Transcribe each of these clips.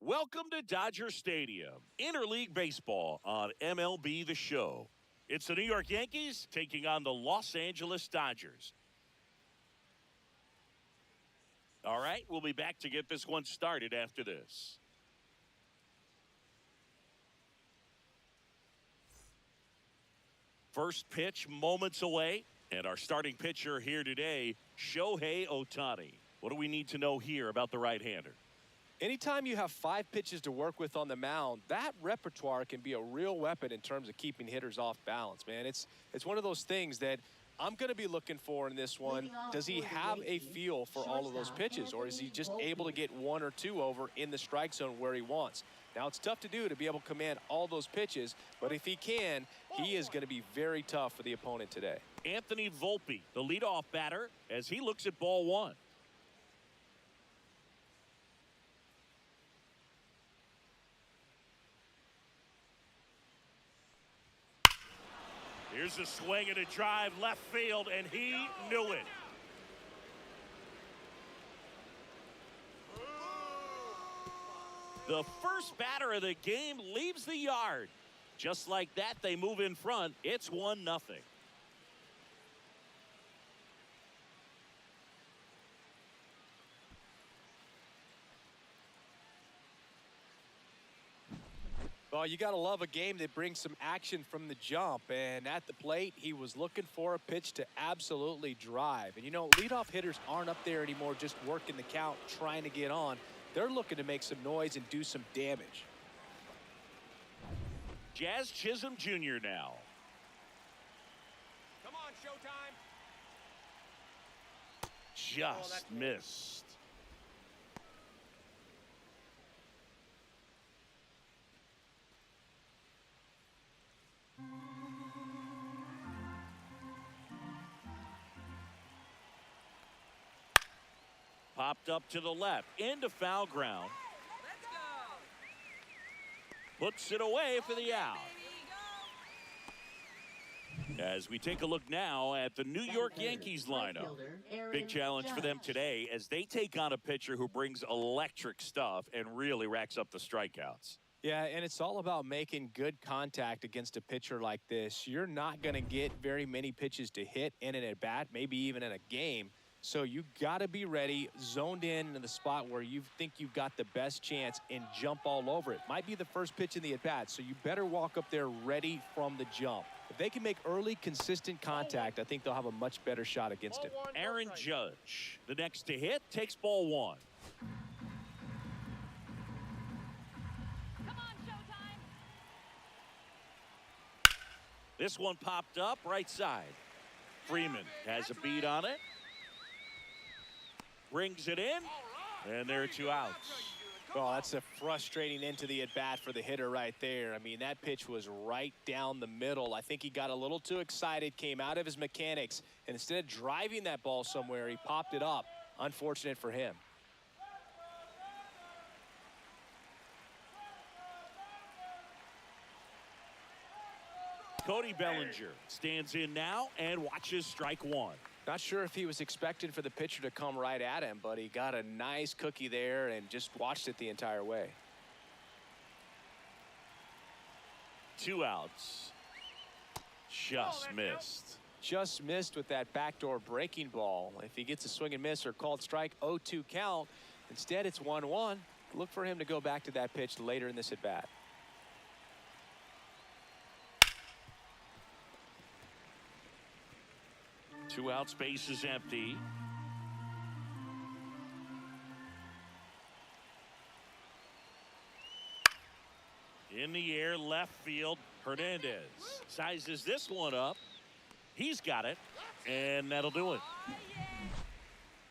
Welcome to Dodger Stadium, interleague baseball on MLB The Show. It's the New York Yankees taking on the Los Angeles Dodgers. All right, we'll be back to get this one started after this. First pitch moments away, and our starting pitcher here today, Shohei Ohtani. What do we need to know here about the right-hander? Anytime you have 5 pitches to work with on the mound, that repertoire can be a real weapon in terms of keeping hitters off balance, man. It's one of those things that I'm going to be looking for in this one. Does he have a feel for all of those pitches, or is he just able to get 1 or 2 over in the strike zone where he wants? Now, it's tough to do to be able to command all those pitches, but if he can, he is going to be very tough for the opponent today. Anthony Volpe, the leadoff batter, as he looks at ball 1. Here's a swing and a drive left field, and he knew it. The first batter of the game leaves the yard. Just like that, they move in front. It's 1-0. Well, you got to love a game that brings some action from the jump. And at the plate, he was looking for a pitch to absolutely drive. And, you know, leadoff hitters aren't up there anymore just working the count, trying to get on. They're looking to make some noise and do some damage. Jazz Chisholm Jr. now. Come on, Showtime. Just missed. Popped up to the left, into foul ground. Let's go. Puts it away for the out. As we take a look now at the New York Yankees lineup. Big challenge for them today as they take on a pitcher who brings electric stuff and really racks up the strikeouts. Yeah, and it's all about making good contact against a pitcher like this. You're not going to get very many pitches to hit in an at-bat, maybe even in a game. So you got to be ready, zoned in the spot where you think you've got the best chance and jump all over it. Might be the first pitch in the at-bat, so you better walk up there ready from the jump. If they can make early, consistent contact, I think they'll have a much better shot against it. Aaron Judge, the next to hit, takes ball 1. Come on, Showtime. This one popped up right side. Freeman has a beat on it. Brings it in, and there are 2 outs. Well, that's a frustrating end to the at-bat for the hitter right there. I mean, that pitch was right down the middle. I think he got a little too excited, came out of his mechanics, and instead of driving that ball somewhere, he popped it up. Unfortunate for him. Cody Bellinger stands in now and watches strike 1. Not sure if he was expecting for the pitcher to come right at him, but he got a nice cookie there and just watched it the entire way. 2 outs. Just missed. Just missed with that backdoor breaking ball. If he gets a swing and miss or called strike, 0-2 count. Instead, it's 1-1. Look for him to go back to that pitch later in this at bat. Two out, space is empty. In the air, left field. Hernandez sizes this one up. He's got it, and that'll do it.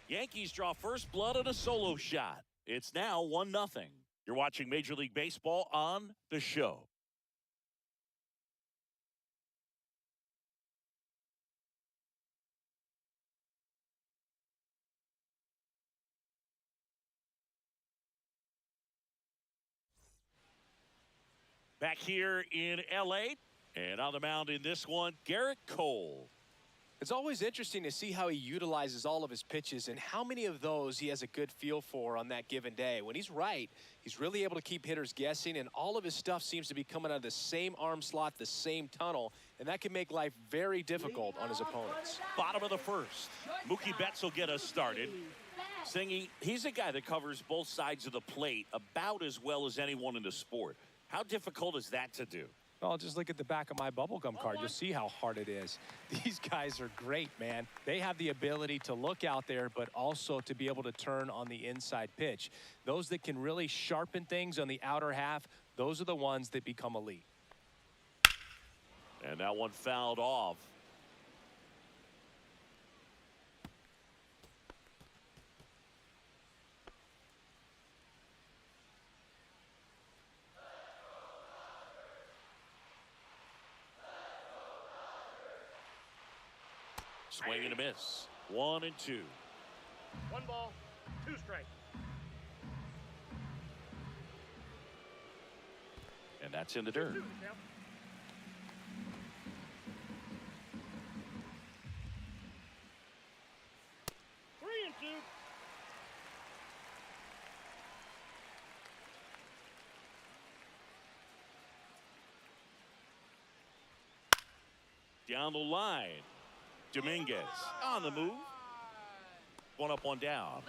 Yankees draw first blood on a solo shot. It's now 1-0. You're watching Major League Baseball on The Show. Back here in L.A. and on the mound in this one, Garrett Cole. It's always interesting to see how he utilizes all of his pitches and how many of those he has a good feel for on that given day. When he's right, he's really able to keep hitters guessing, and all of his stuff seems to be coming out of the same arm slot, the same tunnel, and that can make life very difficult on his opponents. Bottom of the first. Mookie Betts will get us started. Singy, he's a guy that covers both sides of the plate about as well as anyone in the sport. How difficult is that to do? Well, just look at the back of my bubblegum card. You'll see how hard it is. These guys are great, man. They have the ability to look out there, but also to be able to turn on the inside pitch. Those that can really sharpen things on the outer half, those are the ones that become elite. And that one fouled off. Swing and a miss. 1 and 2. 1 ball, 2 strikes. And that's in the dirt. 3 and 2. Down the line. Dominguez on the move. 1 up, 1 down.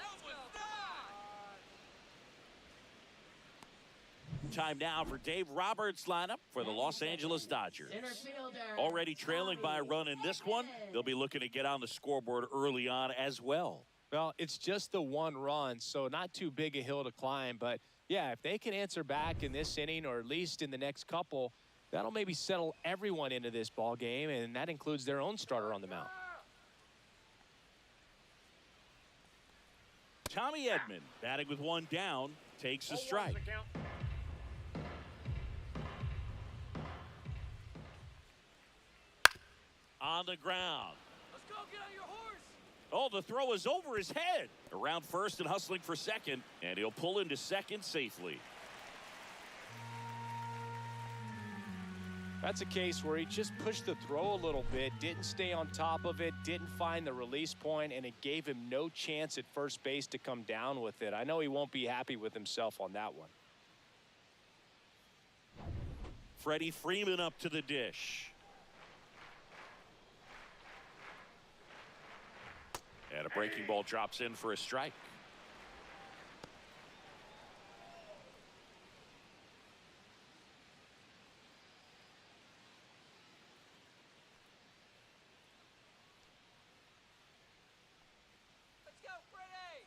Time now for Dave Roberts' lineup for the Los Angeles Dodgers. Already trailing by a run in this one. They'll be looking to get on the scoreboard early on as well. Well, it's just the 1 run, so not too big a hill to climb. But, yeah, if they can answer back in this inning or at least in the next couple, that'll maybe settle everyone into this ball game, and that includes their own starter on the mound. Tommy Edman, batting with 1 down, takes a strike. On the ground. Let's go, get on your horse. Oh, the throw is over his head. Around first and hustling for second, and he'll pull into second safely. That's a case where he just pushed the throw a little bit, didn't stay on top of it, didn't find the release point, and it gave him no chance at first base to come down with it. I know he won't be happy with himself on that one. Freddie Freeman up to the dish. And a breaking ball drops in for a strike. Let's go, Freddie.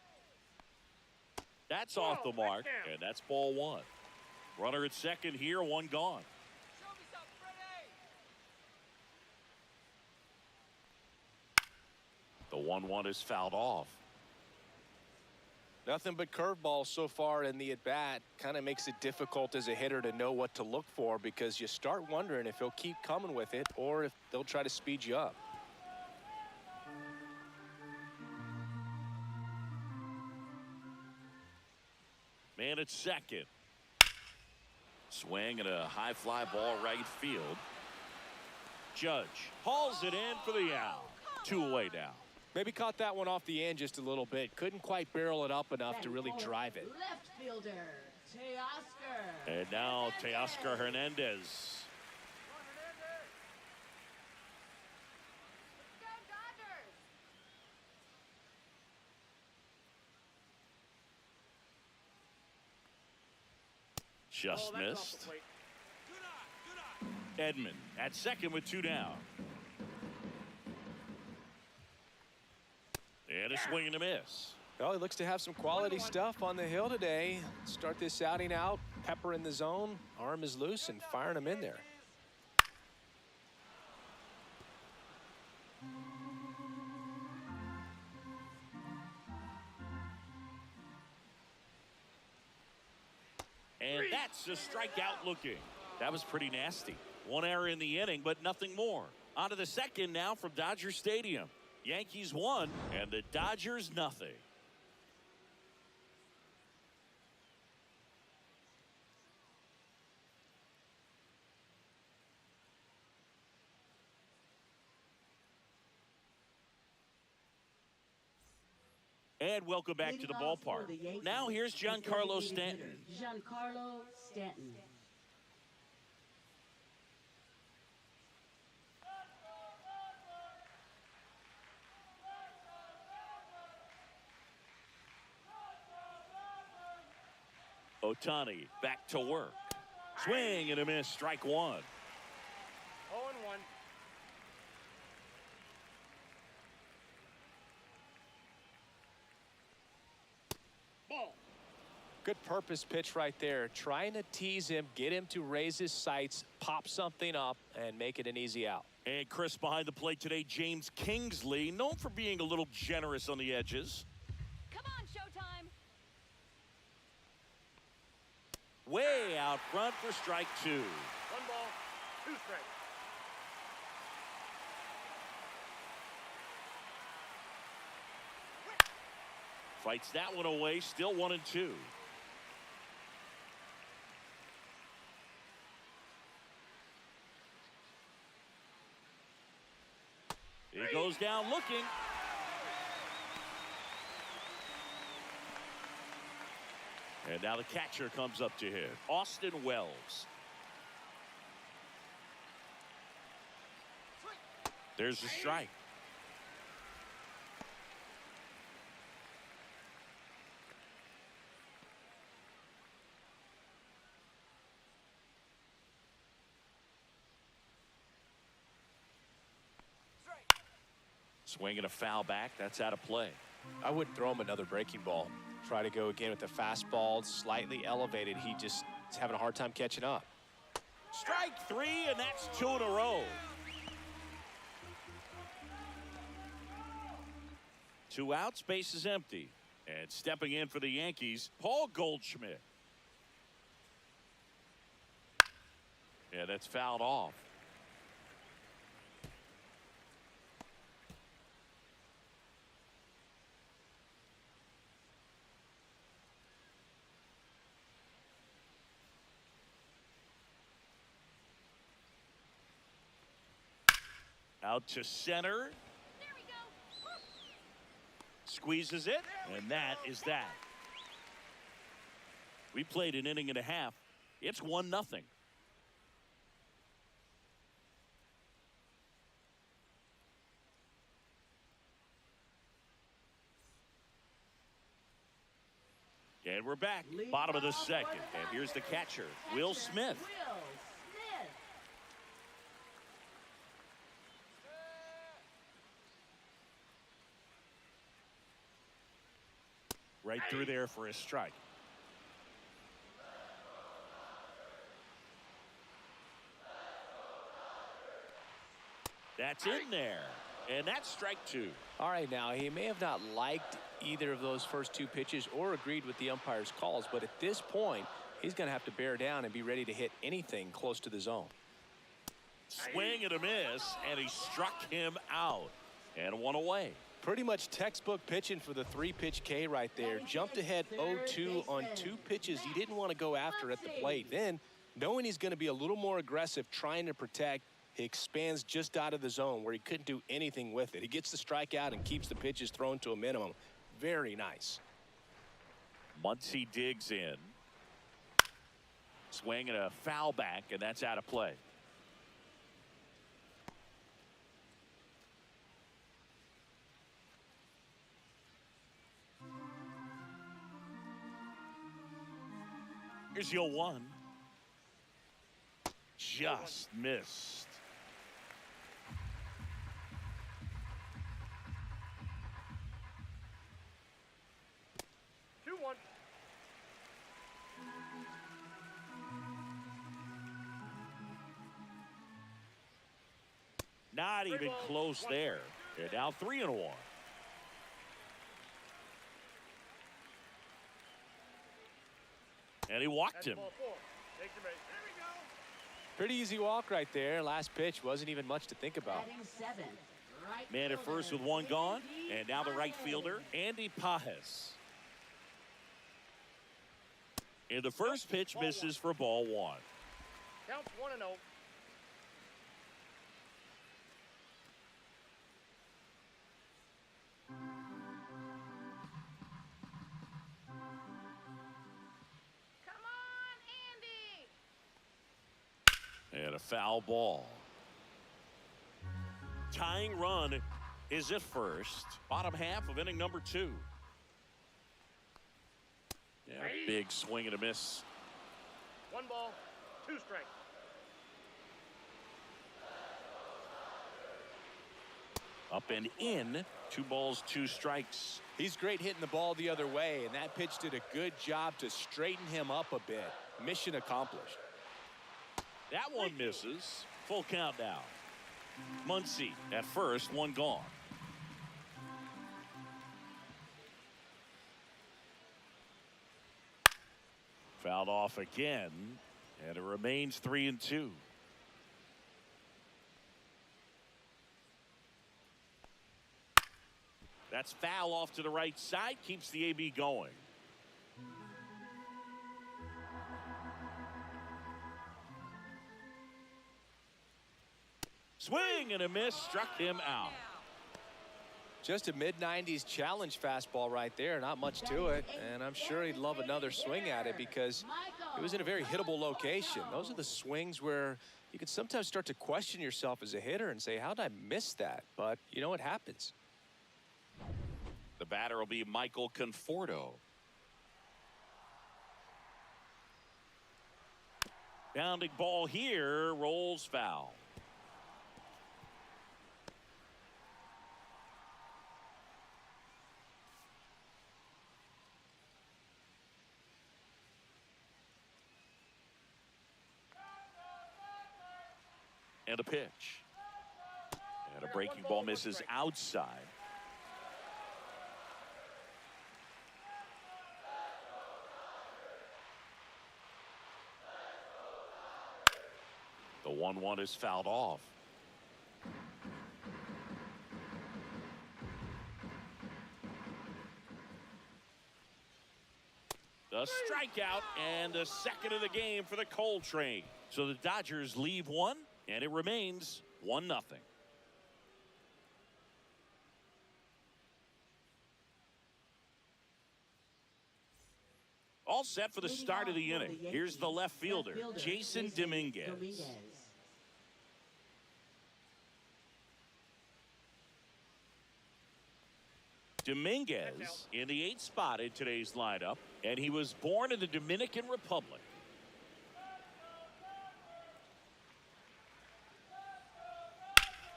That's off the mark, and that's ball 1. Runner at second here, 1 gone. Show me something, Freddie. The 1-1 is fouled off. Nothing but curveballs so far in the at-bat. Kind of makes it difficult as a hitter to know what to look for because you start wondering if he'll keep coming with it or if they'll try to speed you up. Man at second. Swing and a high fly ball right field. Judge hauls it in for the out. 2 away now. Maybe caught that one off the end just a little bit. Couldn't quite barrel it up enough to really drive it. Left fielder, Teoscar. And now Teoscar Hernandez. Go, Dodgers. Just missed. Edman at second with 2 down. And a swing and a miss. Well, he looks to have some quality stuff on the hill today. Start this outing out, pepper in the zone, arm is loose, and firing him in there. And that's a strikeout looking. That was pretty nasty. 1 error in the inning, but nothing more. On to the second now from Dodger Stadium. Yankees 1 and the Dodgers nothing. And welcome back to Leading the off for ballpark. the Yankees, Now here's the Giancarlo designated Stanton. hitter, Giancarlo Stanton. Ohtani back to work. Swing and a miss, strike one. 0-1. Ball. Good purpose pitch right there. Trying to tease him, get him to raise his sights, pop something up, and make it an easy out. And Chris behind the plate today, James Kingsley, known for being a little generous on the edges. Come on, Showtime. Way out front for strike two. 1 ball, 2 strikes. Fights that one away, still 1-2. He goes down looking. And now the catcher comes up to him, Austin Wells. There's the strike. Swing and a foul back. That's out of play. I wouldn't throw him another breaking ball. Try to go again with the fastball, slightly elevated. He just is having a hard time catching up. Strike three, and that's 2 in a row. 2 outs, base is empty. And stepping in for the Yankees, Paul Goldschmidt. Yeah, that's fouled off. Out to center. There we go. Squeezes it, and that is that. We played an inning and a half. It's 1-0. And we're back, bottom of the second. And here's the catcher, Will Smith. Will Smith. Right through there for a strike. That's in there. And that's strike 2. All right, now, he may have not liked either of those first 2 pitches or agreed with the umpire's calls, but at this point, he's going to have to bear down and be ready to hit anything close to the zone. Swing and a miss, and he struck him out. And 1 away. Pretty much textbook pitching for the 3-pitch K right there. Jumped ahead 0-2 on 2 pitches he didn't want to go after at the plate. Then, knowing he's going to be a little more aggressive trying to protect, he expands just out of the zone where he couldn't do anything with it. He gets the strikeout and keeps the pitches thrown to a minimum. Very nice. Muncy digs in. Swing and a foul back, and that's out of play. Here's your 1. Just missed. 2-1. Not even close there. They're now 3-1. And he walked That's him. ball 4. Take your base. There we go. Pretty easy walk right there. Last pitch wasn't even much to think about. Batting 7th. Right Man at first with 1 gone. And now the right fielder, Andy Pajes. And the first pitch misses for ball 1. Counts 1-0. And a foul ball. Tying run is at first. Bottom half of inning number 2. Yeah, big swing and a miss. 1 ball, 2 strikes. Up and in. 2 balls, 2 strikes. He's great hitting the ball the other way, and that pitch did a good job to straighten him up a bit. Mission accomplished. That one misses. Full count now. Muncy at first, 1 gone. Fouled off again, and it remains 3-2. That's foul off to the right side, keeps the AB going. Swing and a miss, struck him out. Just a mid-90s challenge fastball right there. Not much to it, and I'm sure he'd love another swing at it because it was in a very hittable location. Those are the swings where you can sometimes start to question yourself as a hitter and say, how did I miss that? But, you know, it happens. The batter will be Michael Conforto. Bounding ball here, rolls foul. And a pitch. And a breaking ball misses outside. The 1-1 is fouled off. The strikeout and the second of the game for the Coltrane. So the Dodgers leave 1, and it remains 1-0. All set for the start of the inning. Here's the left fielder, Jason Dominguez. Dominguez in the 8th spot in today's lineup, and he was born in the Dominican Republic.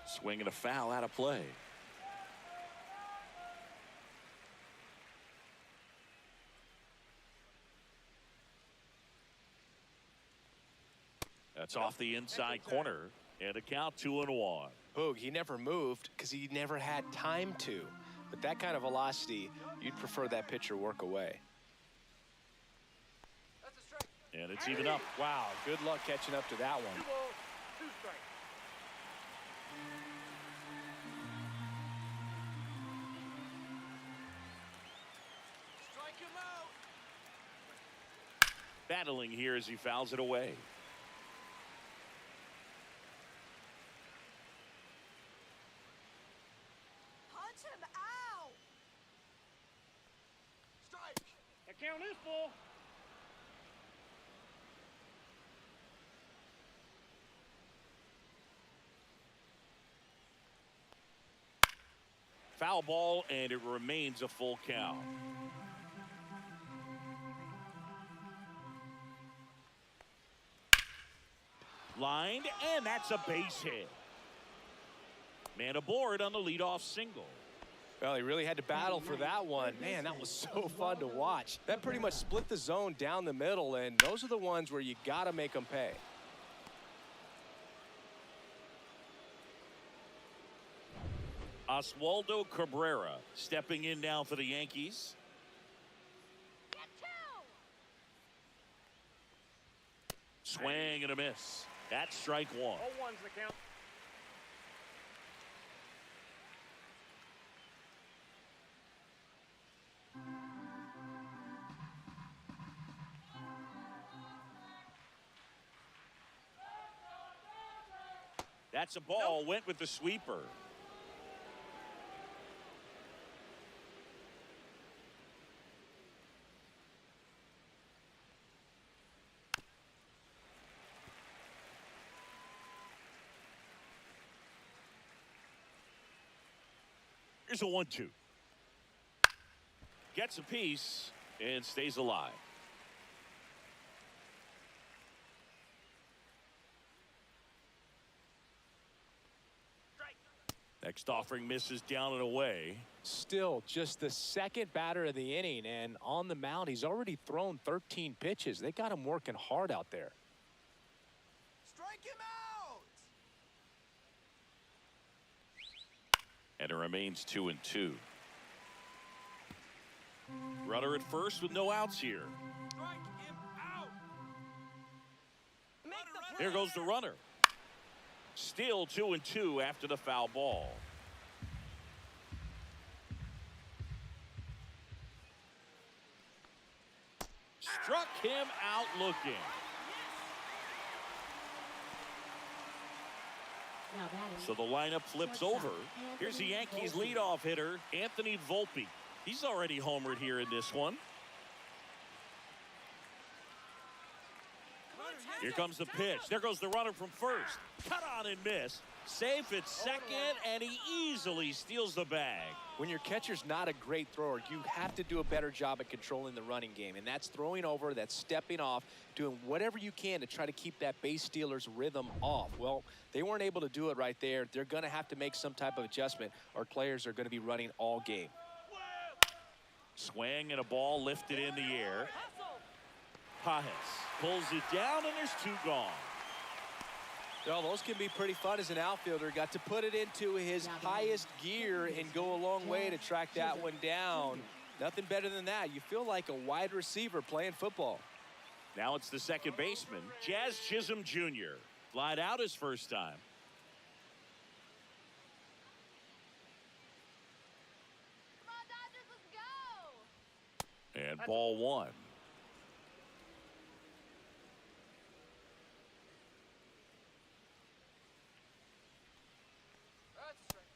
Swing and a foul out of play. That's off the inside corner, and a count 2-1. Boog, he never moved because he never had time to. With that kind of velocity, you'd prefer that pitcher work away. And it's even up. Wow, good luck catching up to that one. 2 balls, 2 strikes. Strike him out. Battling here as he fouls it away. Punch him out. Strike. The count is full. Foul ball, and it remains a full count. Lined, and that's a base hit. Man aboard on the leadoff single. Well, he really had to battle for that one. Man, that was so fun to watch. That pretty much split the zone down the middle, and those are the ones where you got to make them pay. Oswaldo Cabrera stepping in now for the Yankees. Get 2. Swing and a miss. That's strike 1. 0-1's the count. That's a ball. Went with the sweeper. Here's a 1-2. Gets a piece and stays alive. Next offering misses down and away. Still just the second batter of the inning, and on the mound, he's already thrown 13 pitches. They got him working hard out there. Strike him out! And it remains 2-2. Runner at first with no outs here. Strike him out! Here goes the runner. Still 2-2 after the foul ball. Struck him out looking. Now batting. So the lineup flips over. Here's the Yankees leadoff hitter, Anthony Volpe. He's already homered here in this one. Here comes the pitch. There goes the runner from first. Cut on and miss. Safe at second, and he easily steals the bag. When your catcher's not a great thrower, you have to do a better job at controlling the running game, and that's throwing over, that's stepping off, doing whatever you can to try to keep that base stealer's rhythm off. Well, they weren't able to do it right there. They're going to have to make some type of adjustment, or players are going to be running all game. Swing and a ball lifted in the air. Pages pulls it down, and there's two gone. Well, those can be pretty fun as an outfielder. Got to put it into his highest gear and go a long way to track that one down. Nothing better than that. You feel like a wide receiver playing football. Now it's the second baseman, Jazz Chisholm Jr. Flied out his first time. Come on, Dodgers, let's go. And ball one.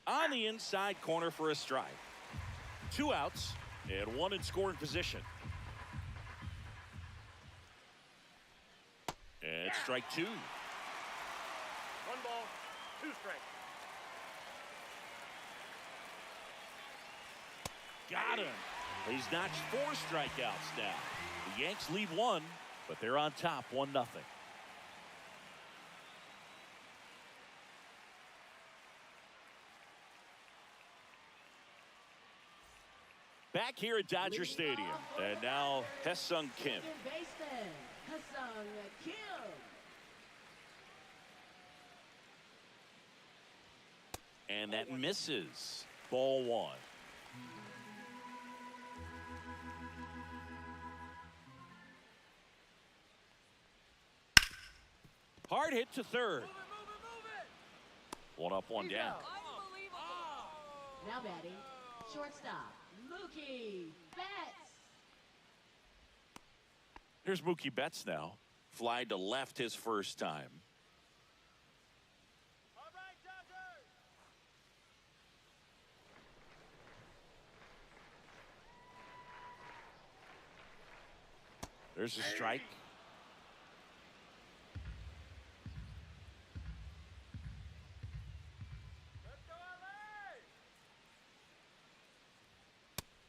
On the inside corner for a strike. 2 outs and 1 in scoring position. And strike 2. 1 ball, 2 strikes. Got him. He's notched 4 strikeouts now. The Yanks lead 1, but they're on top 1-0. Back here at Dodger Stadium, and now Hesung Kim. Second baseman, Hassan Kim. And that misses. Ball 1. Hard hit to third. One up, one down. Now batting, shortstop, Mookie Betts. Here's Mookie Betts now. Flied to left his first time. All right, Dodgers. There's a strike. Let's go, LA.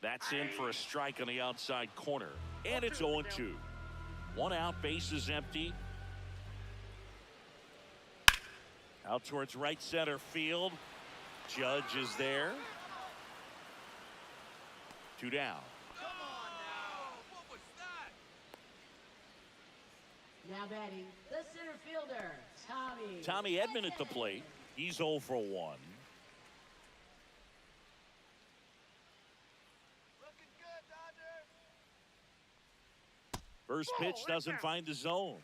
That's in for a strike on the outside corner. And it's 0-2. 1 out, base is empty. Out towards right center field. Judge is there. 2 down. Now batting, the center fielder, Tommy Edman at the plate. He's 0 for 1. Looking good, Dodger. First pitch doesn't find the zone.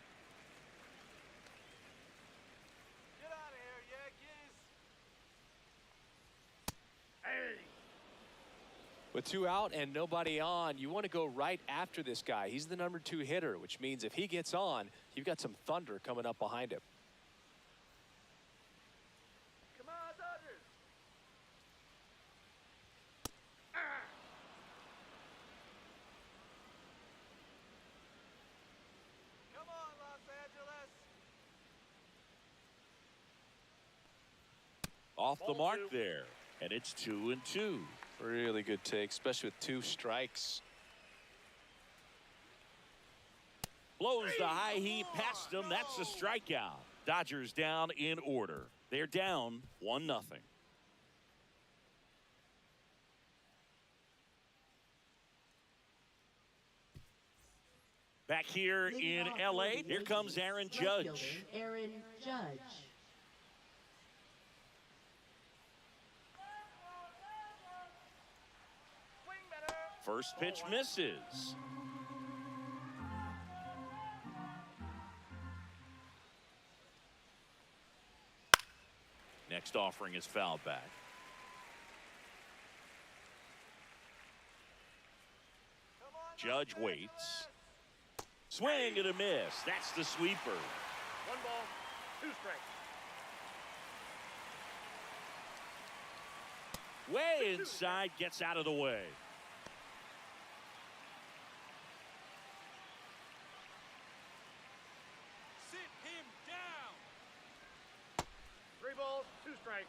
Get out of here, Yankees. Hey. With 2 out and nobody on, you want to go right after this guy. He's the number 2 hitter, which means if he gets on, you've got some thunder coming up behind him. Come on, Dodgers. Come on, Los Angeles. Off the Ball mark 2. there. And it's 2-2. Really good take, especially with 2 strikes. Blows the high heat past him. That's a strikeout. Dodgers down in order. They're down 1-0. Back here in LA, here comes Aaron Judge. Aaron Judge. Swing better. First pitch misses. Next offering is fouled back. Come on, Judge Los waits. Angeles. Swing and a miss. That's the sweeper. 1 ball, 2 strikes. Way inside, gets out of the way. Sit him down. 3 balls, 2 strikes.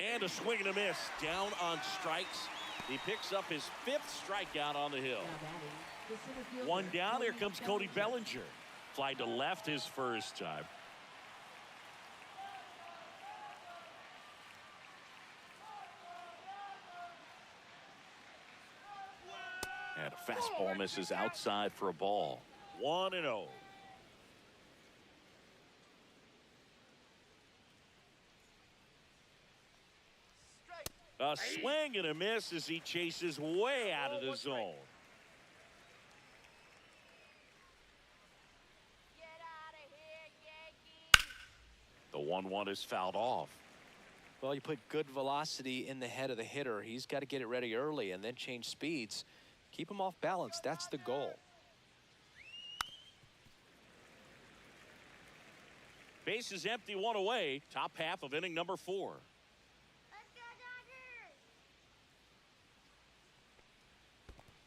And a swing and a miss. Down on strikes. He picks up his 5th strikeout on the hill. Now batting, the center fielder. One down. Here comes Cody Bellinger. Fly to left his first time. And a fastball misses outside for a ball. 1-0. Strike. A swing and a miss as he chases way out of the zone. Get out of here, Yankees. The 1-1 is fouled off. Well, you put good velocity in the head of the hitter. He's got to get it ready early and then change speeds. Keep him off balance. That's the goal. Base is empty, 1 away. Top half of inning number 4. Let's go,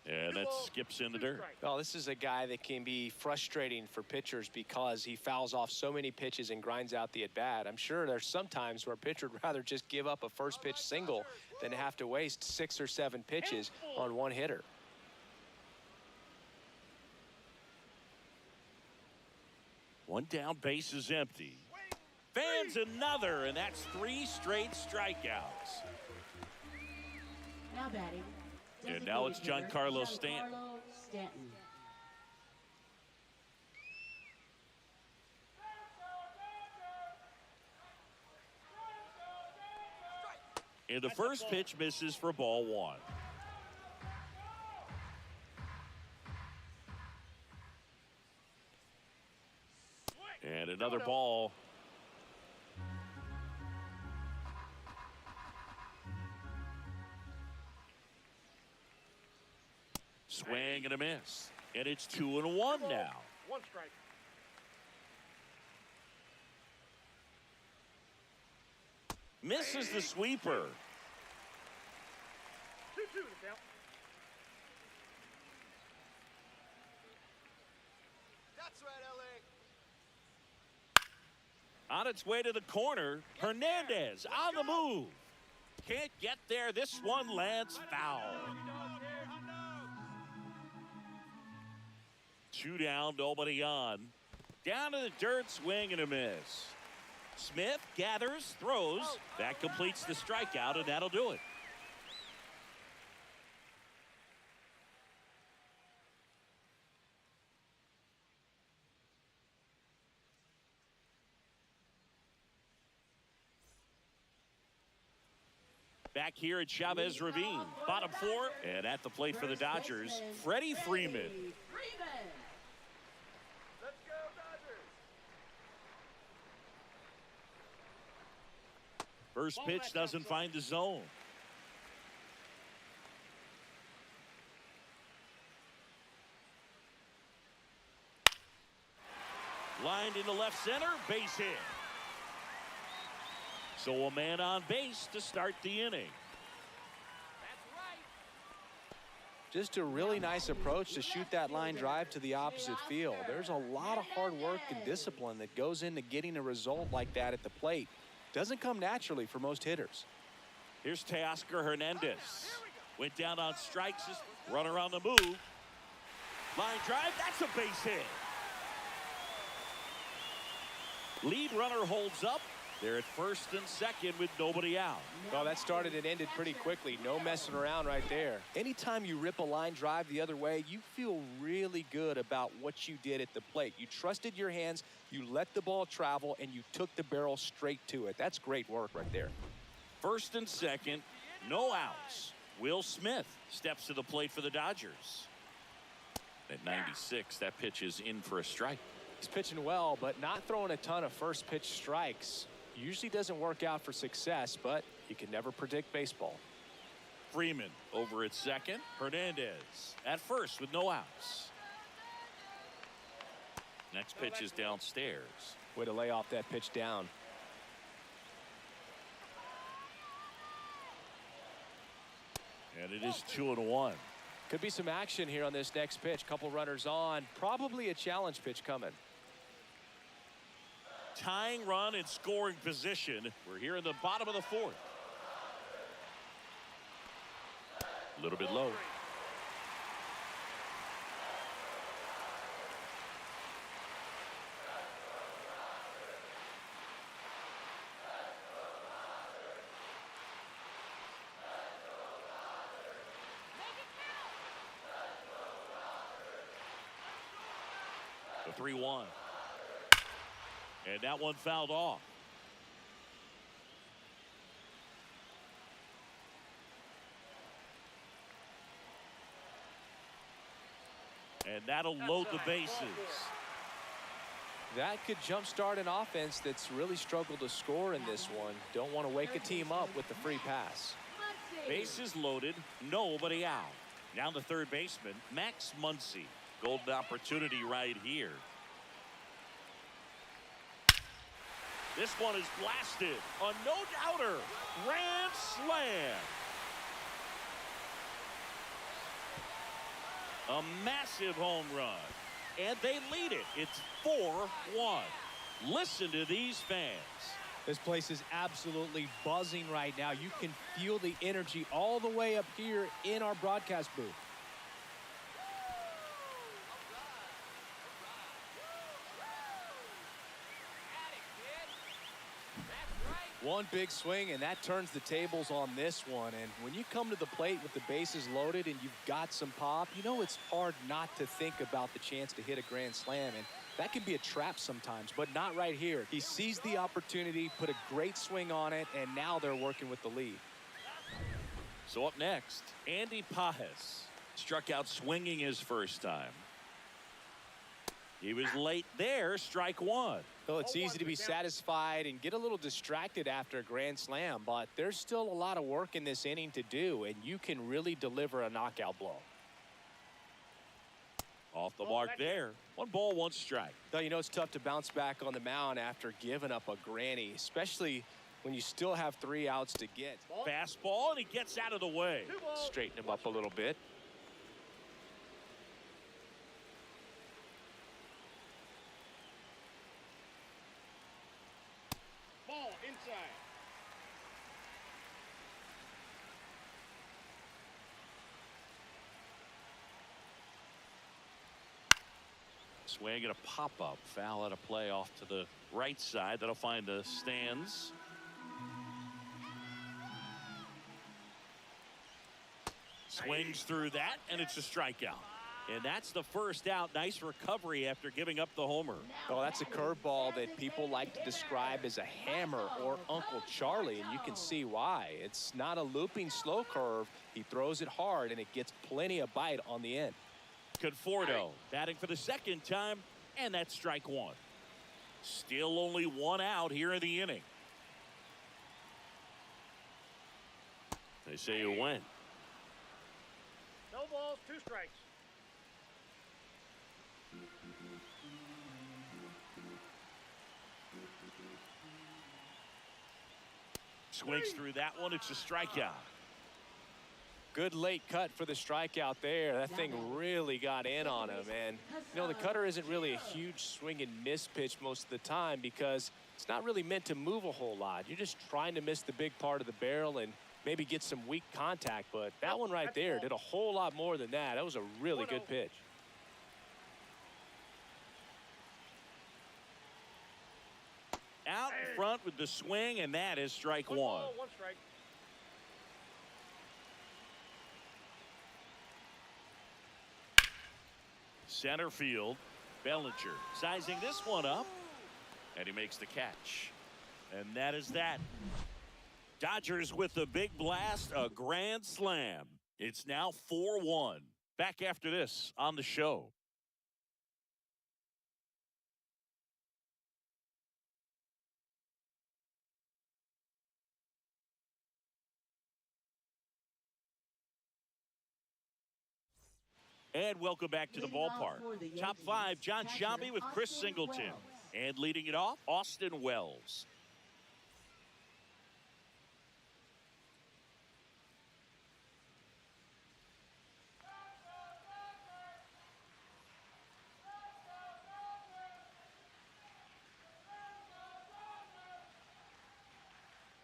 Dodgers. And that skips in the dirt. Well, this is a guy that can be frustrating for pitchers because he fouls off so many pitches and grinds out the at-bat. I'm sure there's some times where a pitcher would rather just give up a first pitch single than have to waste 6 or 7 pitches on one hitter. One down, base is empty. Fans another, and that's 3 straight strikeouts. Now batting. And now it's designated Giancarlo hitter, Stanton. Giancarlo Stanton. And the first pitch misses for ball 1. And another ball. Swing and a miss. And it's 2-1 now. 1 strike. Misses the sweeper. 2-2 to count. That's right, LA. On its way to the corner, Hernandez on the move. Can't get there. This one lands foul. 2 down, nobody on. Down to the dirt, swing and a miss. Smith gathers, throws. That completes the strikeout, and that'll do it. Back here at Chavez Ravine, bottom 4, and at the plate for the Dodgers, Freddie Freeman. Let's go, Dodgers. First pitch doesn't find the zone. Lined into left center, base hit. So a man on base to start the inning. That's right. Just a really nice approach to shoot that line drive to the opposite field. There's a lot of hard work and discipline that goes into getting a result like that at the plate. Doesn't come naturally for most hitters. Here's Teoscar Hernandez. Went down on strikes. Runner on the move. Line drive. That's a base hit. Lead runner holds up. They're at first and second with nobody out. Well, that started and ended pretty quickly. No messing around right there. Anytime you rip a line drive the other way, you feel really good about what you did at the plate. You trusted your hands, you let the ball travel, and you took the barrel straight to it. That's great work right there. First and second, no outs. Will Smith steps to the plate for the Dodgers. At 96, that pitch is in for a strike. He's pitching well, but not throwing a ton of first pitch strikes. Usually doesn't work out for success, but you can never predict baseball. Freeman over at second. Hernandez at first with no outs. Next pitch is downstairs. Way to lay off that pitch down. And it is 2-1. Could be some action here on this next pitch. Couple runners on. Probably a challenge pitch coming. Tying run in scoring position. We're here in the bottom of the fourth. A little bit low. The 3-1. And that one fouled off. And that'll load the bases. That could jumpstart an offense that's really struggled to score in this one. Don't want to wake a team up with the free pass. Bases loaded, nobody out. Now the third baseman, Max Muncy. Golden opportunity right here. This one is blasted. A no-doubter. Grand slam. A massive home run. And they lead it. It's 4-1. Listen to these fans. This place is absolutely buzzing right now. You can feel the energy all the way up here in our broadcast booth. One big swing, and that turns the tables on this one. And when you come to the plate with the bases loaded and you've got some pop, you know it's hard not to think about the chance to hit a grand slam. And that can be a trap sometimes, but not right here. He sees the opportunity, put a great swing on it, and now they're working with the lead. So up next, Andy Pages struck out swinging his first time. He was late there, strike one. Well, it's easy to be satisfied and get a little distracted after a grand slam, but there's still a lot of work in this inning to do, and you can really deliver a knockout blow. Off the mark there. 1 ball, 1 strike. Though you know it's tough to bounce back on the mound after giving up a granny, especially when you still have 3 outs to get. Fastball, and he gets out of the way. Straighten him up a little bit. Ball inside. Swing and a pop-up. Foul at a play off to the right side. That'll find the stands. Swings through that, and it's a strikeout. And that's the first out. Nice recovery after giving up the homer. Oh, that's a curveball that people like to describe as a hammer or Uncle Charlie, and you can see why. It's not a looping slow curve. He throws it hard, and it gets plenty of bite on the end. Conforto batting for the second time, and that's strike one. Still only 1 out here in the inning. They say you win. No balls, 2 strikes. Swings through that one. It's a strikeout. Good late cut for the strikeout there. That thing really got in on him. And, you know, the cutter isn't really a huge swing and miss pitch most of the time because it's not really meant to move a whole lot. You're just trying to miss the big part of the barrel and maybe get some weak contact. But that one right there did a whole lot more than that. That was a really good pitch. Out in front with the swing, and that is strike one. Ball, one strike. Center field, Bellinger sizing this one up, and he makes the catch. And that is that. Dodgers with a big blast, a grand slam. It's now 4-1. Back after this on the show. And welcome back to the ballpark. Top five, John Sciambi with Chris Singleton. And leading it off, Austin Wells.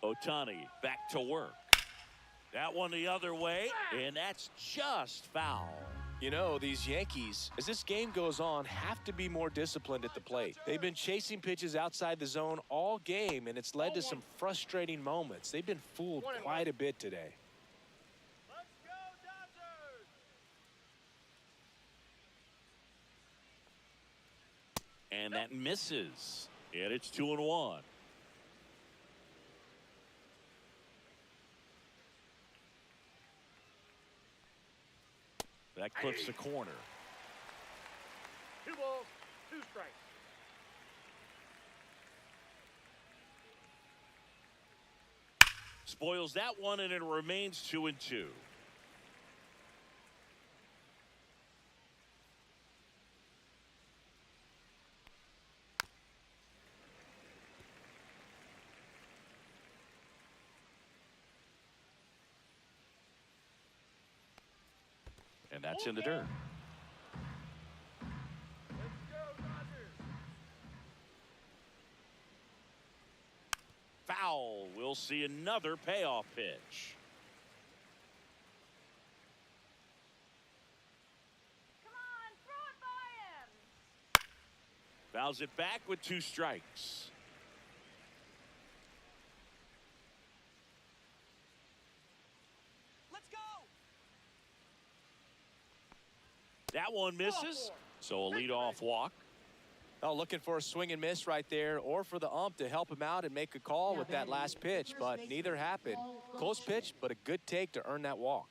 Ohtani back to work. That one the other way, and that's just foul. You know, these Yankees, as this game goes on, have to be more disciplined at the plate. They've been chasing pitches outside the zone all game, and it's led to some frustrating moments. They've been fooled quite a bit today. Let's go, Dodgers! And that misses. And it's 2-1. That clips the corner. 2 balls, 2 strikes. Spoils that one, and it remains 2-2. And that's in the dirt. Let's go, Dodgers! Foul. We'll see another payoff pitch. Come on, throw it by him. Fouls it back with 2 strikes. Let's go! That one misses. So a leadoff walk. Oh, looking for a swing and miss right there, or for the ump to help him out and make a call with that last pitch, but neither happened. Close pitch, but a good take to earn that walk.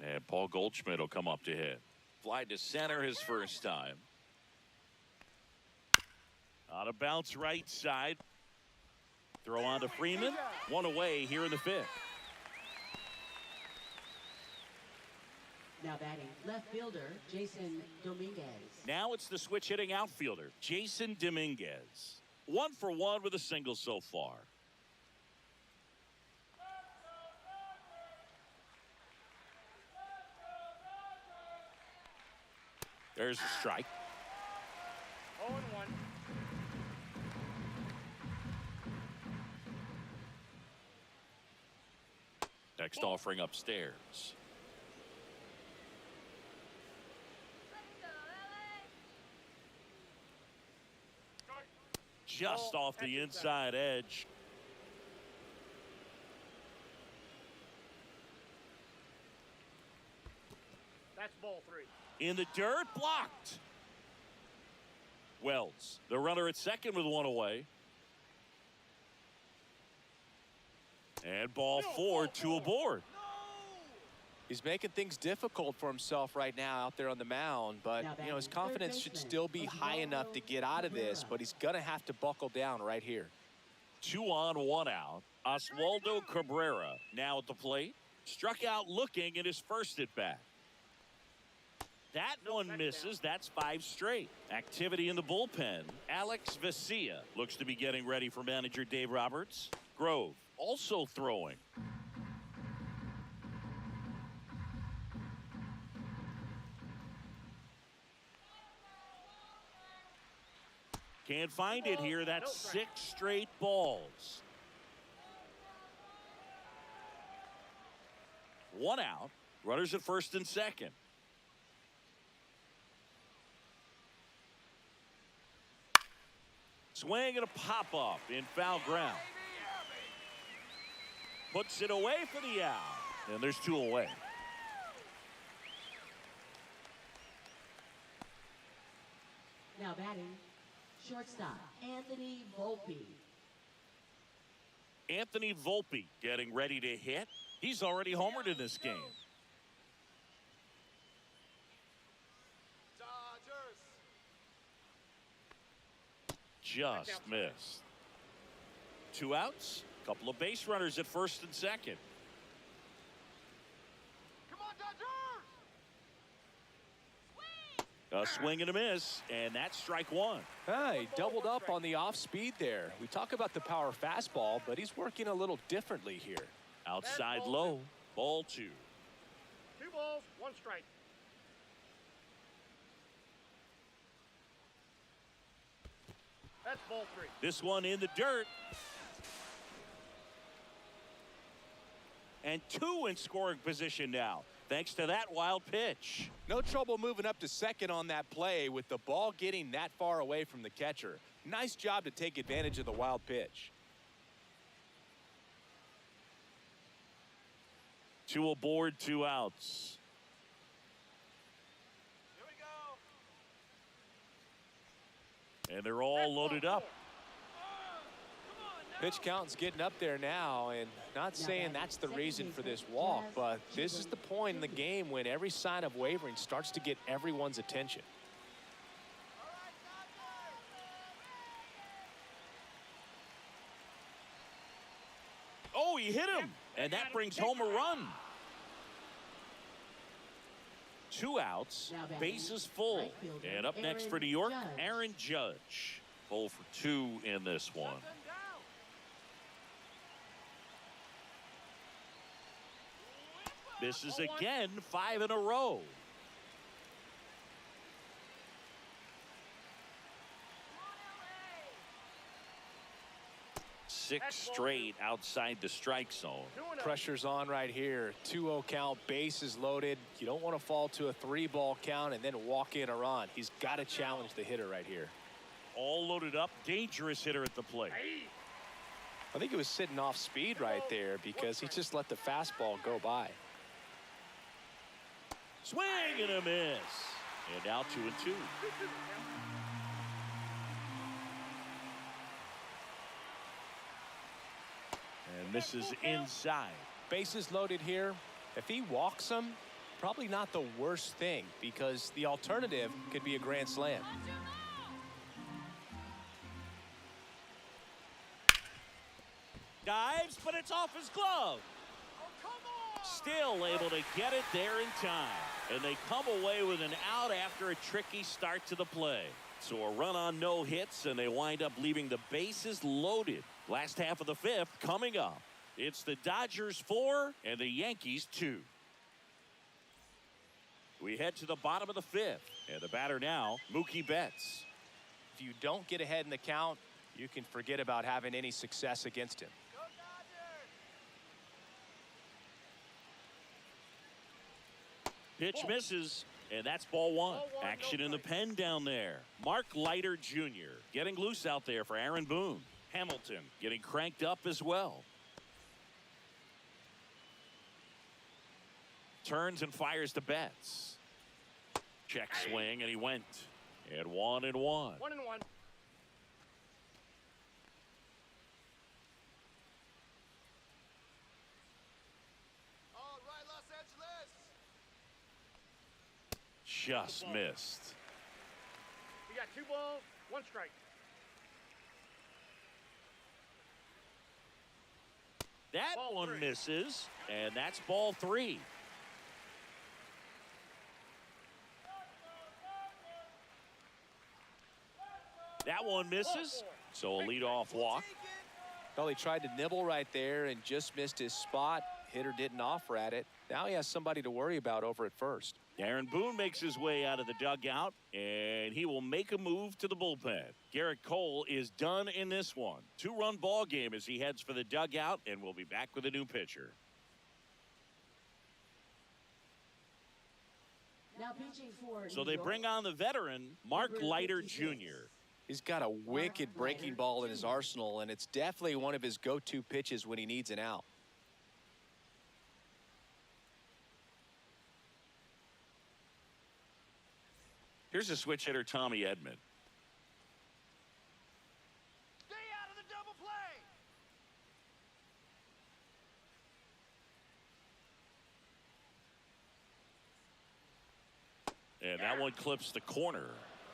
And Paul Goldschmidt will come up to hit. Fly to center his first time. On a bounce right side. Throw on to Freeman. One away here in the 5th. Now batting left fielder Jason Dominguez. Now it's the switch hitting outfielder, Jason Dominguez. 1 for 1 with a single so far. There's a strike. 0-1. Next offering upstairs. Just off the inside edge. That's ball 3. In the dirt, blocked. Wells, the runner at second with 1 away. And ball 4, 2 aboard. He's making things difficult for himself right now out there on the mound, but you know his confidence should still be high enough to get out of this, but he's gonna have to buckle down right here. 2 on, 1 out. Oswaldo Cabrera now at the plate. Struck out looking at his first at bat. That one misses. That's 5 straight. Activity in the bullpen. Alex Vesia looks to be getting ready for manager Dave Roberts. Grove also throwing. Can't find it here. That's 6 straight balls. 1 out. Runners at first and second. Swing and a pop-up in foul ground. Puts it away for the out. And there's 2 away. Now batting, shortstop Anthony Volpe. Anthony Volpe getting ready to hit. He's already homered in this game. Dodgers. Just missed. 2 outs. Couple of base runners at first and second. Come on, Dodgers. A swing and a miss, and that's strike 1. He doubled up on the off speed there. We talk about the power fastball, but he's working a little differently here. Outside low, ball 2. 2 balls, 1 strike. That's ball 3. This one in the dirt. And 2 in scoring position now, thanks to that wild pitch. No trouble moving up to second on that play with the ball getting that far away from the catcher. Nice job to take advantage of the wild pitch. 2 aboard, 2 outs. Here we go. And they're all loaded up. Pitch count's getting up there now, and not saying that's the reason for this walk, but this is the point in the game when every sign of wavering starts to get everyone's attention. Oh, he hit him, and that brings home a run. 2 outs, bases full. And up next for New York, Aaron Judge. 0 for 2 in this one. This is again 5 in a row. Six straight outside the strike zone. Pressure's on right here. 2-0 count, bases loaded. You don't want to fall to a 3-ball count and then walk in a run. He's got to challenge the hitter right here. All loaded up, dangerous hitter at the plate. I think he was sitting off speed right there because he just let the fastball go by. Swing and a miss. And now 2 and 2. And misses inside. Bases loaded here. If he walks him, probably not the worst thing because the alternative could be a grand slam. Dives, but it's off his glove. Still able to get it there in time. And they come away with an out after a tricky start to the play. So a run on no hits, and they wind up leaving the bases loaded. Last half of the 5th coming up. It's the Dodgers 4 and the Yankees 2. We head to the bottom of the 5th. And the batter now, Mookie Betts. If you don't get ahead in the count, you can forget about having any success against him. Pitch misses, and that's ball 1. Action in the pen down there. Mark Leiter Jr. getting loose out there for Aaron Boone. Hamilton getting cranked up as well. Turns and fires to Betts. Check swing, and he went. And 1 and 1. 1 and 1. All right, Los Angeles. Just missed. You got 2 balls, 1 strike. That Ball one 3. misses, and that's ball 3. That one misses, so a leadoff walk. Well, he tried to nibble right there and just missed his spot. Hitter didn't offer at it. Now he has somebody to worry about over at first. Aaron Boone makes his way out of the dugout, and he will make a move to the bullpen. Garrett Cole is done in this one. 2-run ball game as he heads for the dugout, and we'll be back with a new pitcher. Now pitching for So New they York, bring on the veteran, Mark Number Leiter 56. Jr. He's got a wicked breaking ball in his arsenal, and it's definitely one of his go-to pitches when he needs an out. Here's a switch hitter, Tommy Edman. Stay out of the double play. And that one clips the corner.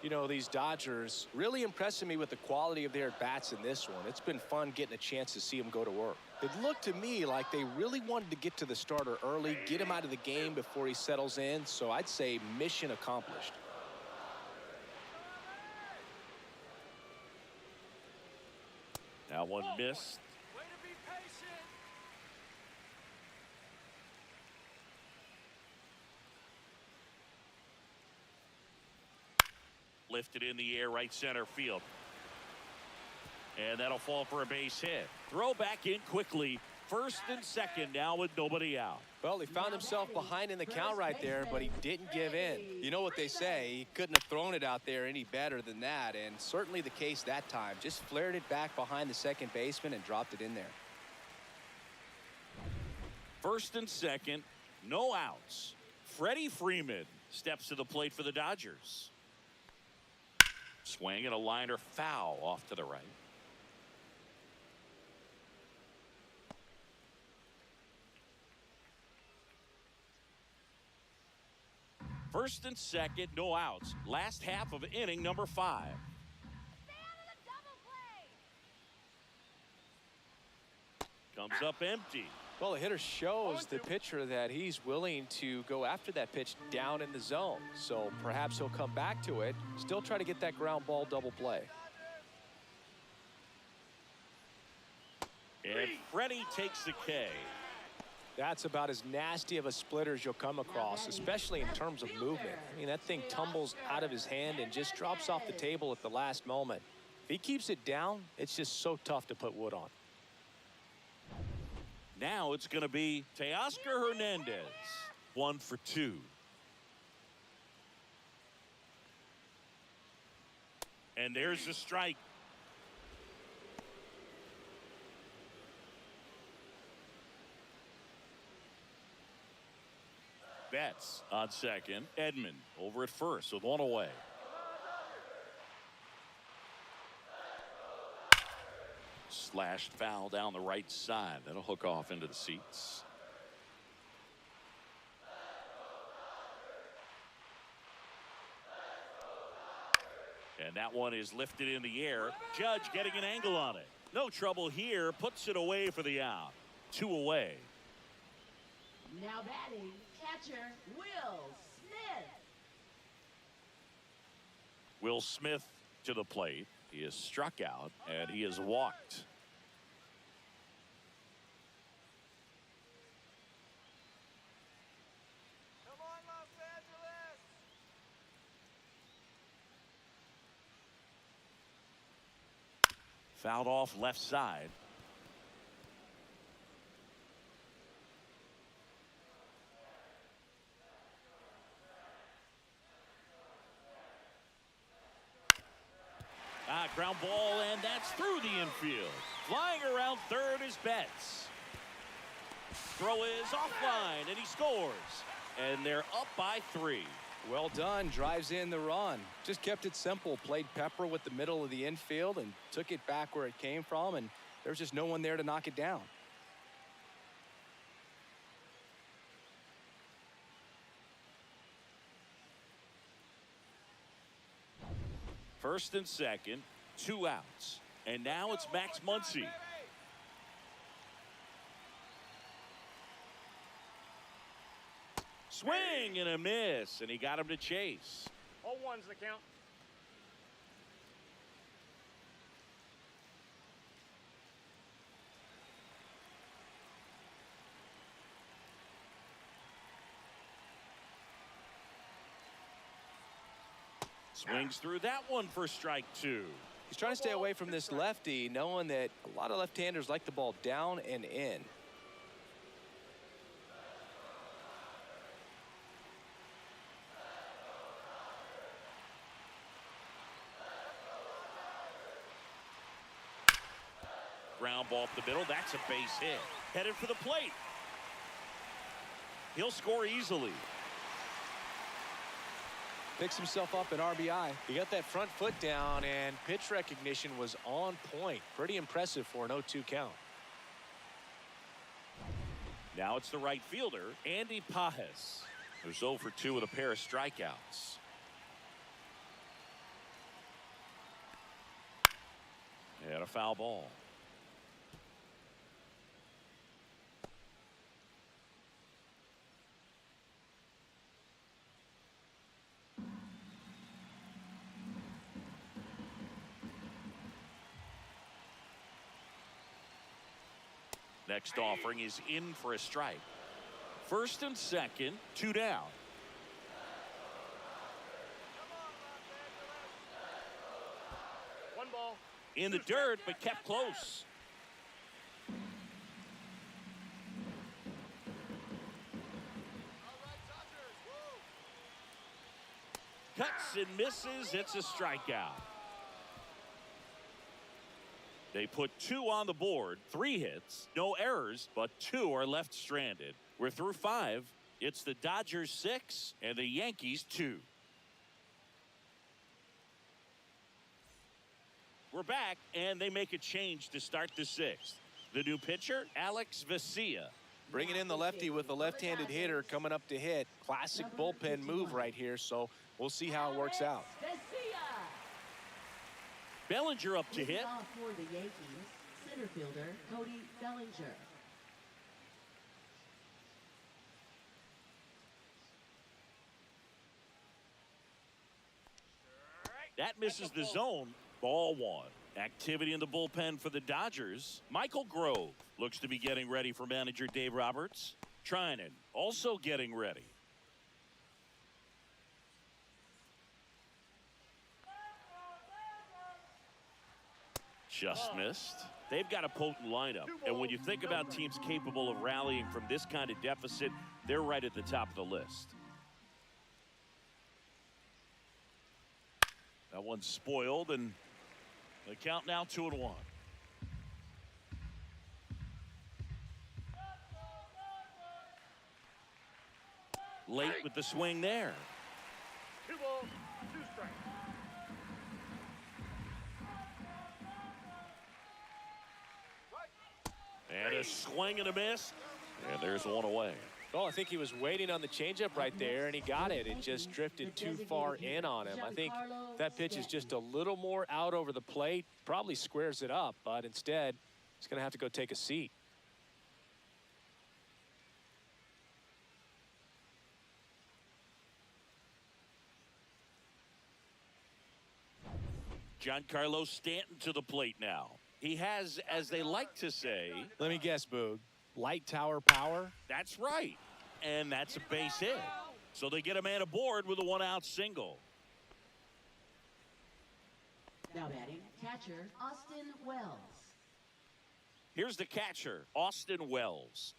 You know, these Dodgers really impressing me with the quality of their bats in this one. It's been fun getting a chance to see them go to work. It looked to me like they really wanted to get to the starter early, get him out of the game before he settles in. So I'd say mission accomplished. That one missed. Way to be patient. Lifted in the air, right center field. And that'll fall for a base hit. Throw back in quickly. First and second now with nobody out. Well, he found himself behind in the count right there, but he didn't give in. You know what they say, he couldn't have thrown it out there any better than that, and certainly the case that time. Just flared it back behind the second baseman and dropped it in there. First and second, no outs. Freddie Freeman steps to the plate for the Dodgers. Swing and a liner foul off to the right. First and second, no outs. Last half of inning number 5. Stay out of the double play. Comes up empty. Well, the hitter shows the pitcher that he's willing to go after that pitch down in the zone. So perhaps he'll come back to it, still try to get that ground ball double play. And Freddie takes the K. That's about as nasty of a splitter as you'll come across, especially in terms of movement. I mean, that thing tumbles out of his hand and just drops off the table at the last moment. If he keeps it down, it's just so tough to put wood on. Now it's going to be Teoscar Hernandez. 1 for 2. And there's the strike. Betts on second. Edman over at first with 1 away. Slashed foul down the right side. That'll hook off into the seats. And that one is lifted in the air. Judge getting an angle on it. No trouble here. Puts it away for the out. 2 away. Now batting, catcher Will Smith. Will Smith to the plate. He is struck out and he is walked. Come on, Los Angeles. Fouled off left side. Ground ball, and that's through the infield. Flying around third is Betts. Throw is offline, and he scores. And they're up by 3. Well done, drives in the run. Just kept it simple, played pepper with the middle of the infield and took it back where it came from, and there's just no one there to knock it down. First and second, 2 outs. And now it's Max Muncy. Swing and a miss, and he got him to chase. 0-1's the count. Swings through that one for strike two. He's trying to stay away from this lefty, knowing that a lot of left-handers like the ball down and in. Ground ball up the middle. That's a base hit. Headed for the plate. He'll score easily. Picks himself up an RBI. He got that front foot down, and pitch recognition was on point. Pretty impressive for an 0-2 count. Now it's the right fielder, Andy Pages, who's 0 for 2 with a pair of strikeouts. And a foul ball. Next offering is in for a strike. First and second, 2 down. One ball. In the dirt, but kept close. Cuts and misses. It's a strikeout. They put 2 on the board, 3 hits, no errors, but 2 are left stranded. We're through 5. It's the Dodgers 6 and the Yankees 2. We're back, and they make a change to start the 6th. The new pitcher, Alex Vesia. Bringing in the lefty with a left-handed hitter coming up to hit. Classic bullpen move right here, so we'll see how it works out. Bellinger up to hit. Off for the Yankees, center fielder Cody Bellinger. That misses the zone. Ball 1. Activity in the bullpen for the Dodgers. Michael Grove looks to be getting ready for manager Dave Roberts. Trinan also getting ready. Just missed. They've got a potent lineup. And when you think about teams capable of rallying from this kind of deficit, they're right at the top of the list. That one's spoiled, and the count now 2-1. Late with the swing there. 2 balls, 2 strikes. And a swing and a miss. And there's one away. Oh, I think he was waiting on the changeup right there, and he got it. It just drifted too far in on him. I think that pitch is just a little more out over the plate. Probably squares it up, but instead, he's going to have to go take a seat. Giancarlo Stanton to the plate now. He has, as they like to say, Let me guess, Boog. Light tower power? that's right. And that's a base hit. So they get a man aboard with a 1-out single. Now batting, catcher Austin Wells. Here's the catcher, Austin Wells.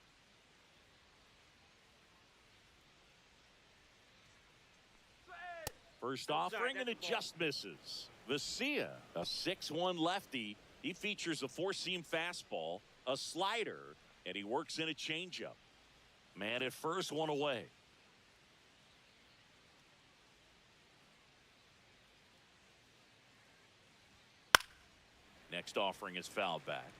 First offering, and it just misses. Vesia, a 6-1 lefty. He features a 4-seam fastball, a slider, and he works in a changeup. Man at first, 1 away. Next offering is fouled back.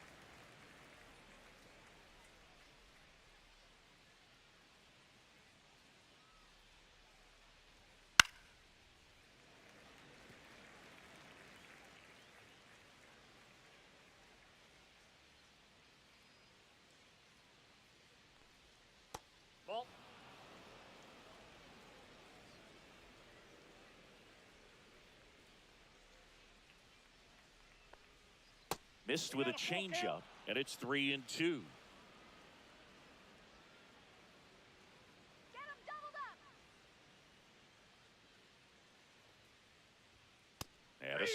Ball. Missed with a changeup, and it's 3-2. Get him doubled up.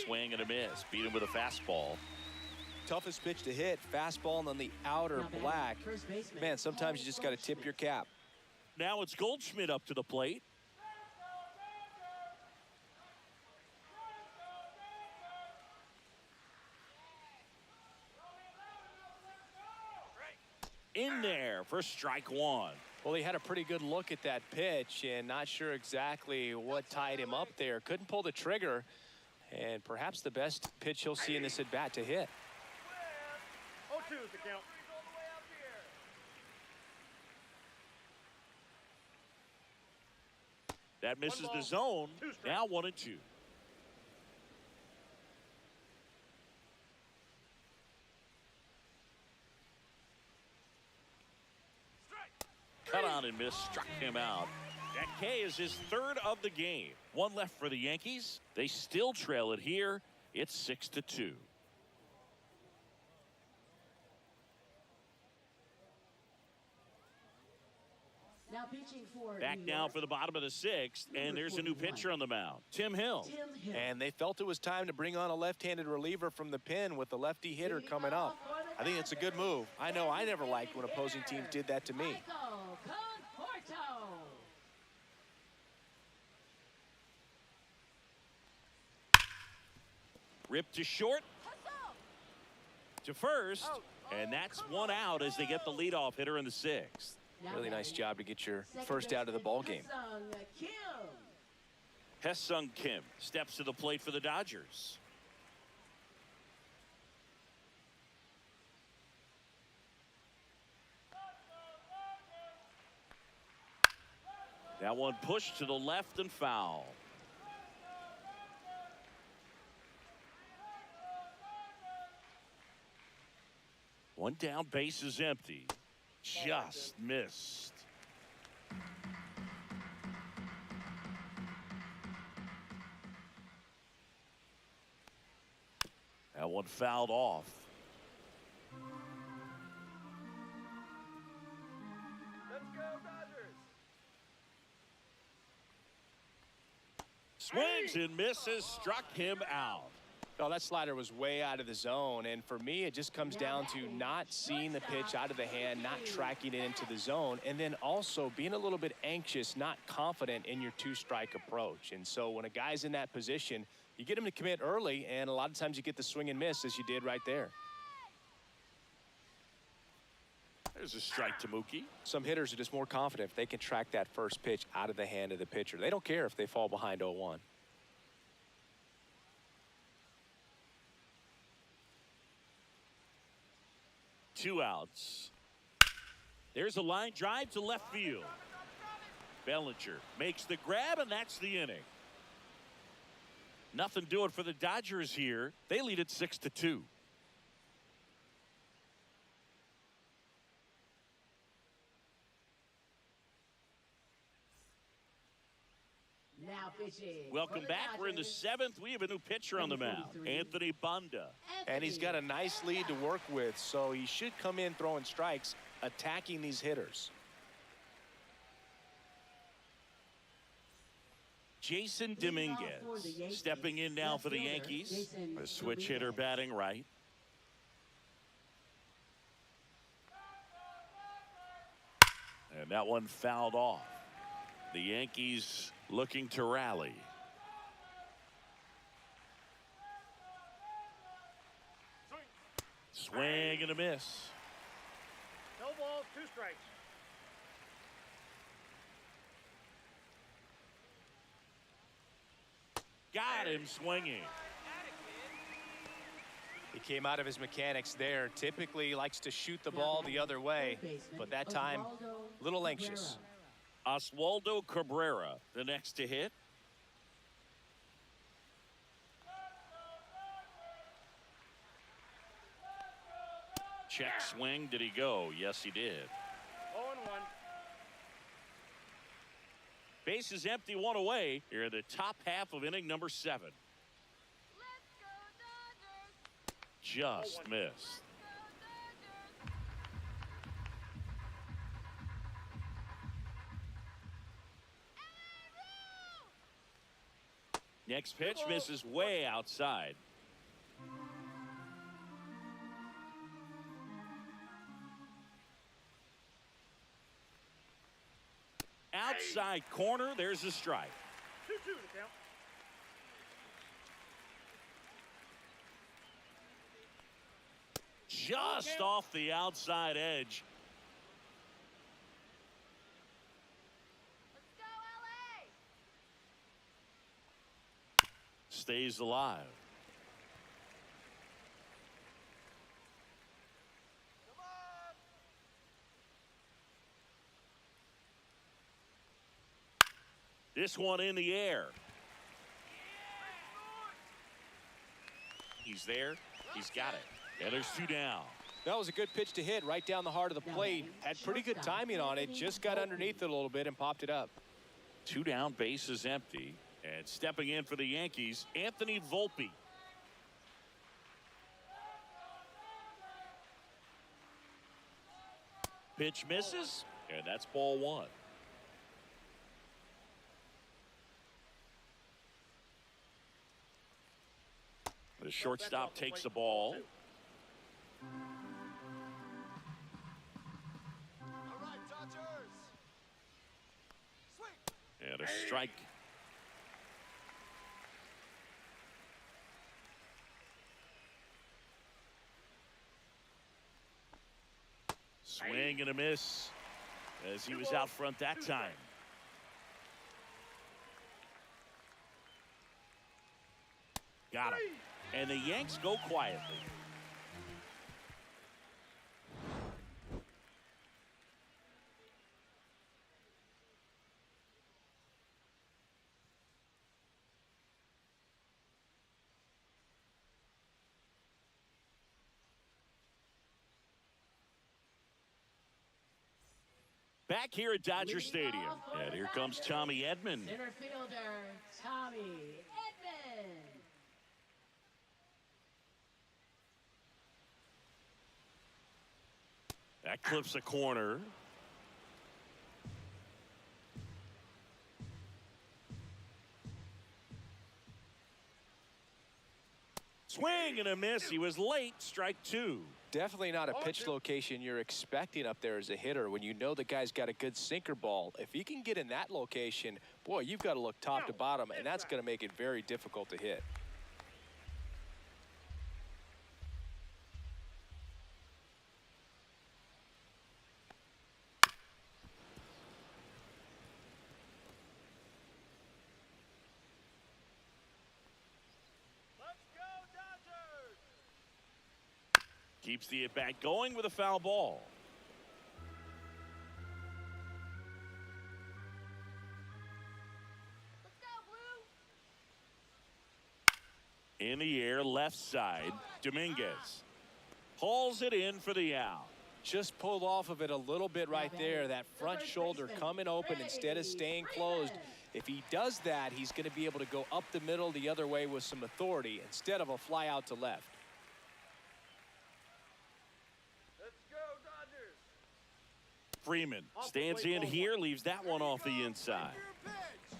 swing and a miss. Beat him with a fastball. Toughest pitch to hit, fastball on the outer Now batting black. first baseman, Man, sometimes you just got to tip Goldschmidt. your cap. Now it's Goldschmidt up to the plate. In there for strike one. Well, he had a pretty good look at that pitch and not sure exactly what tied him up there. Couldn't pull the trigger, and perhaps the best pitch he'll see in this at bat to hit. 0-2 is the count. All the way up here. That misses ball, the zone. 2 strikes. Now 1-2. Cut on and miss, struck him out. That K is his third of the game. One left for the Yankees. They still trail it here. It's 6-2. Now pitching for Back New now York, for the bottom of the sixth, and there's a new 41. pitcher on the mound, Tim Hill. Tim Hill. And they felt it was time to bring on a left-handed reliever from the pen with the lefty hitter coming up. I think it's a good move. I know I never liked when opposing teams did that to me. Michael Conforto. Ripped to short, to first, and that's one out as they get the leadoff hitter in the sixth. Now Really nice batting job to get your second first out of the baseman, ball game. Ha-Sung Kim. Hesung Kim steps to the plate for the Dodgers. That one pushed to the left and foul. One down, base is empty. Just missed. That one fouled off. Let's go, Dodgers. Swings and misses, struck him out. Oh, that slider was way out of the zone, and for me, it just comes down to not seeing the pitch out of the hand, not tracking it into the zone, and then also being a little bit anxious, not confident in your two-strike approach. And so when a guy's in that position, you get him to commit early, and a lot of times you get the swing and miss, as you did right there. There's a strike to Mookie. Some hitters are just more confident if they can track that first pitch out of the hand of the pitcher. They don't care if they fall behind 0-1. Two outs. There's a line drive to left field. Bellinger makes the grab, and that's the inning. Nothing doing for the Dodgers here. They lead it 6-2. Now pitching. Welcome for the back. We're in the Dodgers, seventh. We have a new pitcher on the mound, 43. Anthony Banda. And he's got a nice lead to work with, so he should come in throwing strikes, attacking these hitters. Jason Leading Dominguez off for the Yankees, stepping in now left for the fielder, Yankees. Jason A switch hitter Dominguez. batting right. And that one fouled off. The Yankees looking to rally. Swing. Swing and a miss. No balls, 2 strikes. Got him swinging. He came out of his mechanics there. Typically he likes to shoot the ball the other way, Third baseman, but that time, Oswaldo a little anxious. Cabrera. Oswaldo Cabrera, the next to hit. Check swing. Did he go? Yes, he did. 0-1. Base is empty, one away. Here in the top half of inning number 7. Let's go, Dodgers. Just missed. Go, Dodgers. Next pitch misses way outside. Outside corner, there's a strike. 2-2 the count. Just off the outside edge. Let's go, LA! Stays alive. Come on. This one in the air. He's there. He's got it. And there's 2 down. That was a good pitch to hit right down the heart of the plate. Had pretty good timing on it. Just got underneath it a little bit and popped it up. 2 down, base is empty. And stepping in for the Yankees, Anthony Volpe. Pitch misses, and that's ball 1. The shortstop takes the ball. All right, Dodgers. Swing. And a strike. Swing and a miss as he was out front that time. Got him. And the Yanks go quietly. Back here at Dodger Stadium. And here comes Tommy Edman. Center fielder, Tommy Edman. That clips a corner. Swing and a miss. He was late. Strike 2. Definitely not a pitch location you're expecting up there as a hitter when you know the guy's got a good sinker ball. If he can get in that location, boy, you've got to look top to bottom, and that's going to make it very difficult to hit. Let's go, Dodgers. Keeps the at-bat going with a foul ball. Let's go, Blue! In the air, left side, Dominguez hauls it in for the out. Just pulled off of it a little bit right there. That front shoulder coming open instead of staying closed. If he does that, he's going to be able to go up the middle the other way with some authority instead of a fly out to left. Let's go, Dodgers. Freeman stands in here, leaves that one off the inside. Your pitch.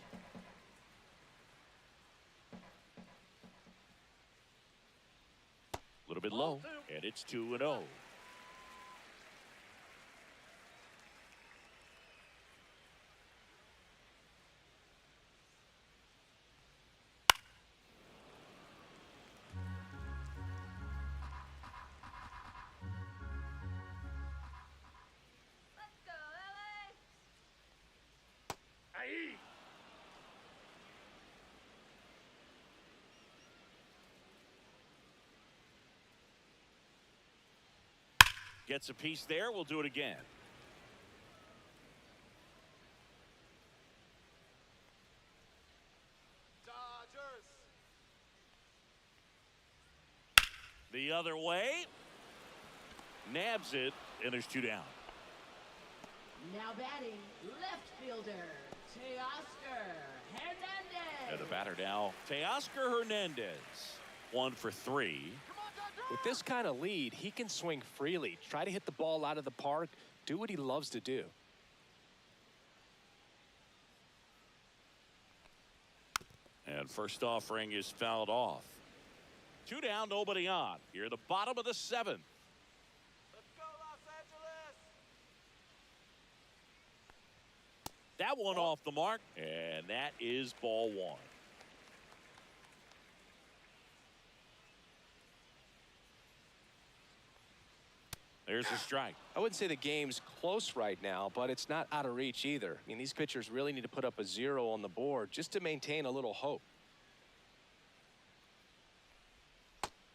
A little bit low, and it's 2-0. Let's go, LA! Aye. Gets a piece there. We'll do it again. Dodgers. The other way. Nabs it, and there's 2 down. Now batting, left fielder, Teoscar Hernandez. And the batter now, Teoscar Hernandez. 1 for 3. Come on, Dodgers. With this kind of lead, he can swing freely, try to hit the ball out of the park, do what he loves to do. And first offering is fouled off. 2 down, nobody on. Here, the bottom of the 7th. Let's go, Los Angeles. That one off the mark, and that is ball 1. There's a strike. I wouldn't say the game's close right now, but it's not out of reach either. I mean, these pitchers really need to put up a 0 on the board just to maintain a little hope.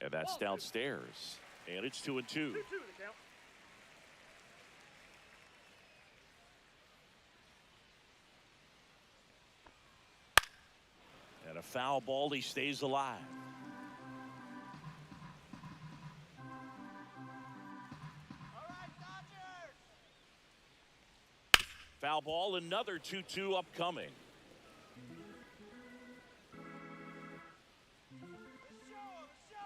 And that's downstairs. And it's 2-2. 2-2 the count. And a foul ball, he stays alive. All right, Dodgers. Foul ball, another 2-2 upcoming. Let's show 'em, let's show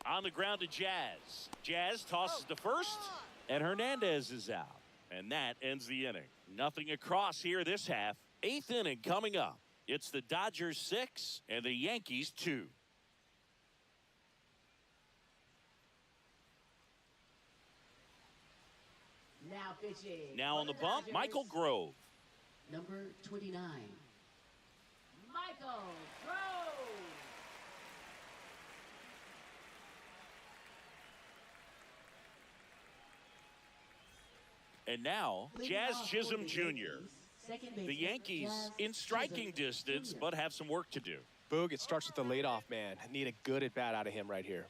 'em. On the ground to Jazz. Jazz tosses to first, and Hernandez is out. And that ends the inning. Nothing across here this half. 8th inning coming up. It's the Dodgers 6 and the Yankees 2. Now pitching. Now on the bump, Dodgers, Michael Grove. Number 29. Michael Grove. And now, Leading Jazz off for Chisholm the Jr. Yankees, second The baseman, Yankees Jazz in striking Chisholm distance, Jr. but have some work to do. Boog, it starts with the leadoff man. Need a good at bat out of him right here.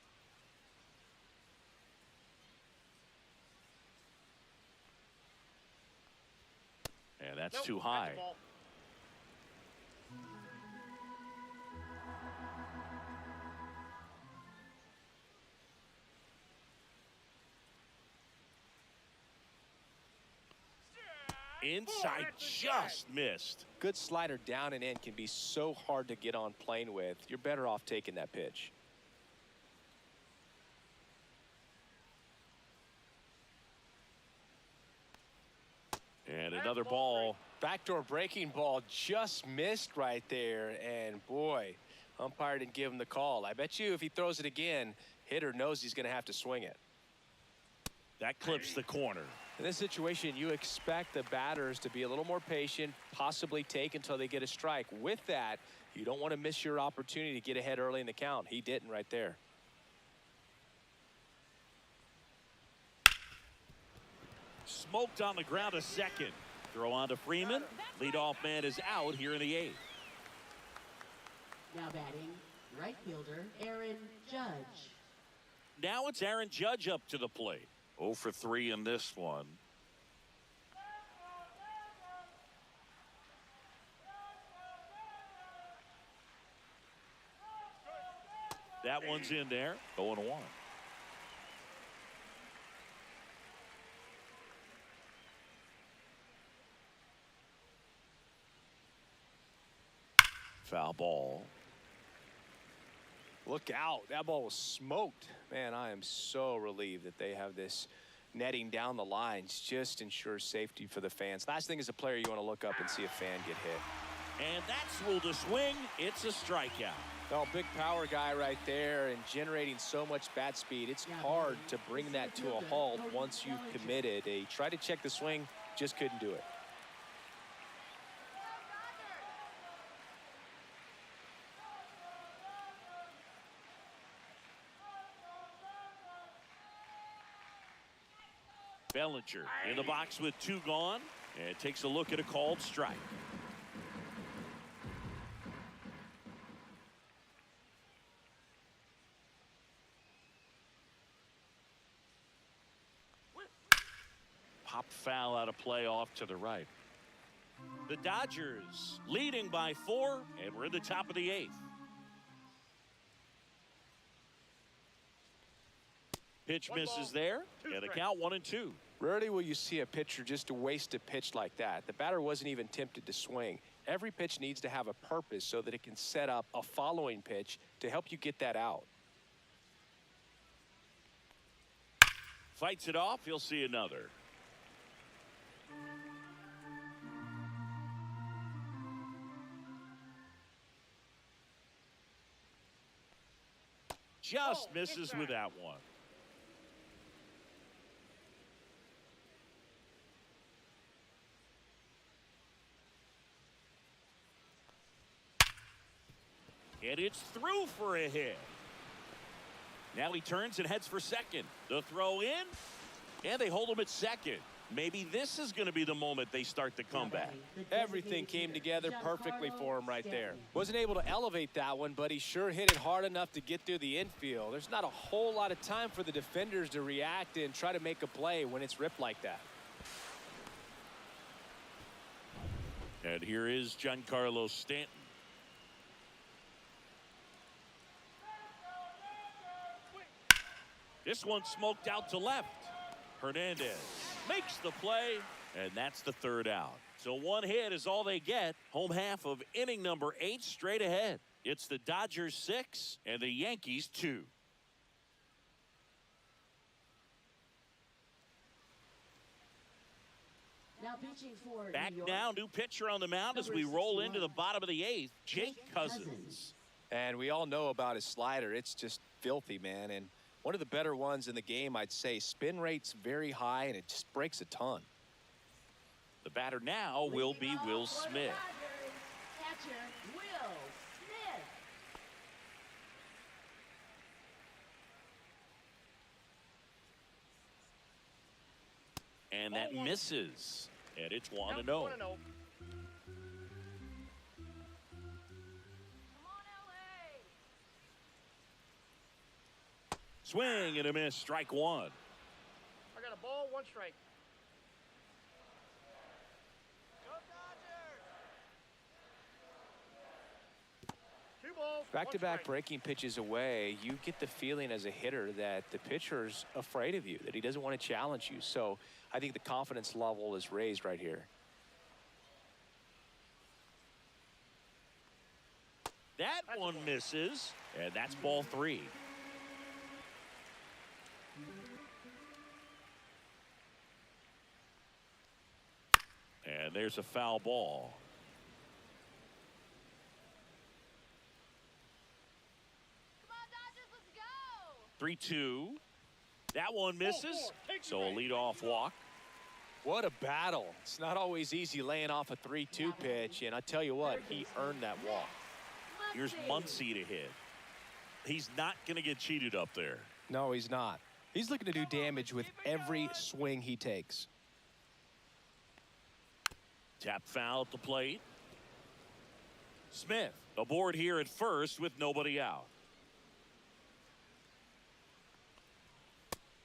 And that's Nope, too that's high. a ball. Inside, just missed. Good slider down and in can be so hard to get on plane with. You're better off taking that pitch. And another ball. Backdoor breaking ball just missed right there. And boy, umpire didn't give him the call. I bet you if he throws it again, hitter knows he's going to have to swing it. That clips the corner. In this situation, you expect the batters to be a little more patient, possibly take until they get a strike. With that, you don't want to miss your opportunity to get ahead early in the count. He didn't right there. Smoked on the ground a second. Throw on to Freeman. Leadoff man is out here in the 8th. Now batting, right fielder Aaron Judge. Now it's Aaron Judge up to the plate. 0 for 3 in this one. That one's in there. 0-1. Foul ball. Look out. That ball was smoked. Man, I am so relieved that they have this netting down the lines. Just ensures safety for the fans. Last thing as a player, you want to look up and see a fan get hit. And that's ruled a swing. It's a strikeout. Oh, big power guy right there and generating so much bat speed. It's hard to bring that to a halt once you've committed. He tried to check the swing, just couldn't do it. Bellinger in the box with 2 gone and takes a look at a called strike. Pop foul out of play off to the right. The Dodgers leading by 4, and we're in the top of the 8th. Pitch misses there, and the count 1-2. Rarely will you see a pitcher just to waste a pitch like that. The batter wasn't even tempted to swing. Every pitch needs to have a purpose so that it can set up a following pitch to help you get that out. Fights it off, he'll see another. Just Oh, misses inside. with that one. And it's through for a hit. Now he turns and heads for second. The throw in, and they hold him at second. Maybe this is going to be the moment they start the comeback. Everything came together perfectly for him right there. Wasn't able to elevate that one, but he sure hit it hard enough to get through the infield. There's not a whole lot of time for the defenders to react and try to make a play when it's ripped like that. And here is Giancarlo Stanton. This one smoked out to left. Hernandez makes the play, and that's the third out. So one hit is all they get. Home half of inning number 8 straight ahead. It's the Dodgers 6 and the Yankees 2. Now pitching for Back New York, now, new pitcher on the mound as we Number roll 61, into the bottom of the 8th, Jake Jake Cousins. Cousins. And we all know about his slider. It's just filthy, man. And one of the better ones in the game, I'd say. Spin rate's very high, and it just breaks a ton. The batter now will be Will Smith. Catcher Will Smith. And that misses. And it's 1-0. 1-0. Come on, LA. Swing and a miss, strike one. I got a ball, 1 strike. Go Dodgers! 2 balls. 1 Back-to-back strike. breaking pitches away, you get the feeling as a hitter that the pitcher's afraid of you, that he doesn't want to challenge you. So I think the confidence level is raised right here. That one misses, and that's ball 3. And there's a foul ball. Come on, Dodgers, let's go. 3-2. That one misses, so a leadoff walk. What a battle. It's not always easy laying off a 3-2 pitch, and I tell you what, he earned that walk. Here's Muncy to hit. He's not going to get cheated up there. No, he's not. He's looking to do damage with every swing he takes. Tap foul at the plate. Smith aboard here at first with nobody out.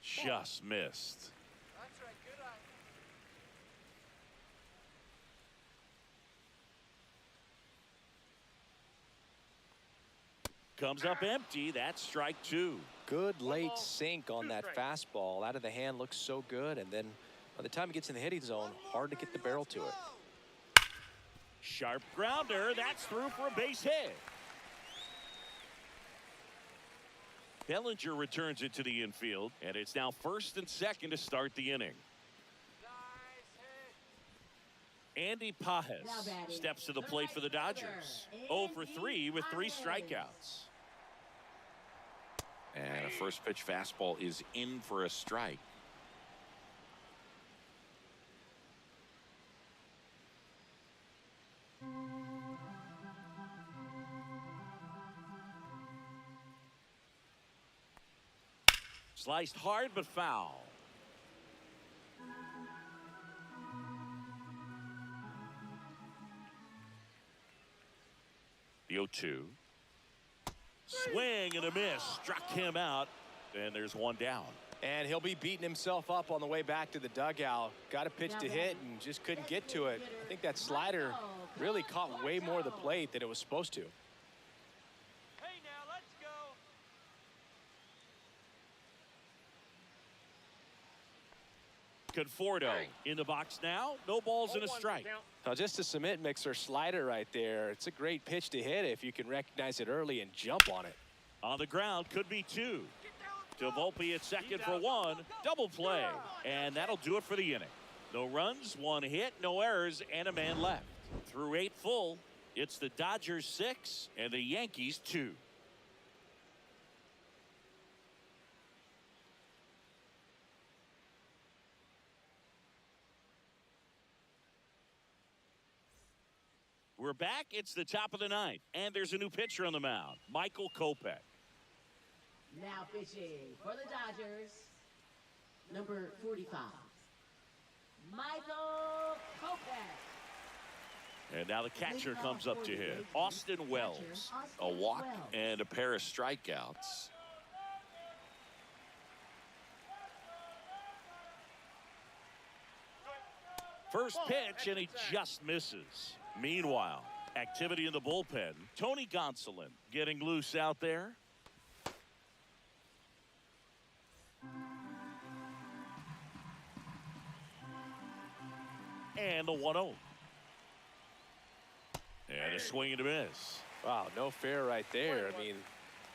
Just missed. That's right, good eye. Comes up empty. That's strike 2. Good late ball, sink on 2 that strikes. fastball. Out of the hand looks so good, and then by the time he gets in the hitting zone, hard to get the barrel to it. Sharp grounder. That's through for a base hit. Bellinger returns it to the infield, and it's now first and second to start the inning. Nice hit. Andy Pajes Now batting, steps to the the plate for the right Dodgers. fielder, 0 for Andy 3 with 3 Pajes. strikeouts. And a first pitch fastball is in for a strike. Sliced hard but foul. The 0-2. Swing and a miss. Struck him out. And there's one down. And he'll be beating himself up on the way back to the dugout. Got a pitch to hit and just couldn't get to it. I think that slider really caught way more of the plate than it was supposed to. Hey now, let's go. Conforto in the box now. No balls and a 0-1 strike. count. Now, just a cement mixer slider right there. It's a great pitch to hit if you can recognize it early and jump on it. On the ground, could be 2. Get down. To Volpe at second for 1. Double play. And that'll do it for the inning. No runs, 1 hit, no errors, and a man left. Through 8 full, it's the Dodgers 6 and the Yankees 2. We're back. It's the top of the ninth, and there's a new pitcher on the mound, Michael Kopech. Now pitching for the Dodgers, number 45, Michael Kopech. And now the catcher comes up to hit, Austin Wells. A walk and a pair of strikeouts. First pitch, and he just misses. Meanwhile, activity in the bullpen. Tony Gonsolin getting loose out there. And the 1-0. And a swing and a miss. Wow, no fair right there. I mean,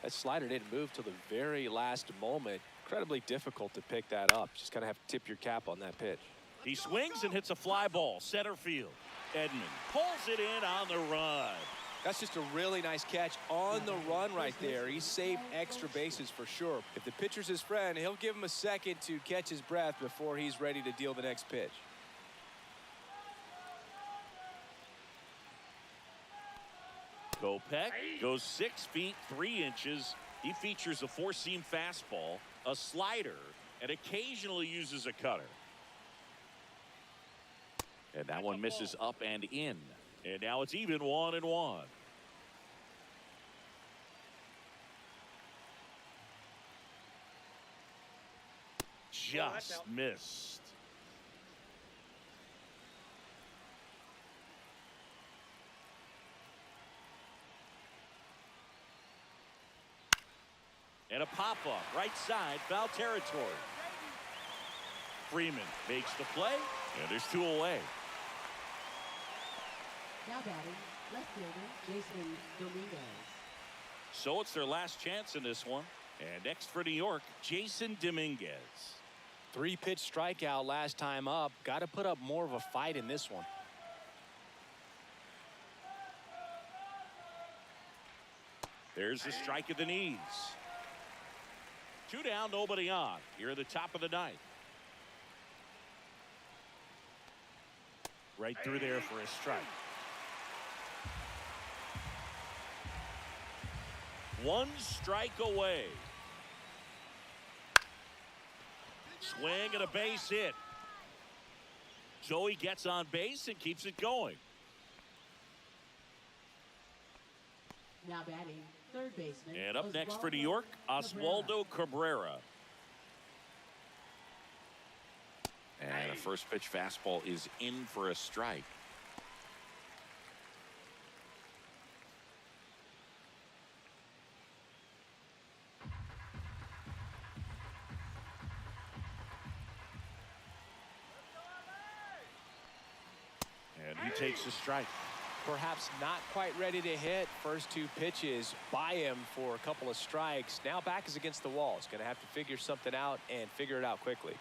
that slider didn't move till the very last moment. Incredibly difficult to pick that up. Just kind of have to tip your cap on that pitch. He swings and hits a fly ball, center field. Edman pulls it in on the run. That's just a really nice catch on the run right there. He saved extra bases for sure. If the pitcher's his friend, he'll give him a second to catch his breath before he's ready to deal the next pitch. Kopech goes 6 feet 3 inches. He features a four-seam fastball, a slider, and occasionally uses a cutter. And that one misses up and in. And now it's even 1-1. Just missed. And a pop-up, right side, foul territory. Freeman makes the play, and there's 2 away. Now batting, left fielder, Jason Dominguez. So it's their last chance in this one. And next for New York, Jason Dominguez. 3-pitch strikeout last time up. Got to put up more of a fight in this one. There's the strike at the knees. 2 down, nobody on. Here at the top of the ninth. Right through there for a strike. 1 strike away. Swing and a base hit. Joey gets on base and keeps it going. Now batting, third baseman. And up next for New York, Oswaldo Cabrera. And a first pitch fastball is in for a strike. And he takes a strike. Perhaps not quite ready to hit. First 2 pitches by him for a couple of strikes. Now back is against the wall. He's going to have to figure something out and figure it out quickly.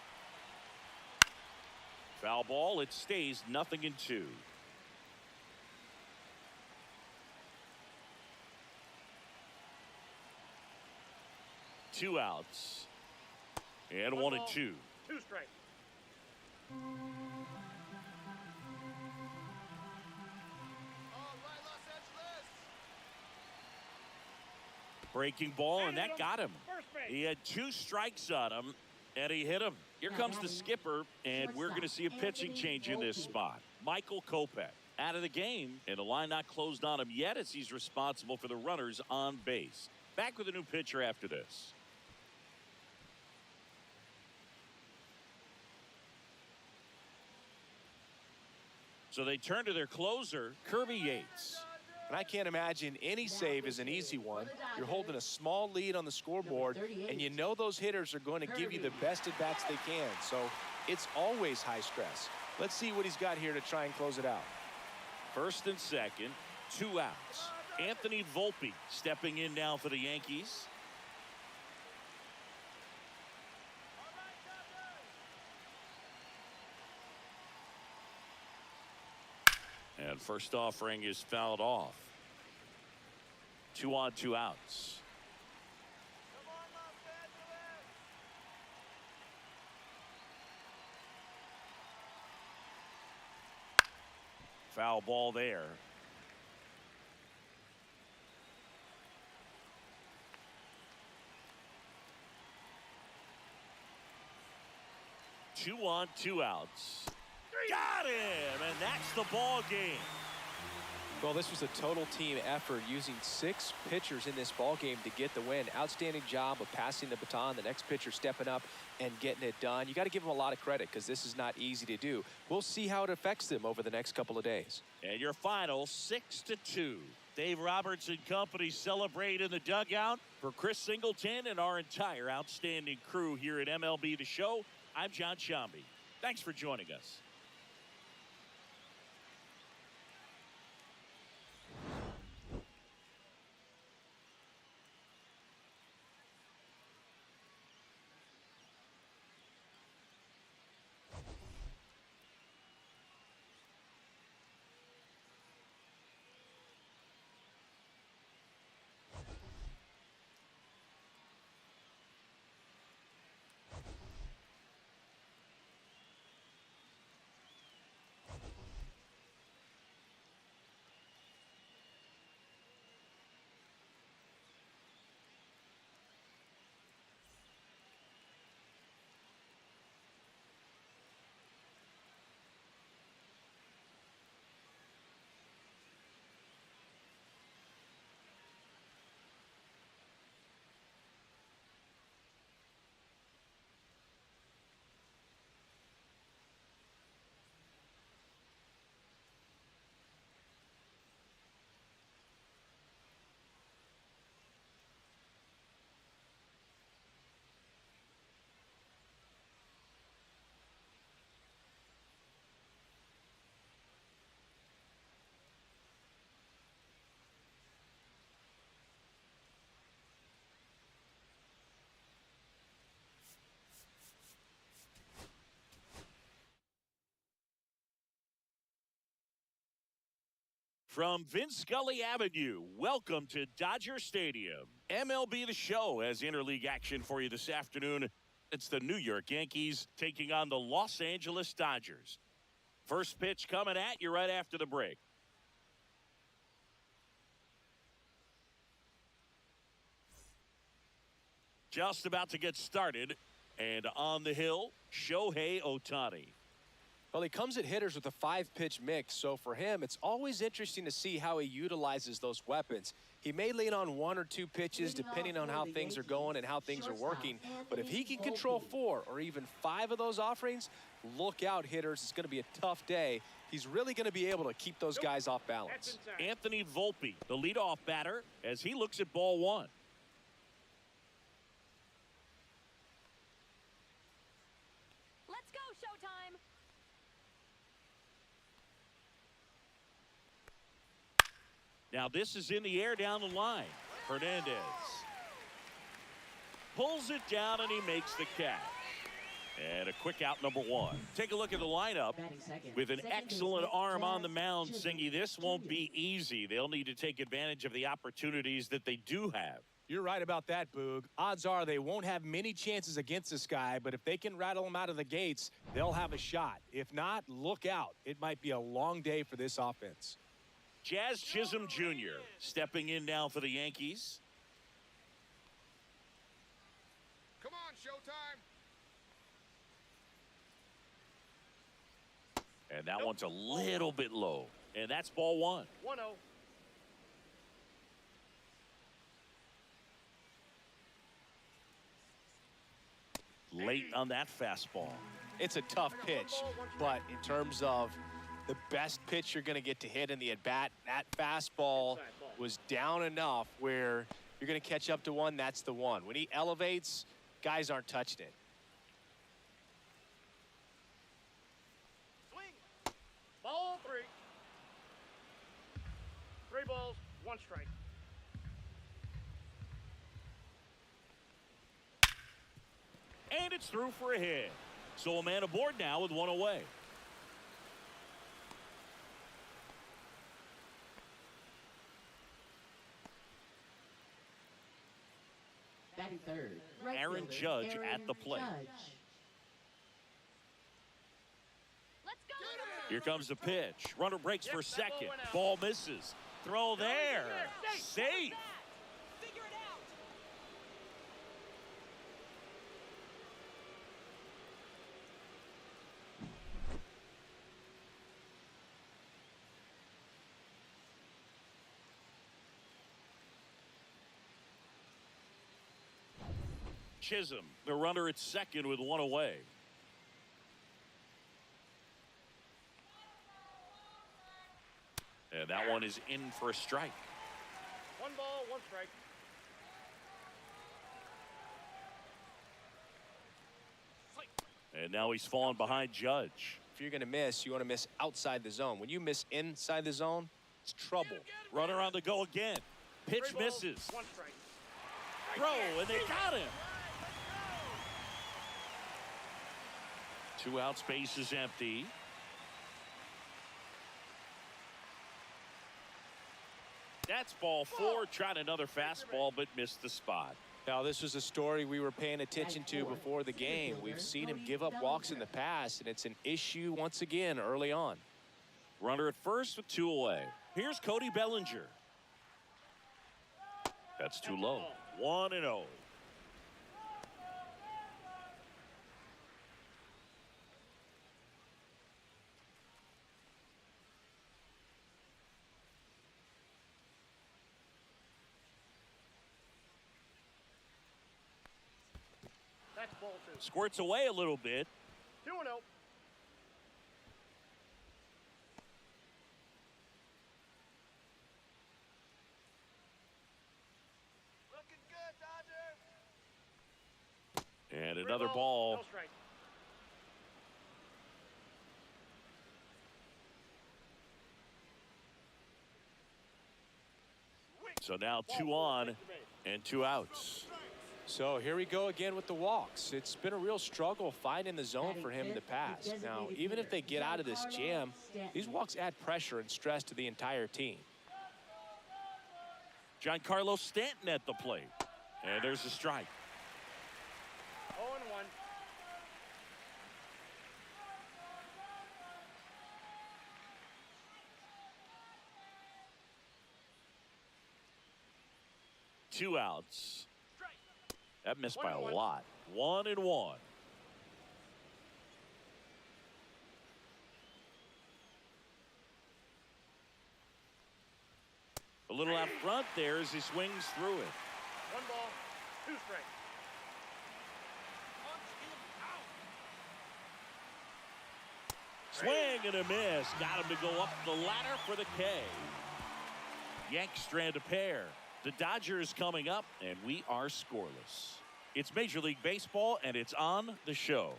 Foul ball. It stays 0-2. Two outs. And 1-2. 2 strike. Breaking ball, and that got him. First base. He had 2 strikes on him, and he hit him. Here comes the skipper, and we're going to see a pitching change in this spot. Michael Kopech out of the game, and the line not closed on him yet as he's responsible for the runners on base. Back with a new pitcher after this. So they turn to their closer, Kirby Yates. And I can't imagine any save is an easy one. You're holding a small lead on the scoreboard, and you know those hitters are going to give you the best at-bats they can. So it's always high stress. Let's see what he's got here to try and close it out. First and second, 2 outs. Anthony Volpe stepping in now for the Yankees. And first offering is fouled off. 2 on, 2 outs. Foul ball there. 2 on, 2 outs. Got him, and that's the ball game. Well, this was a total team effort using 6 pitchers in this ball game to get the win. Outstanding job of passing the baton, the next pitcher stepping up and getting it done. You got to give them a lot of credit because this is not easy to do. We'll see how it affects them over the next couple of days. And your final 6-2. Dave Roberts and company celebrate in the dugout. For Chris Singleton and our entire outstanding crew here at MLB The Show, I'm John Shambi. Thanks for joining us. From Vince Scully Avenue, welcome to Dodger Stadium. MLB The Show has interleague action for you this afternoon. It's the New York Yankees taking on the Los Angeles Dodgers. First pitch coming at you right after the break. Just about to get started. And on the hill, Shohei Ohtani. Well, he comes at hitters with a 5-pitch mix, so for him, it's always interesting to see how he utilizes those weapons. He may lean on 1 or 2 pitches depending on how things are going and how things are working, but if he can control 4 or even 5 of those offerings, look out, hitters. It's going to be a tough day. He's really going to be able to keep those guys off balance. Anthony Volpe, the leadoff batter, as he looks at ball 1. Let's go, Showtime. Now this is in the air down the line. Hernandez pulls it down and he makes the catch. And a quick out, number 1. Take a look at the lineup. With an excellent arm on the mound, Singy, this won't be easy. They'll need to take advantage of the opportunities that they do have. You're right about that, Boog. Odds are they won't have many chances against this guy, but if they can rattle him out of the gates, they'll have a shot. If not, look out. It might be a long day for this offense. Jazz Chisholm Jr. stepping in now for the Yankees. Come on, Showtime. And that one's a little bit low. And that's ball 1. 1-0. Late on that fastball. It's a tough pitch, but in terms of the best pitch you're going to get to hit in the at-bat, that fastball was down enough where you're going to catch up to one, that's the one. When he elevates, guys aren't touching it. Swing. Ball 3. 3 balls, 1 strike. And it's through for a hit. So a man aboard now with 1 away. Batting third, right Aaron fielder, Judge Aaron at the plate. Judge. Let's go. Here comes the pitch. Runner breaks for second. Ball misses. Throw there. Safe. Figure it out. Chisholm, the runner at second with one away. And that one is in for a strike. 1 ball, 1 strike. And now he's fallen behind Judge. If you're going to miss, you want to miss outside the zone. When you miss inside the zone, it's trouble. Runner on the go again. Pitch 3 balls, misses. 1 strike. Throw, and they got him. 2 out, space is empty. That's ball 4. Tried another fastball, but missed the spot. Now, this was a story we were paying attention to before the game. We've seen him give up walks in the past, and it's an issue once again early on. Runner at first with 2 away. Here's Cody Bellinger. That's too low. 1-0. That's ball 2. Squirts away a little bit. 2-0. And 3 another balls, ball. No strike. So now 2 on and 2 outs. So here we go again with the walks. It's been a real struggle finding the zone for him in the past. Now, even if they get out of this jam, these walks add pressure and stress to the entire team. Giancarlo Stanton at the plate. And there's a strike. 0-1. Two outs. That missed by a 1-1. lot. 1-1. A little out front there as he swings through it. 1 ball, 2 strikes. Swing and a miss. Got him to go up the ladder for the K. Yanks strand a pair. The Dodgers coming up, and we are scoreless. It's Major League Baseball, and it's on the show.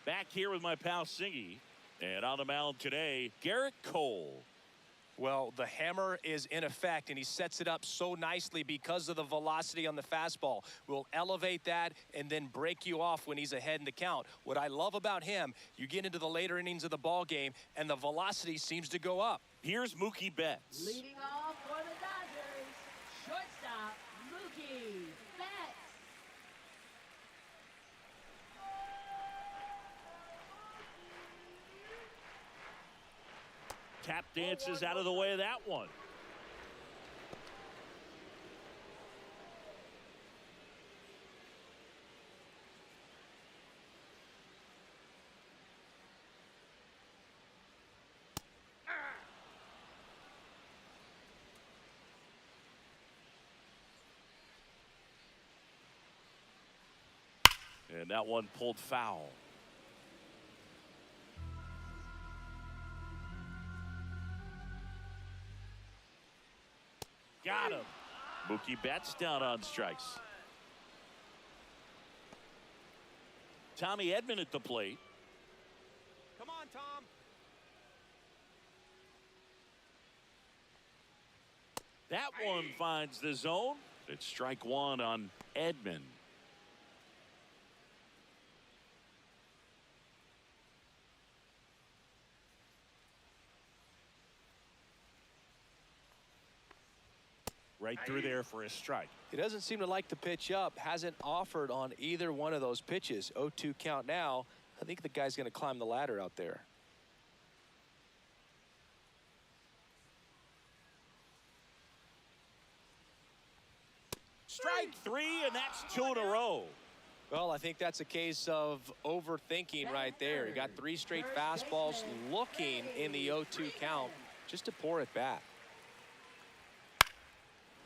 Back here with my pal Singy. And on the mound today, Garrett Cole. Well, the hammer is in effect, and he sets it up so nicely because of the velocity on the fastball. Will elevate that and then break you off when he's ahead in the count. What I love about him, you get into the later innings of the ball game, and the velocity seems to go up. Here's Mookie Betts. Leading off for the Dodgers, shortstop Mookie Betts. Tap dances out of the way of that one. And that one pulled foul. Got him. Mookie Betts down on strikes. Tommy Edman at the plate. Come on, Tom. That one finds the zone. It's strike one on Edman. Right through there for a strike. He doesn't seem to like the pitch up. Hasn't offered on either one of those pitches. 0-2 count now. I think the guy's going to climb the ladder out there. Strike three, and that's 2 in a row. Well, I think that's a case of overthinking right there. He got 3 straight fastballs looking in the 0-2 count just to pour it back.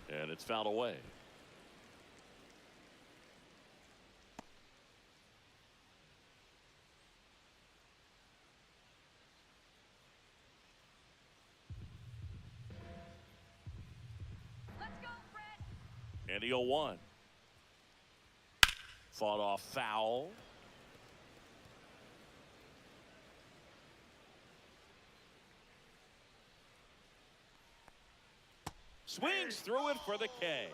And it's fouled away. Let's go, Fred. And the 0-1. Fought off foul. Swings through it for the K.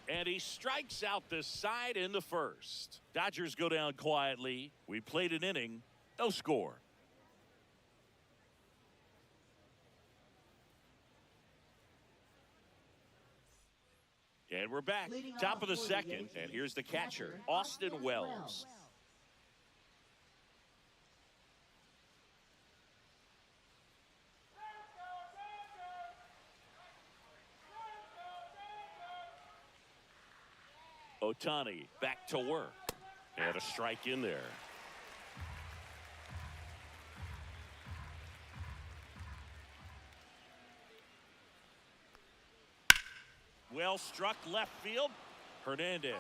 And he strikes out the side in the first. Dodgers go down quietly. We played an inning. No score. And we're back. Leading Top off of the for the second. Yankees, And here's the catcher, Austin Wells. Ohtani back to work. And a strike in there. Well struck left field. Hernandez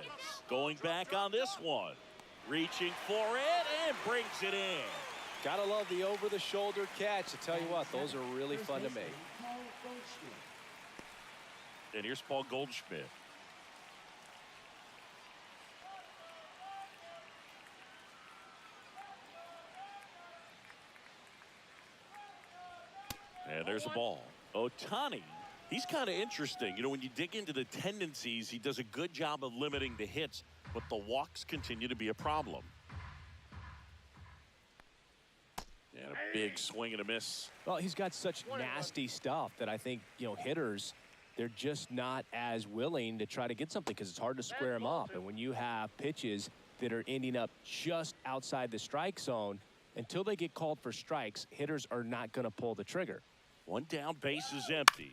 going back on this one. Reaching for it and brings it in. Gotta love the over-the-shoulder catch. I tell you what, those are really fun to make. Paul Goldschmidt. And here's Paul Goldschmidt. And there's a ball. Ohtani, he's kind of interesting. You know, when you dig into the tendencies, he does a good job of limiting the hits, but the walks continue to be a problem. And a big swing and a miss. Well, he's got such nasty stuff that I think, you know, hitters, they're just not as willing to try to get something because it's hard to square him up. And when you have pitches that are ending up just outside the strike zone, until they get called for strikes, hitters are not going to pull the trigger. One down, base is empty.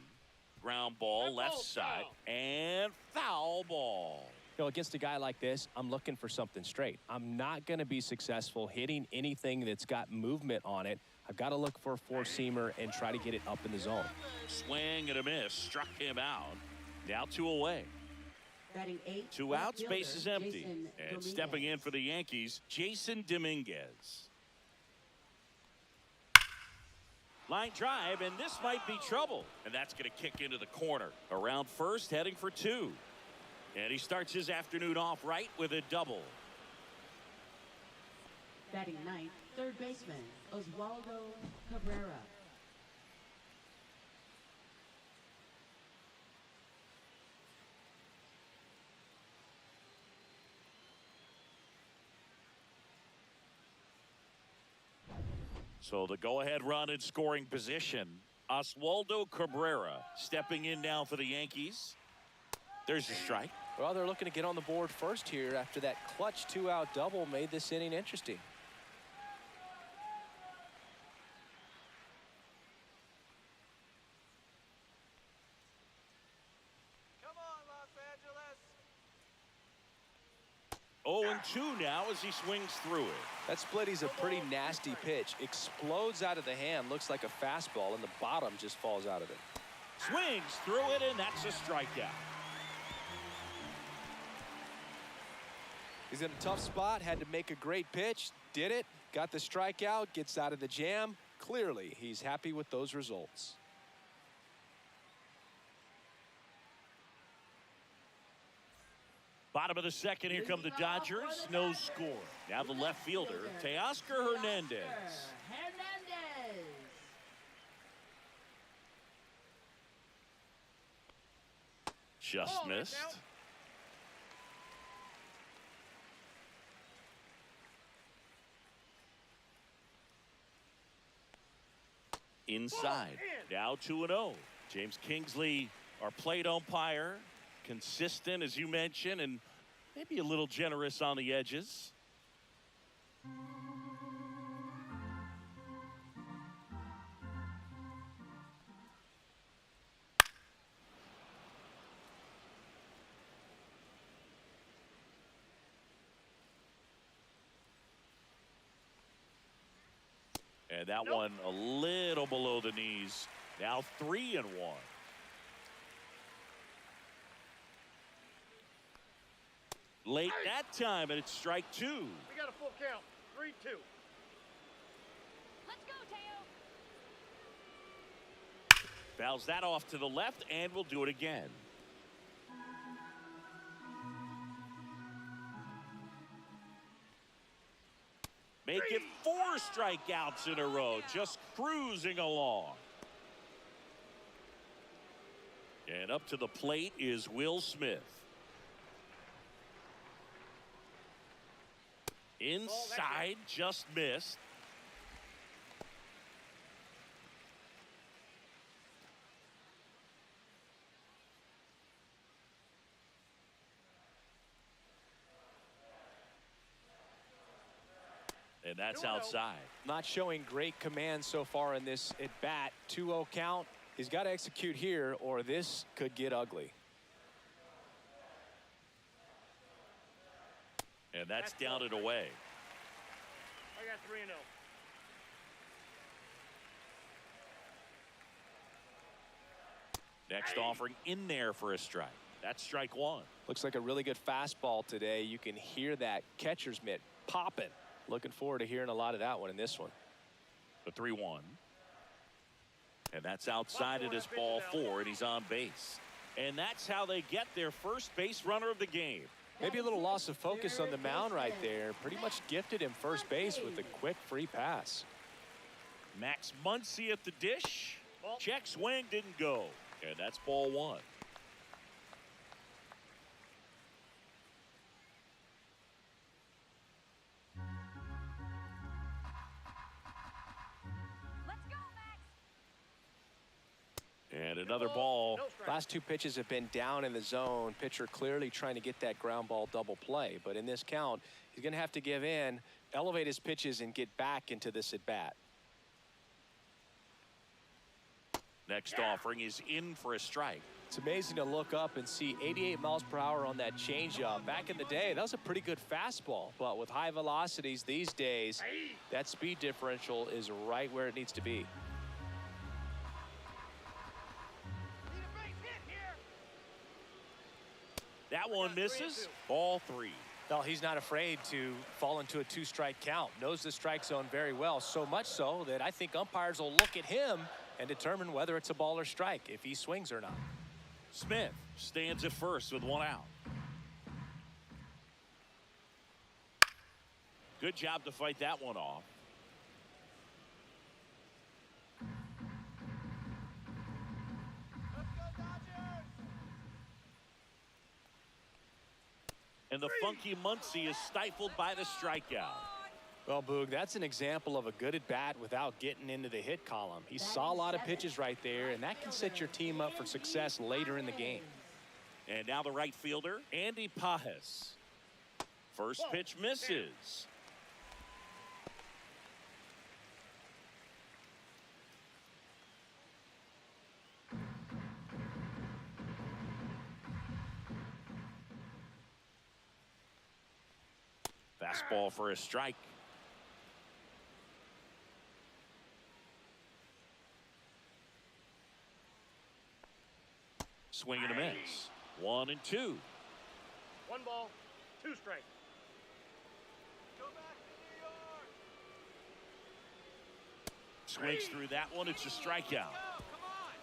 Ground ball left side and foul ball. You know, against a guy like this, I'm looking for something straight. I'm not going to be successful hitting anything that's got movement on it. I've got to look for a four-seamer and try to get it up in the zone. Swing and a miss. Struck him out. Now 2 away. Batting 8. 2 left outs, base is fielder, empty. Jason And Dominguez. stepping in for the Yankees, Jason Dominguez. Line drive, and this might be trouble. And that's going to kick into the corner. Around first, heading for 2. And he starts his afternoon off right with a double. Batting 9th, third baseman Oswaldo Cabrera. So the go-ahead run in scoring position. Oswaldo Cabrera stepping in now for the Yankees. There's the strike. Well, they're looking to get on the board first here after that clutch 2-out double made this inning interesting. Come on, Los Angeles. 0-2 now as he swings through it. That splitty's a pretty nasty pitch. Explodes out of the hand, looks like a fastball, and the bottom just falls out of it. Swings through it, and that's a strikeout. He's in a tough spot, had to make a great pitch, did it, got the strikeout, gets out of the jam. Clearly, he's happy with those results. Bottom of the second, here come the Dodgers. No score. Now the left fielder, Teoscar Hernandez. Hernandez. Just missed. Inside. Now 2-0. James Kingsley, our plate umpire. Consistent, as you mentioned, and maybe a little generous on the edges. And that one a little below the knees. Now 3-1. Late that time, and it's strike two. We got a full count. 3-2. Let's go, Teo. Fouls that off to the left, and we'll do it again. Make it 4 strikeouts in a row, just cruising along. And up to the plate is Will Smith. Inside, just missed. And that's outside. Not showing great command so far in this at bat. 2-0 count. He's got to execute here, or this could get ugly. And that's down and away. I got 3-0. Next offering in there for a strike. That's strike one. Looks like a really good fastball today. You can hear that catcher's mitt popping. Looking forward to hearing a lot of that one in this one. The 3-1. And that's outside at his ball 4, and he's on base. And that's how they get their first base runner of the game. Maybe a little loss of focus on the mound right there. Pretty much gifted him first base with a quick free pass. Max Muncy at the dish. Check swing, didn't go. And that's ball 1. Let's go, Max. And another ball. No strike. Last 2 pitches have been down in the zone. Pitcher clearly trying to get that ground ball double play. But in this count, he's going to have to give in, elevate his pitches, and get back into this at bat. Next offering is in for a strike. It's amazing to look up and see 88 miles per hour on that changeup. Back in the day, that was a pretty good fastball. But with high velocities these days, that speed differential is right where it needs to be. Need a base hit here. That one misses. Ball 3. Well, he's not afraid to fall into a 2-strike count. Knows the strike zone very well, so much so that I think umpires will look at him and determine whether it's a ball or strike, if he swings or not. Smith stands at first with 1 out. Good job to fight that one off. Let's go, Dodgers. And the funky Muncy is stifled by the strikeout. Well, Boog, that's an example of a good at bat without getting into the hit column. He saw a lot of pitches right there, and that can set your team up for success later in the game. And now the right fielder, Andy Pajes. First pitch misses. Fastball for a strike. Swing and a miss. 1 and 2. 1 ball, 2 strikes. Go back to New York. Swings through that one. It's a strikeout. Go, come on.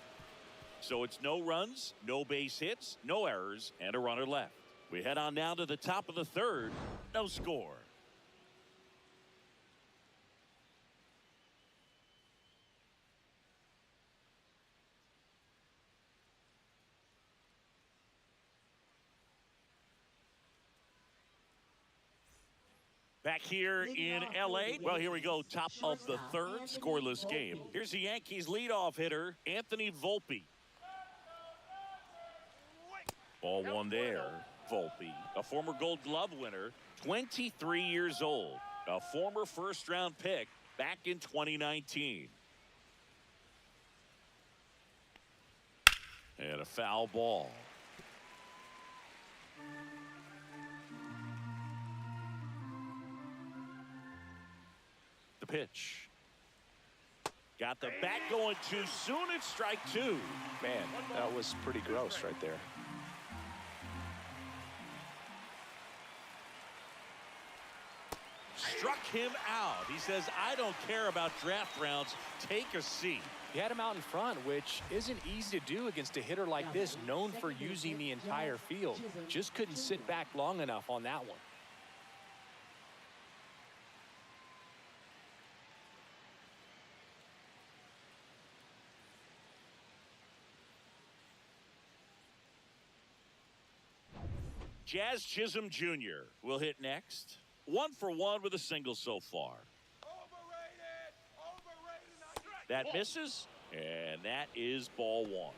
So it's no runs, no base hits, no errors, and a runner left. We head on now to the top of the 3rd. No score. Back here in L.A. Well, here we go. Top of the 3rd, scoreless game. Here's the Yankees leadoff hitter, Anthony Volpe. Ball 1 there. Volpe, a former Gold Glove winner, 23 years old, a former first-round pick back in 2019. And a foul ball. The pitch. Got the bat going too soon. It's strike 2. Man, that was pretty gross right there. him out. He says, I don't care about draft rounds. Take a seat. He had him out in front, which isn't easy to do against a hitter like this, known for using the entire field. Just couldn't sit back long enough on that one. Jazz Chisholm Jr. will hit next. 1 for 1 with a single so far. That misses, and that is ball 1.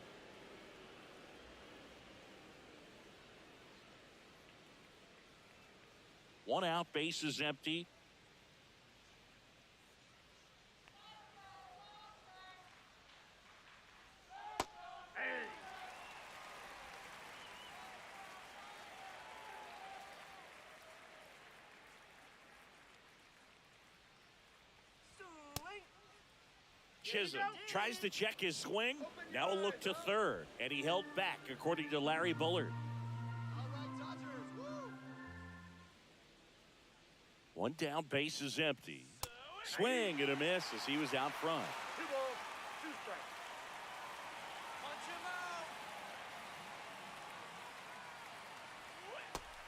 One out, base is empty. Chisholm tries to check his swing. Now a look to third, and he held back, according to Larry Bullard. One down, base is empty. Swing and a miss as he was out front. 2 balls, 2 strikes.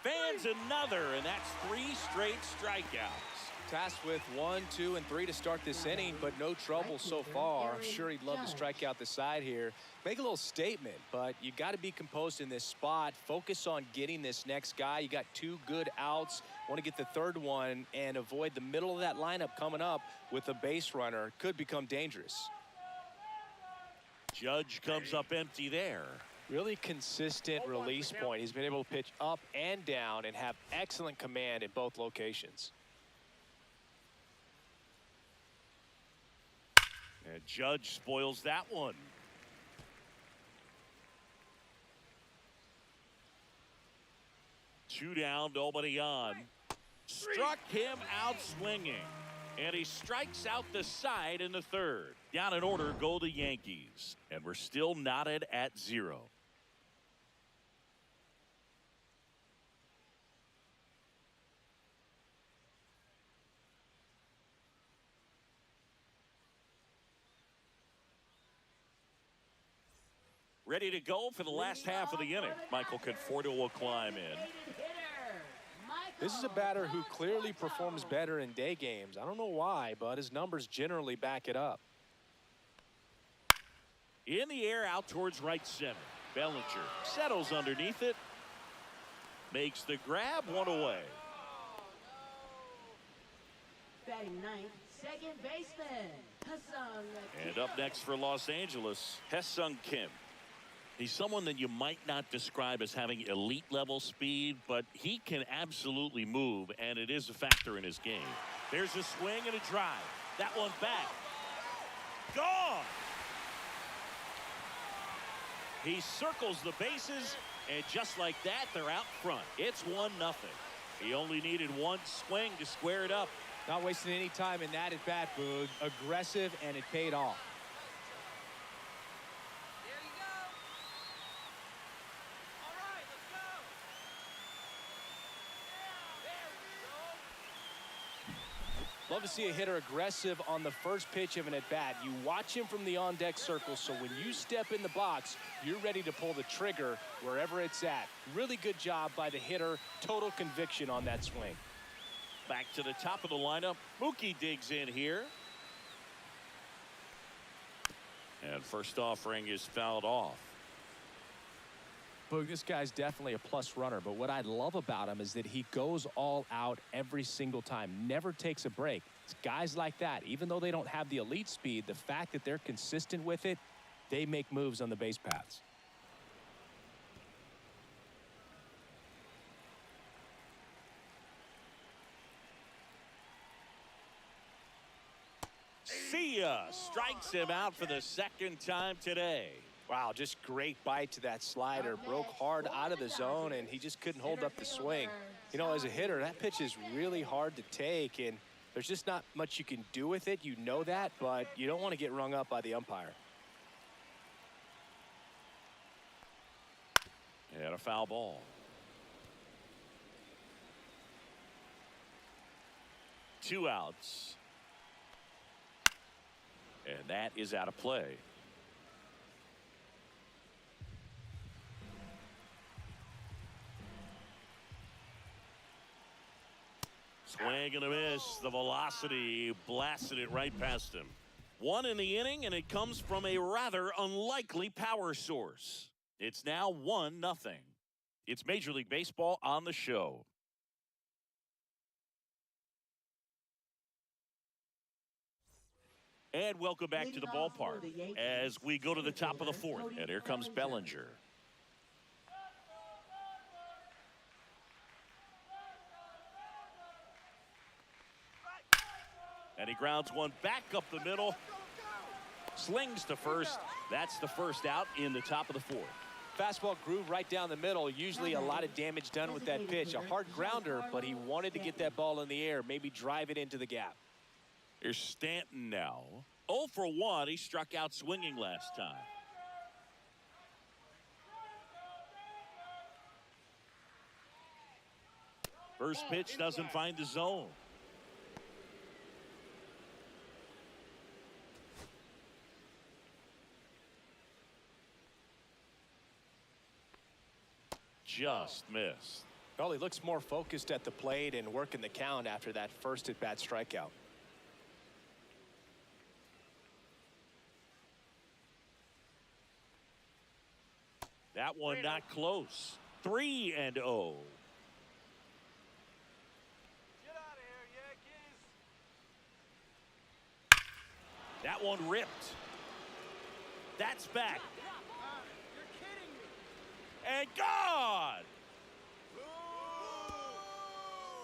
Fans another, and that's 3 straight strikeouts. Tasked with 1, 2, and 3 to start this inning, but no trouble so far. I'm sure he'd love to strike out the side here. Make a little statement, but you got to be composed in this spot. Focus on getting this next guy. You got 2 good outs. Want to get the third one and avoid the middle of that lineup coming up with a base runner. Could become dangerous. Judge comes up empty there. Really consistent release point. He's been able to pitch up and down and have excellent command in both locations. And Judge spoils that one. Two down, nobody on. Struck him out swinging. And he strikes out the side in the third. Down in order go the Yankees. And we're still knotted at 0. Ready to go for the last half of the inning. Michael Conforto will climb in. This is a batter who clearly performs better in day games. I don't know why, but his numbers generally back it up. In the air, out towards right center. Bellinger settles underneath it. Makes the grab, 1 away. Batting ninth, second baseman, Ha-Seong Kim. And up next for Los Angeles, Ha-Seong Kim. He's someone that you might not describe as having elite level speed, but he can absolutely move, and it is a factor in his game. There's a swing and a drive. That one back. Gone! He circles the bases, and just like that, they're out front. It's 1-0. He only needed 1 swing to square it up. Not wasting any time in that at bat, Boog. Aggressive, and it paid off. Love to see a hitter aggressive on the first pitch of an at-bat. You watch him from the on-deck circle, so when you step in the box, you're ready to pull the trigger wherever it's at. Really good job by the hitter. Total conviction on that swing. Back to the top of the lineup. Mookie digs in here. And first offering is fouled off. Boog, this guy's definitely a plus runner, but what I love about him is that he goes all out every single time, never takes a break. It's guys like that, even though they don't have the elite speed, the fact that they're consistent with it, they make moves on the base paths. See ya! Strikes him out for the second time today. Wow, just great bite to that slider. Broke hard out of the zone, and he just couldn't hold up the swing. You know, as a hitter, that pitch is really hard to take, and there's just not much you can do with it. You know that, but you don't want to get rung up by the umpire. And a foul ball. 2 outs. And that is out of play. Swing and a miss. The velocity blasted it right past him. 1 in the inning, and it comes from a rather unlikely power source. It's now 1-0. It's Major League Baseball on the show. And welcome back to the ballpark as we go to the top of the 4th. And here comes Bellinger. And he grounds one back up the middle. Slings to first. That's the first out in the top of the 4th. Fastball groove right down the middle. Usually a lot of damage done with that pitch. A hard grounder, but he wanted to get that ball in the air, maybe drive it into the gap. Here's Stanton now. 0 for 1. He struck out swinging last time. First pitch doesn't find the zone. Just missed. Well, he looks more focused at the plate and working the count after that first at-bat strikeout. That one not close. 3-0. Get out of here, Yankees. That one ripped. That's back. You're kidding me. And gone.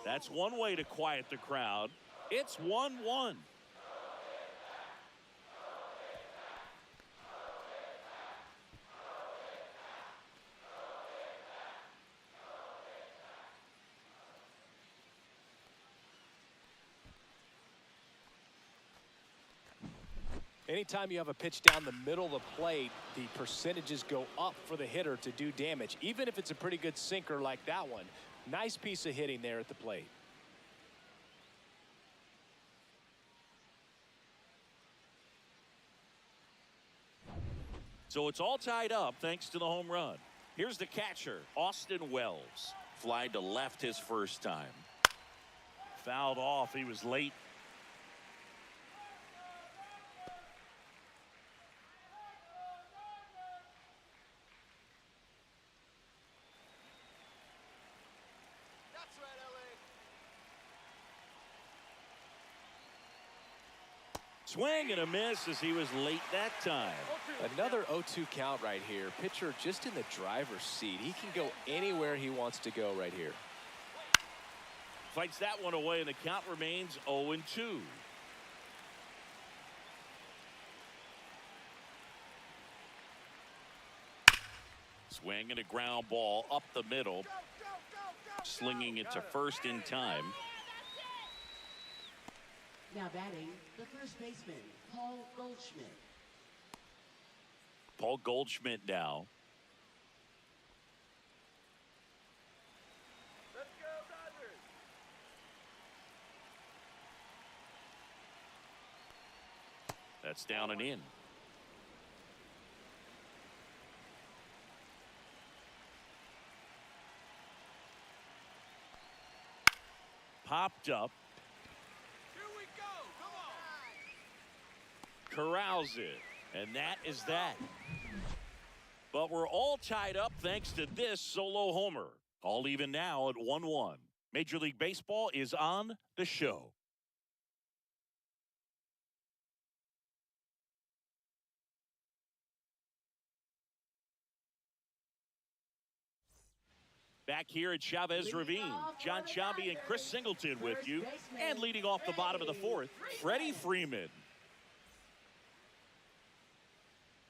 That's one way to quiet the crowd. It's 1-1. Anytime you have a pitch down the middle of the plate, the percentages go up for the hitter to do damage, even if it's a pretty good sinker like that one. Nice piece of hitting there at the plate. So it's all tied up thanks to the home run. Here's the catcher, Austin Wells. Fly to left his first time. Fouled off. He was late. That's right, LA. Swing and a miss as he was late that time. Another 0-2 count right here. Pitcher just in the driver's seat. He can go anywhere he wants to go right here. Fights that one away, and the count remains 0-2. Swing and a ground ball up the middle. Slinging it to first in time. Now batting, the first baseman, Paul Goldschmidt. Paul Goldschmidt now. Let's go, Dodgers. That's down and in. Popped up. Here we go. Come on. Corrals it. And that is that. But we're all tied up thanks to this solo homer. All even now at 1-1. Major League Baseball is on the show. Back here at Chavez Ravine, John Sciambi and Chris Singleton with you. And leading off the bottom of the 4th, Freddie Freeman.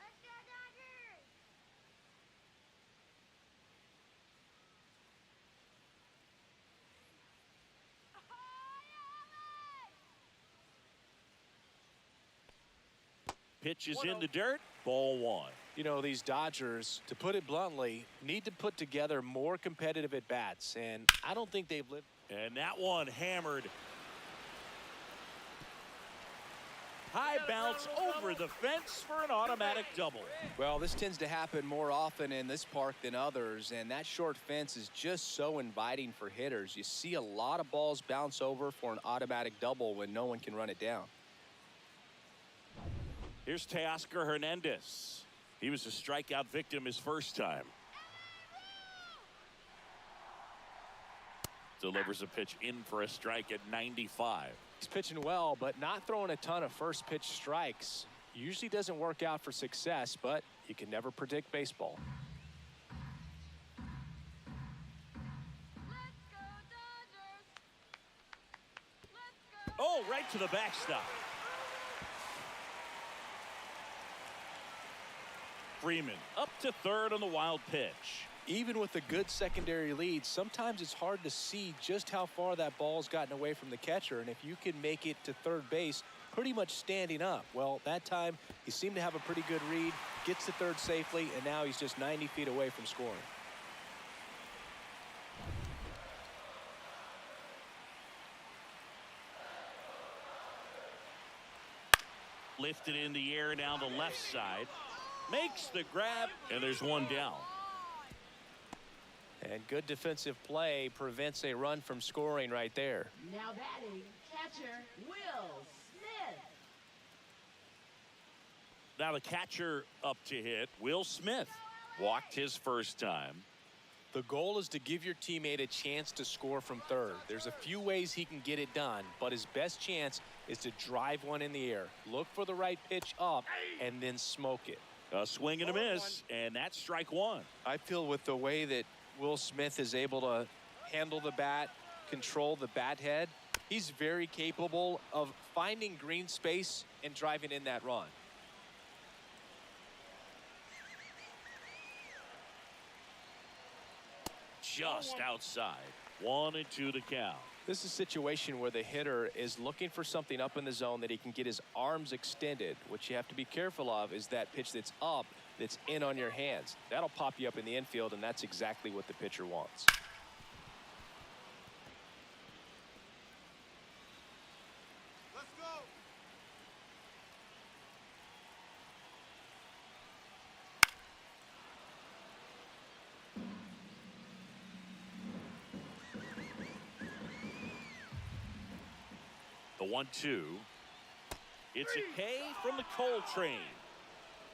Let's go, Dodgers! Pitch is in the dirt. Ball 1. You know, these Dodgers, to put it bluntly, need to put together more competitive at-bats, and I don't think they've lived. And that one hammered. High bounce over the fence for an automatic double. Well, this tends to happen more often in this park than others, and that short fence is just so inviting for hitters. You see a lot of balls bounce over for an automatic double when no one can run it down. Here's Teoscar Hernandez. He was a strikeout victim his first time. Delivers a pitch in for a strike at 95. He's pitching well, but not throwing a ton of first pitch strikes. Usually doesn't work out for success, but you can never predict baseball. Oh, right to the backstop. Freeman up to third on the wild pitch. Even with a good secondary lead, sometimes it's hard to see just how far that ball's gotten away from the catcher, and if you can make it to third base pretty much standing up. Well, that time he seemed to have a pretty good read, gets to third safely, and now he's just 90 feet away from scoring. Lifted in the air down the left side. Makes the grab, and there's one down. And good defensive play prevents a run from scoring right there. Now batting, catcher Will Smith. Now the catcher up to hit, Will Smith. Walked his first time. The goal is to give your teammate a chance to score from third. There's a few ways he can get it done, but his best chance is to drive one in the air. Look for the right pitch up and then smoke it. A swing and a miss, and that's strike one. I feel with the way that Will Smith is able to handle the bat, control the bat head, he's very capable of finding green space and driving in that run. Just outside. 1-2 to count. This is a situation where the hitter is looking for something up in the zone that he can get his arms extended. What you have to be careful of is that pitch that's up, that's in on your hands. That'll pop you up in the infield, and that's exactly what the pitcher wants. Let's go. The 1-2. It's a K from the Coltrane.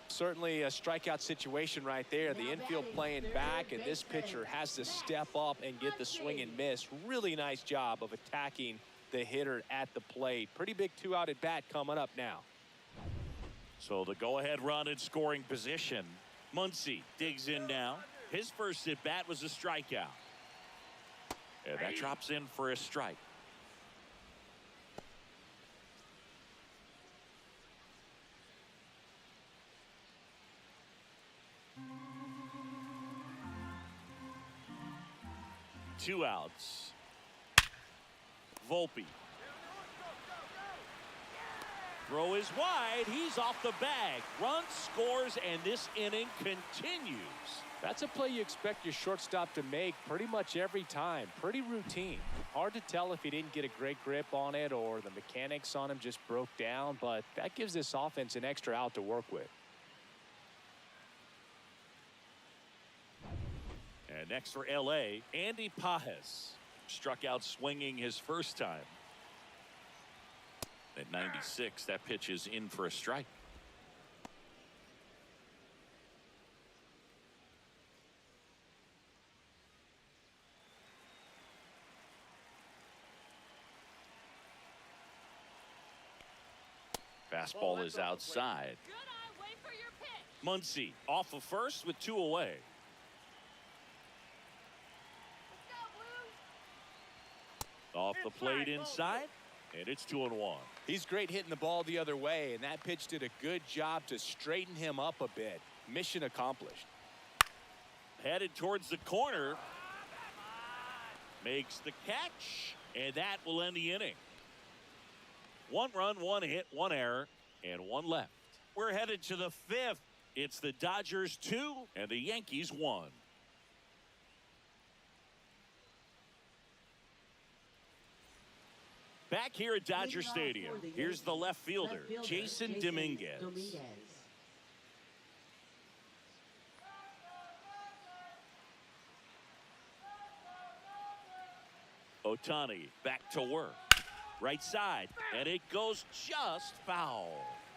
Certainly a strikeout situation right there. The infield playing back, and this pitcher has to step up and get the swing and miss. Really nice job of attacking the hitter at the plate. Pretty big two-out at bat coming up now. So the go-ahead run in scoring position. Muncy digs in now. His first at bat was a strikeout. And that drops in for a strike. Two outs. Volpe. Throw is wide. He's off the bag. Run scores, and this inning continues. That's a play you expect your shortstop to make pretty much every time. Pretty routine. Hard to tell if he didn't get a great grip on it or the mechanics on him just broke down, but that gives this offense an extra out to work with. And next for L.A., Andy Pages. Struck out swinging his first time. At 96, that pitch is in for a strike. Fastball is outside. Good eye, wait for your pitch. Muncy off of first with two away. Let's go, Blues. Off the plate inside, and it's 2-1. He's great hitting the ball the other way, and that pitch did a good job to straighten him up a bit. Mission accomplished. Headed towards the corner. Makes the catch, and that will end the inning. 1 run, 1 hit, 1 error, and 1 left. We're headed to the 5th. It's the Dodgers 2 and the Yankees 1. Back here at Dodger Leading off Stadium, for the here's the Yankees, left fielder, Jason Dominguez. Ohtani back to work. Right side, and it goes just foul.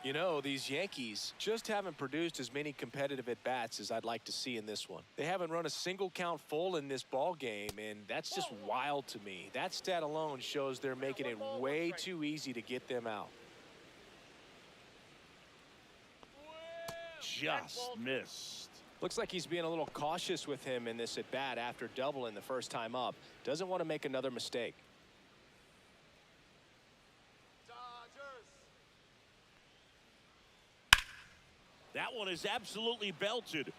You know, these Yankees just haven't produced as many competitive at-bats as I'd like to see in this one. They haven't run a single count full in this ball game, and that's just wild to me. That stat alone shows they're making it way too easy to get them out. Just missed. Looks like he's being a little cautious with him in this at-bat after doubling the first time up. Doesn't want to make another mistake. Dodgers. That one is absolutely belted.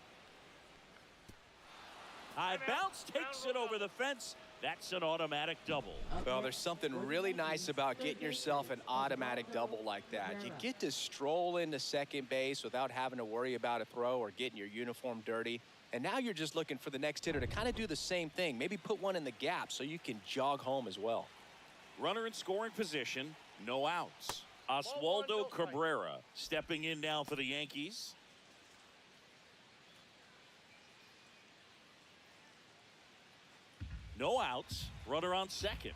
High bounce takes it over the fence. That's an automatic double. Well, there's something really nice about getting yourself an automatic double like that. You get to stroll into second base without having to worry about a throw or getting your uniform dirty. And now you're just looking for the next hitter to kind of do the same thing. Maybe put one in the gap so you can jog home as well. Runner in scoring position, no outs. Oswaldo Cabrera stepping in now for the Yankees. No outs, runner on second.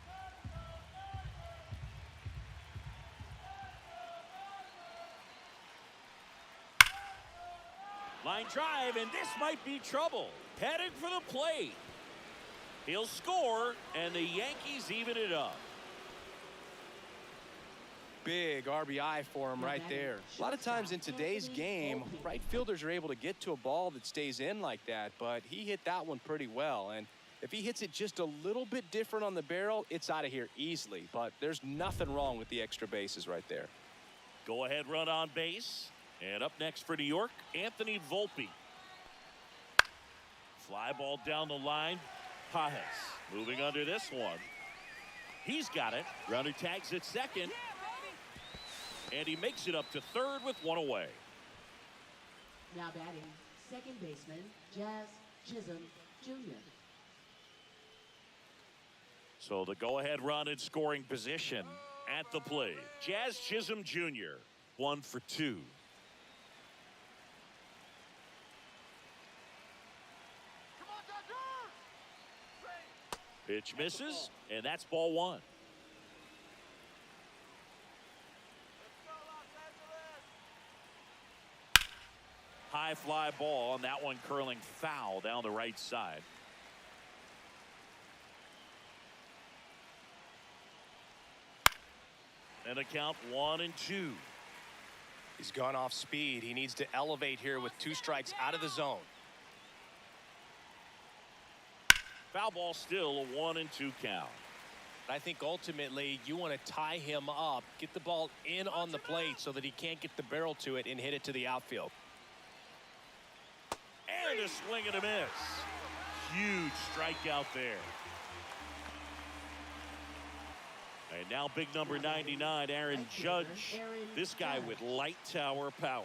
Line drive, and this might be trouble. Headed for the plate. He'll score, and the Yankees even it up. Big RBI for him right there. A lot of times in today's game, right fielders are able to get to a ball that stays in like that, but he hit that one pretty well. And if he hits it just a little bit different on the barrel, it's out of here easily. But there's nothing wrong with the extra bases right there. Go ahead run on base. And up next for New York, Anthony Volpe. Fly ball down the line. Pages moving under this one. He's got it. Runner tags at second. And he makes it up to third with one away. Now batting, second baseman, Jazz Chisholm Jr. So the go-ahead run in scoring position at the plate. Jazz Chisholm Jr. 1 for 2. Come on, Dodgers. Pitch misses, and that's ball one. Let's go, Los Angeles. High fly ball, and that one curling foul down the right side. And a count 1-2. He's gone off speed. He needs to elevate here with 2 strikes out of the zone. Foul ball still a 1-2 count. I think ultimately you want to tie him up, get the ball in on the plate so that he can't get the barrel to it and hit it to the outfield. And a swing and a miss. Huge strikeout there. And now big number 99, Aaron Judge. This guy with light tower power.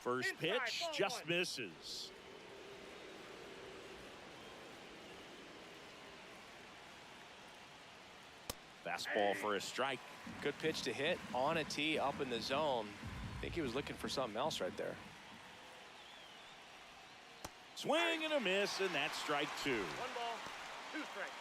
First pitch just misses. Fastball for a strike. Good pitch to hit on a tee up in the zone. I think he was looking for something else right there. Swing and a miss, and that's strike 2. 1 ball, 2 strikes.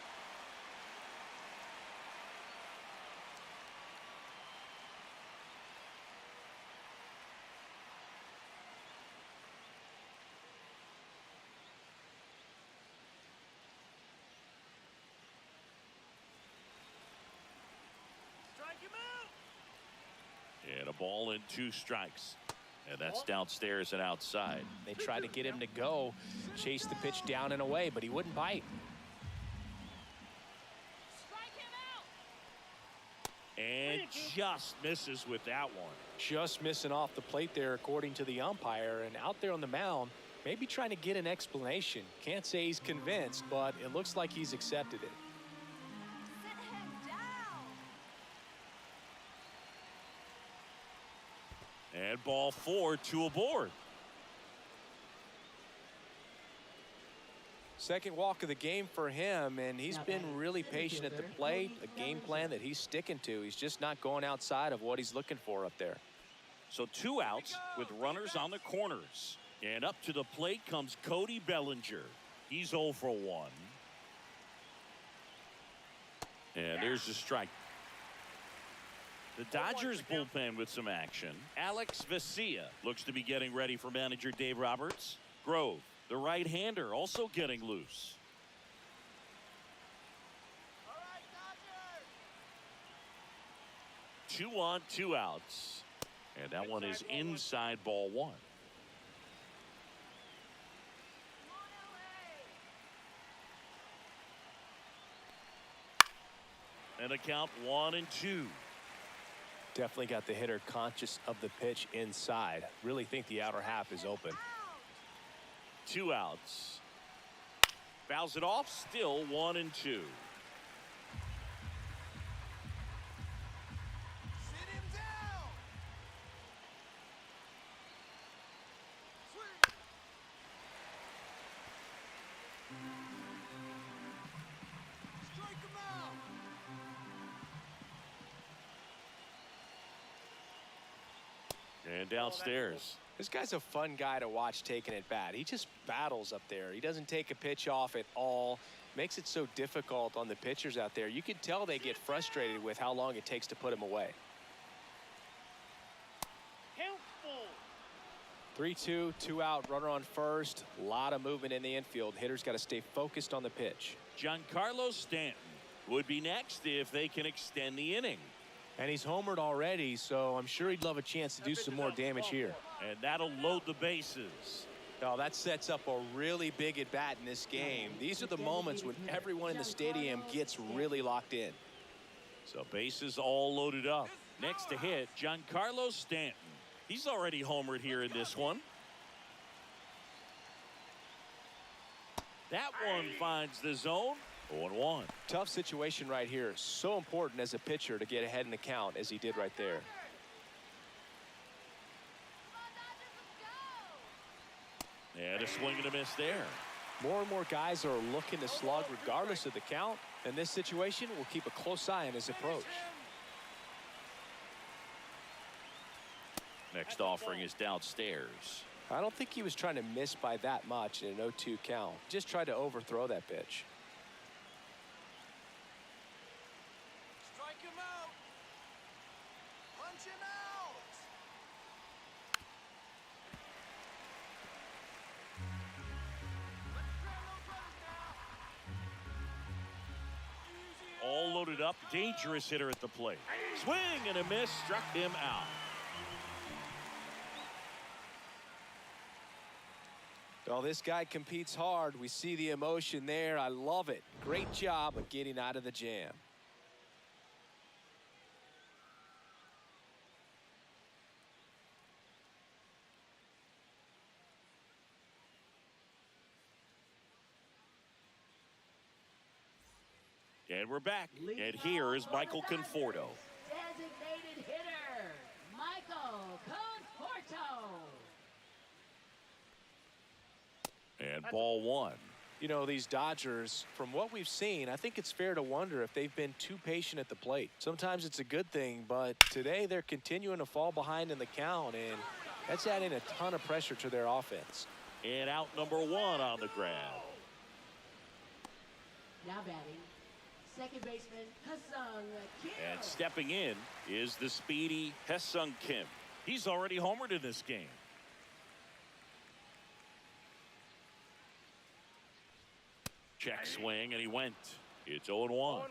Strike him out. And a ball and 2 strikes. And that's downstairs and outside. They tried to get him to go, chase the pitch down and away, but he wouldn't bite. Strike him out. And just misses with that one. Just missing off the plate there, according to the umpire. And out there on the mound, maybe trying to get an explanation. Can't say he's convinced, but it looks like he's accepted it. Sit him down. And ball 4, 2 aboard. Second walk of the game for him, and he's been really patient at the plate, a game plan that he's sticking to. He's just not going outside of what he's looking for up there. So 2 outs with runners on the corners. And up to the plate comes Cody Bellinger. He's 0 for 1. And there's the strike. The Dodgers bullpen with some action. Alex Vesia looks to be getting ready for manager Dave Roberts. Grove, the right-hander, also getting loose. All right, Dodgers. 2 on, 2 outs. And that one is inside ball 1. And a count 1 and 2. Definitely got the hitter conscious of the pitch inside. Really think the outer half is open. 2 outs. Fouls it off, still 1 and 2. Sit him down. Swing. Strike him out. And downstairs. This guy's a fun guy to watch taking at bat. He just battles up there. He doesn't take a pitch off at all. Makes it so difficult on the pitchers out there. You can tell they get frustrated with how long it takes to put him away. Helpful. 3-2, 2 out, runner on first. A lot of movement in the infield. Hitters got to stay focused on the pitch. Giancarlo Stanton would be next if they can extend the inning. And he's homered already, so I'm sure he'd love a chance to do some more damage here. And that'll load the bases. Oh, that sets up a really big at bat in this game. These are the moments when everyone in the stadium gets really locked in. So bases all loaded up. Next to hit, Giancarlo Stanton. He's already homered here in this one. That one finds the zone. 0-1. Tough situation right here. So important as a pitcher to get ahead in the count as he did right there. And a swing and a miss there. More and more guys are looking to slug regardless of the count. In this situation, we'll keep a close eye on his approach. Next offering is downstairs. I don't think he was trying to miss by that much in an 0-2 count. Just tried to overthrow that pitch. Strike him out. Punch him out. Let's grab those runners now. All loaded up. Dangerous hitter at the plate. Swing and a miss. Struck him out. Well, this guy competes hard. We see the emotion there. I love it. Great job of getting out of the jam. And we're back. And here is Michael Conforto. Designated hitter, Michael Conforto. And ball 1. You know, these Dodgers, from what we've seen, I think it's fair to wonder if they've been too patient at the plate. Sometimes it's a good thing, but today they're continuing to fall behind in the count, and that's adding a ton of pressure to their offense. And out number 1 on the grab. Now batting, second baseman Ha-Seong Kim. And stepping in is the speedy Ha-Seong Kim. He's already homered in this game. Check swing, and he went. It's 0-1. 0-1.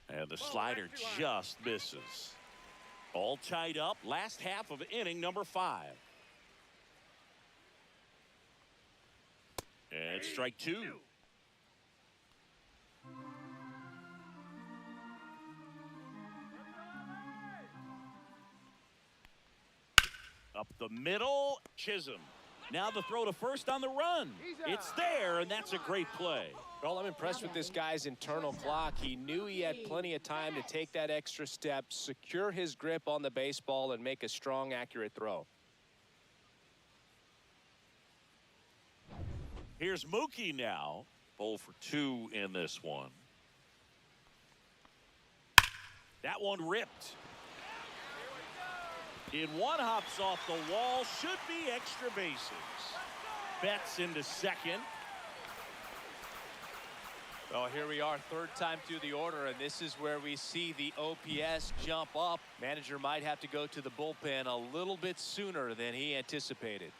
And the slider just misses. All tied up. Last half of inning number 5. And strike 2. Up the middle, Chisholm. Now the throw to first on the run. It's there, and that's a great play. Well, I'm impressed with this guy's internal clock. He knew he had plenty of time to take that extra step, secure his grip on the baseball, and make a strong, accurate throw. Here's Mookie now. 0 for 2 in this one. That one ripped. In one hops off the wall. Should be extra bases. Betts into second. Well, here we are, third time through the order, and this is where we see the OPS jump up. Manager might have to go to the bullpen a little bit sooner than he anticipated.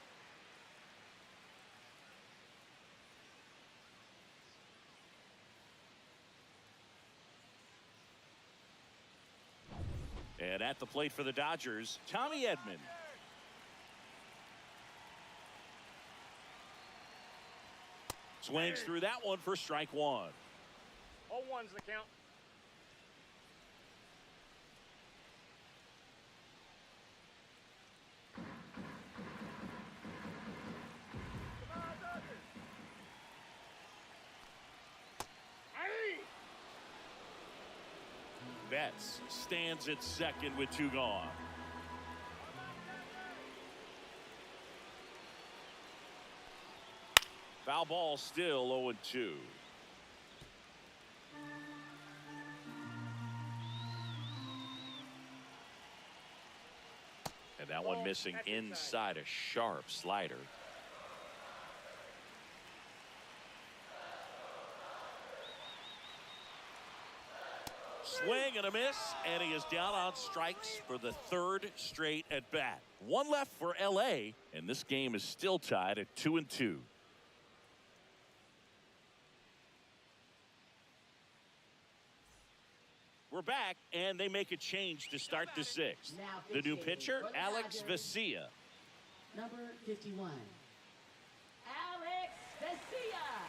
And at the plate for the Dodgers, Tommy Edman. Swings through that one for strike one. 0-1's the count. Betts stands at second with 2 gone. Foul ball, still 0-2. And that one missing inside, a sharp slider. Swing and a miss, and he is down on strikes for the 3rd straight at bat. One left for LA, and this game is still tied at 2-2. We're back, and they make a change to start the 6th. The new pitcher, Alex Vesia. Number 51. Alex Vesia.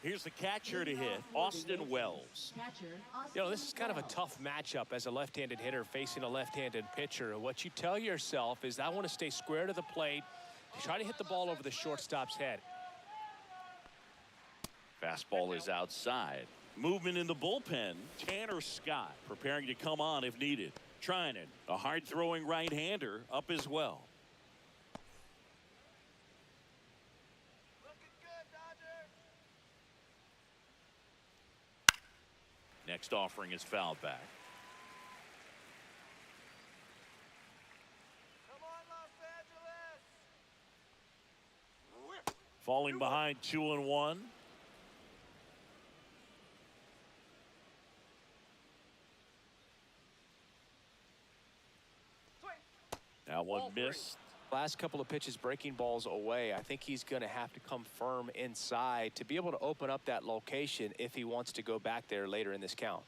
Here's the catcher to hit, Austin Wells. Catcher, Austin You know, this is kind of a Wells. tough matchup as a left-handed hitter facing a left-handed pitcher. What you tell yourself is I want to stay square to the plate, try to hit the ball over the shortstop's head. Fastball is outside. Movement in the bullpen, Tanner Scott preparing to come on if needed. Trinan, a hard-throwing right-hander, up as well. Looking good, Dodgers. Next offering is fouled back. Come on, Los Angeles. Falling behind 2-1. That one missed. Last couple of pitches breaking balls away. I think he's going to have to come firm inside to be able to open up that location if he wants to go back there later in this count.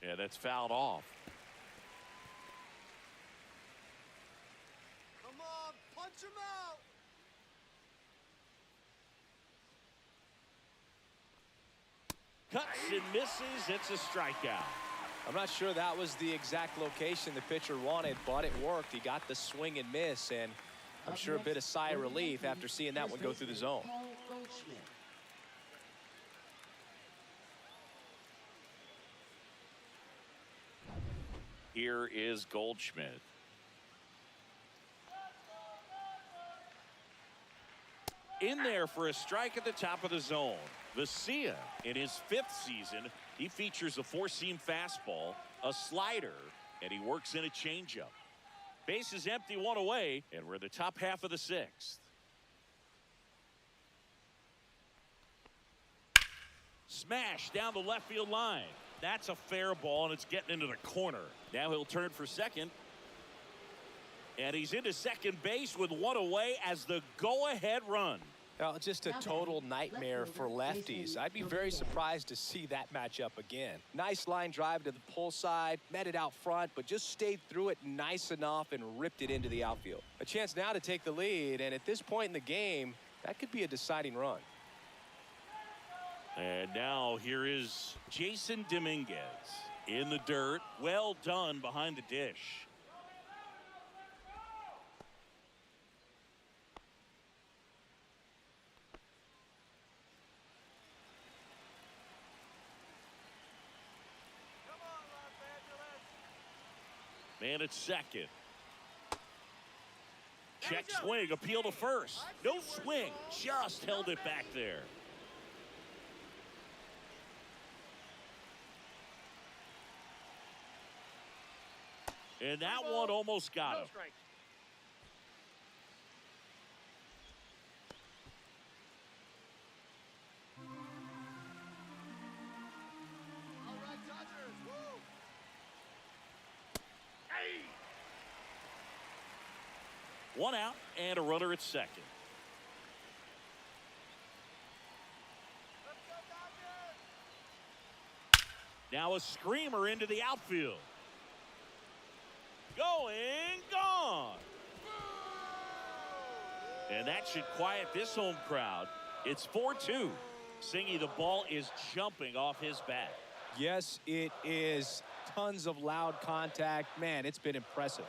Yeah, that's fouled off. Come on, punch him out. Cuts and misses. It's a strikeout. I'm not sure that was the exact location the pitcher wanted, but it worked. He got the swing and miss, and I'm sure a bit of sigh of relief after seeing that one go through the zone. Paul Goldschmidt. Here is Goldschmidt. In there for a strike at the top of the zone. Vesia, in his 5th season, he features a 4-seam fastball, a slider, and he works in a changeup. Base is empty, 1 away, and we're in the top half of the 6th. Smash down the left field line. That's a fair ball, and it's getting into the corner. Now he'll turn for second. And he's into second base with 1 away as the go-ahead run. Now, just a total nightmare for lefties. I'd be very surprised to see that matchup again. Nice line drive to the pull side, met it out front, but just stayed through it nice enough and ripped it into the outfield. A chance now to take the lead, and at this point in the game, that could be a deciding run. And now here is Jason Dominguez. In the dirt. Well done behind the dish. Come on, Los Angeles. Man at second. Check swing, appeal to first. No swing, just held it back there. And that one almost got No him. strikes. All right, Dodgers. Woo! One out and a runner at second. Let's go, Dodgers! Now a screamer into the outfield. Going, gone. And that should quiet this home crowd. It's 4-2. Singy, the ball is jumping off his bat. Yes, it is. Tons of loud contact. Man, it's been impressive.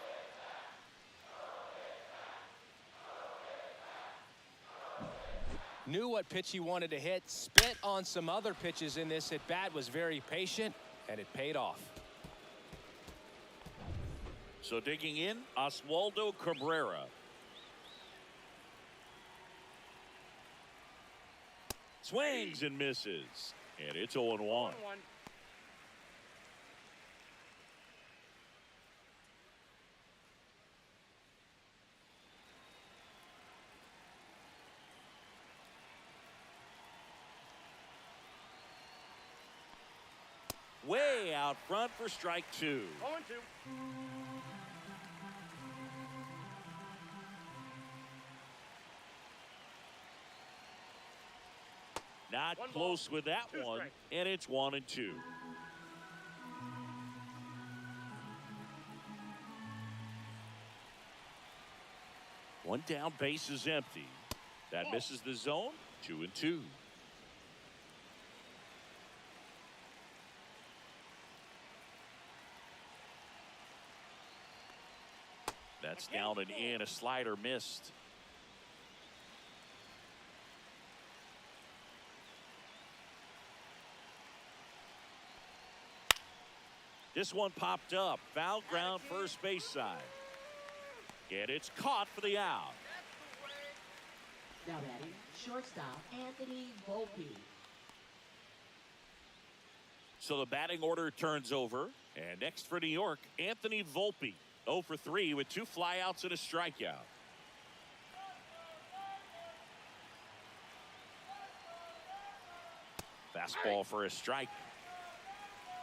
Knew what pitch he wanted to hit. Spit on some other pitches in this at bat. Was very patient, and it paid off. So digging in, Oswaldo Cabrera. Swings and misses. And it's 0-1. 1-1. Way out front for strike two. 0-2. Not One close ball, with that two one. strikes. And it's 1-2. One down, base is empty. That misses the zone. 2-2. That's down and in. A slider missed. This one popped up. Foul ground, first base side. And it's caught for the out. Now batting, shortstop Anthony Volpe. So the batting order turns over. And next for New York, Anthony Volpe. 0 for 3 with 2 flyouts and a strikeout. Fastball for a strike.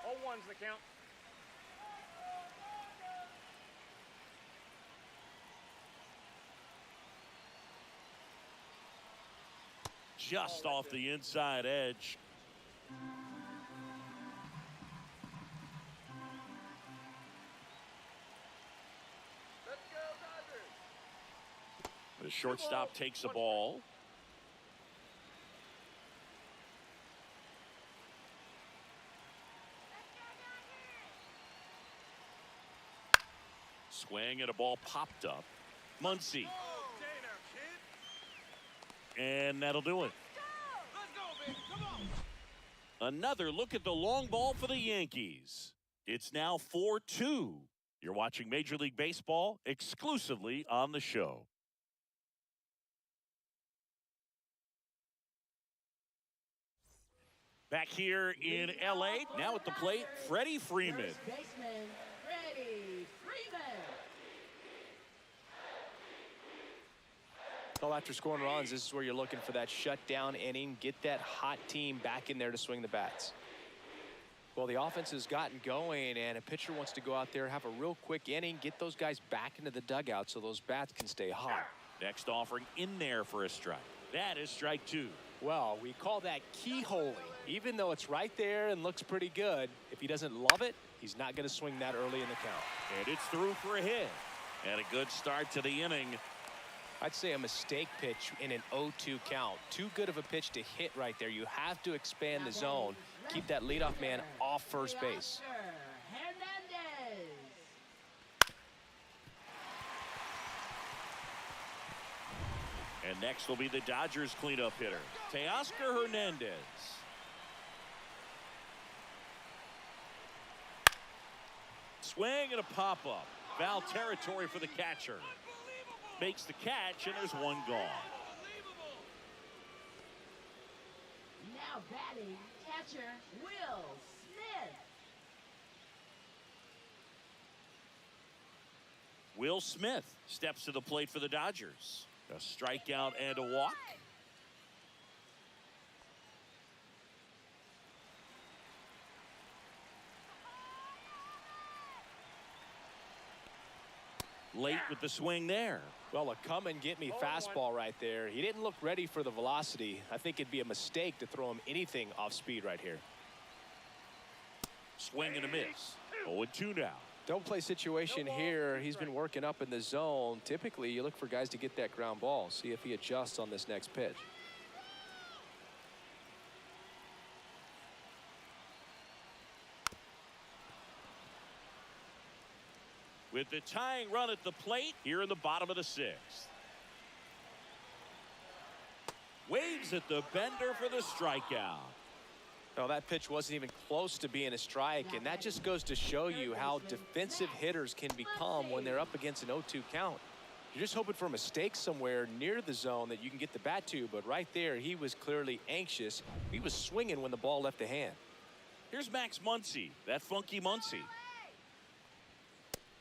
0-1's the count. Just off the inside edge. Let's go, Dodgers! The shortstop takes the ball. Swing and a ball popped up. Muncy. Oh, Dana, kid! And that'll do it. Let's go, baby! Come on! Another look at the long ball for the Yankees. It's now 4-2. You're watching Major League Baseball exclusively on the show. Back here in L.A., now at the plate, Freddie Freeman. First baseman Freddie Freeman. Well, after scoring runs, this is where you're looking for that shutdown inning. Get that hot team back in there to swing the bats. Well, the offense has gotten going, and a pitcher wants to go out there, have a real quick inning, get those guys back into the dugout so those bats can stay hot. Next offering in there for a strike. That is strike two. Well, we call that keyholing. Even though it's right there and looks pretty good, if he doesn't love it, he's not going to swing that early in the count. And it's through for a hit. And a good start to the inning. I'd say a mistake pitch in an 0-2 count. Too good of a pitch to hit right there. You have to expand the zone. Keep that leadoff man off first base. Oscar And next will be the Dodgers cleanup hitter, Teoscar Hernandez. Swing and a pop-up. Foul territory for the catcher. Makes the catch, and there's one gone. Now batting, catcher Will Smith. Will Smith steps to the plate for the Dodgers. A strikeout and a walk. Late with the swing there. Well, a come-and-get-me fastball right there. He didn't look ready for the velocity. I think it'd be a mistake to throw him anything off speed right here. Swing and a miss. 0-2 now. Don't play situation here. He's been working up in the zone. Typically, you look for guys to get that ground ball. See if he adjusts on this next pitch. With the tying run at the plate here in the bottom of the sixth. Waves at the bender for the strikeout. No, that pitch wasn't even close to being a strike, and that just goes to show you how defensive hitters can become when they're up against an 0-2 count. You're just hoping for a mistake somewhere near the zone that you can get the bat to, but right there, he was clearly anxious. He was swinging when the ball left the hand. Here's Max Muncy, that funky Muncy.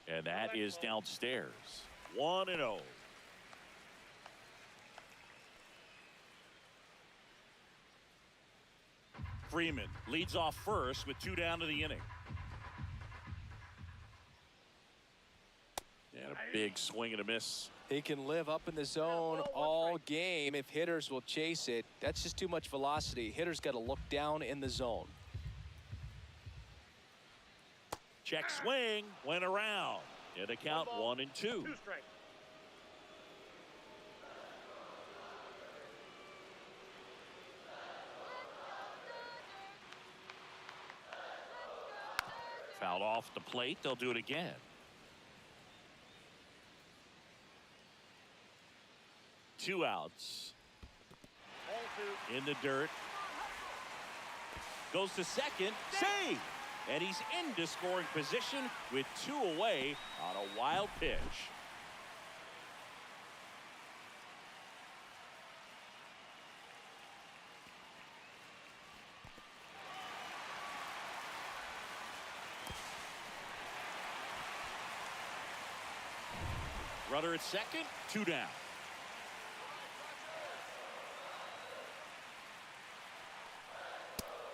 And that is downstairs. 1-0. Freeman leads off first with 2 down to the inning. And a big swing and a miss. He can live up in the zone all game if hitters will chase it. That's just too much velocity. Hitters got to look down in the zone. Check swing, went around. And a count 1-2. 2 strike. Fouled off the plate. They'll do it again. Two outs. In the dirt. Goes to second. Save! And he's into scoring position with 2 away on a wild pitch. Runner at second, 2 down.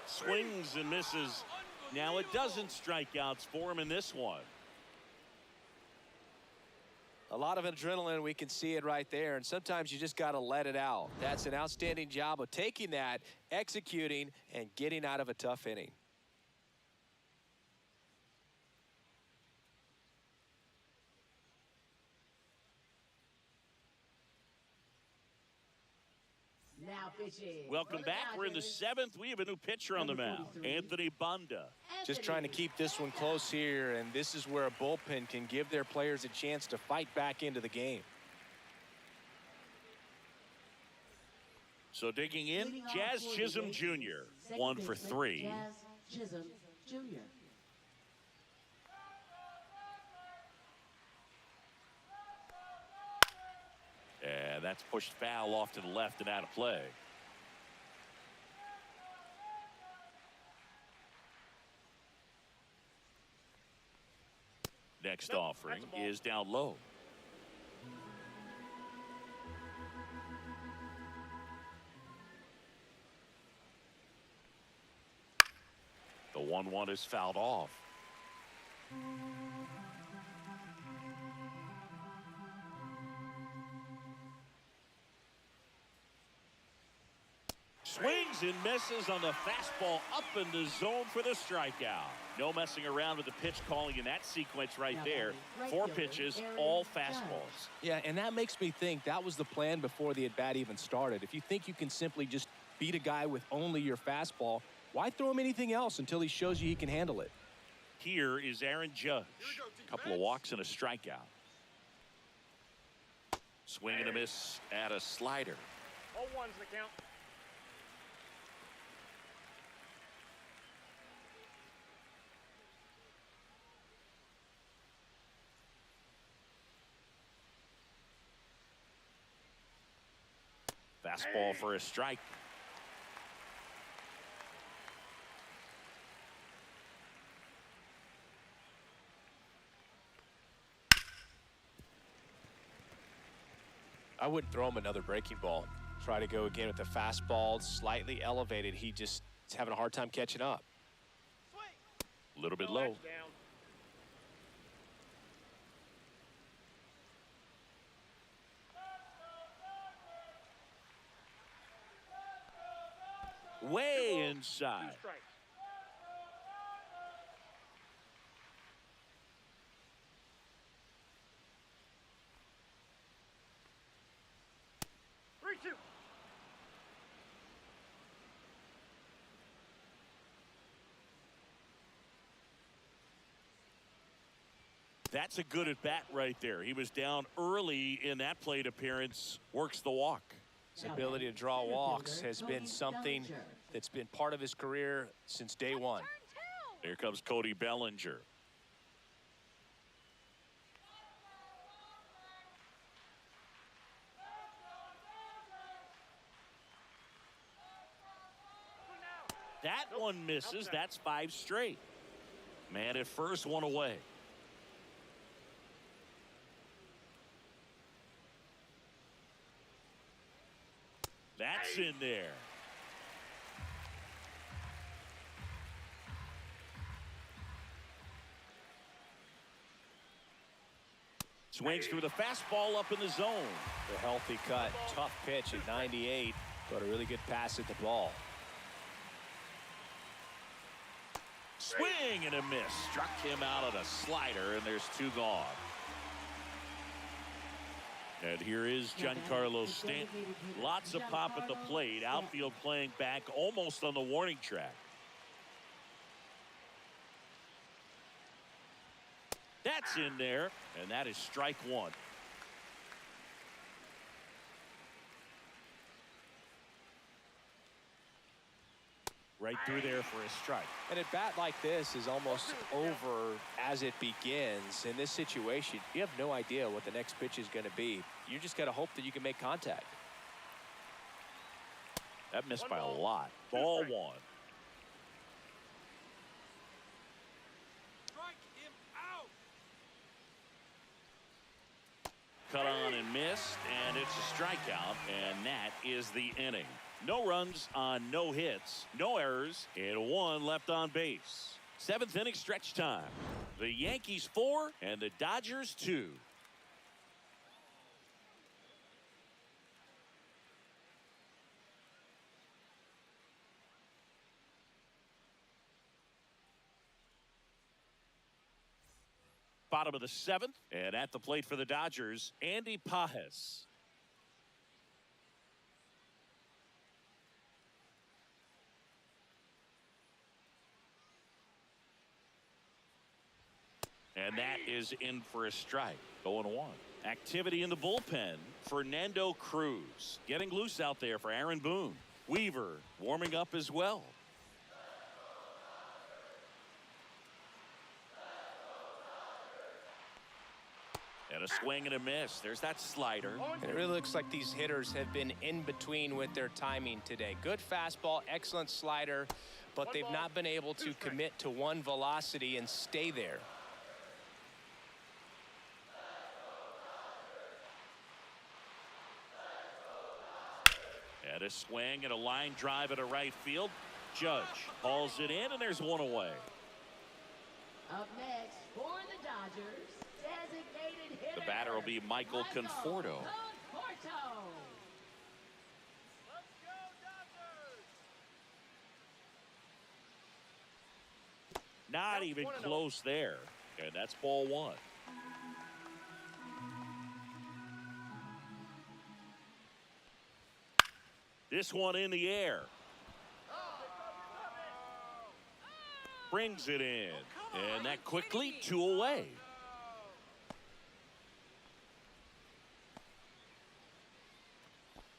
Swings and misses. Now a dozen strikeouts for him in this one. A lot of adrenaline, we can see it right there, and sometimes you just got to let it out. That's an outstanding job of taking that, executing, and getting out of a tough inning. Now pitching. Welcome back. We're in the 7th. We have a new pitcher on the mound, Anthony Banda. Just trying to keep this one close here, and this is where a bullpen can give their players a chance to fight back into the game. So digging in, Jazz Chisholm Jr. 1 for 3. Jazz Chisholm Jr. And that's pushed foul off to the left and out of play. Next offering is down low. The 1-1 is fouled off. Swings and misses on the fastball up in the zone for the strikeout. No messing around with the pitch calling in that sequence right there. 4 pitches, all fastballs. Yeah, and that makes me think that was the plan before the at-bat even started. If you think you can simply just beat a guy with only your fastball, why throw him anything else until he shows you he can handle it? Here is Aaron Judge. A couple of walks and a strikeout. Swing and a miss at a slider. 0-1's the count. Fastball for a strike. I wouldn't throw him another breaking ball. Try to go again with the fastball, slightly elevated. He just is having a hard time catching up. A little bit Oh, low. that's down. Way 2 inside. strikes. Three, two. That's a good at bat right there. He was down early in that plate appearance. Works the walk. His ability to draw walks has been something that's been part of his career since day one. Here comes Cody Bellinger. That one misses. That's 5 straight. Man at first, one away. That's in there. Swings through the fastball up in the zone. A healthy cut, tough pitch at 98, but a really good pass at the ball. Swing and a miss. Struck him out on a slider, and there's 2 gone. And here is Giancarlo Stanton. Lots of pop at the plate. Outfield playing back almost on the warning track. That's in there, and that is strike 1. Right through there for a strike. And a bat like this is almost over as it begins. In this situation, you have no idea what the next pitch is going to be. You just got to hope that you can make contact. That missed 1 by a ball, lot. 2 Ball strikes. 1. Strike him out. Cut on and missed, and it's a strikeout, and that is the inning. No runs on no hits, no errors, and 1 left on base. 7th inning stretch time. The Yankees 4 and the Dodgers 2. Bottom of the 7th, and at the plate for the Dodgers, Andy Pages. And that is in for a strike. 0-1. Activity in the bullpen. Fernando Cruz getting loose out there for Aaron Boone. Weaver warming up as well. And a swing and a miss. There's that slider. And it really looks like these hitters have been in between with their timing today. Good fastball, excellent slider, but they've not been able to commit to one velocity and stay there. And a swing and a line drive at a right field. Judge hauls it in, and there's 1 away. Up next for the Dodgers, designated hitter. The batter will be Michael Conforto. Conforto. Let's go, Dodgers. Not even close there. And that's ball 1. This one in the air. Brings it in. And that quickly 2 away.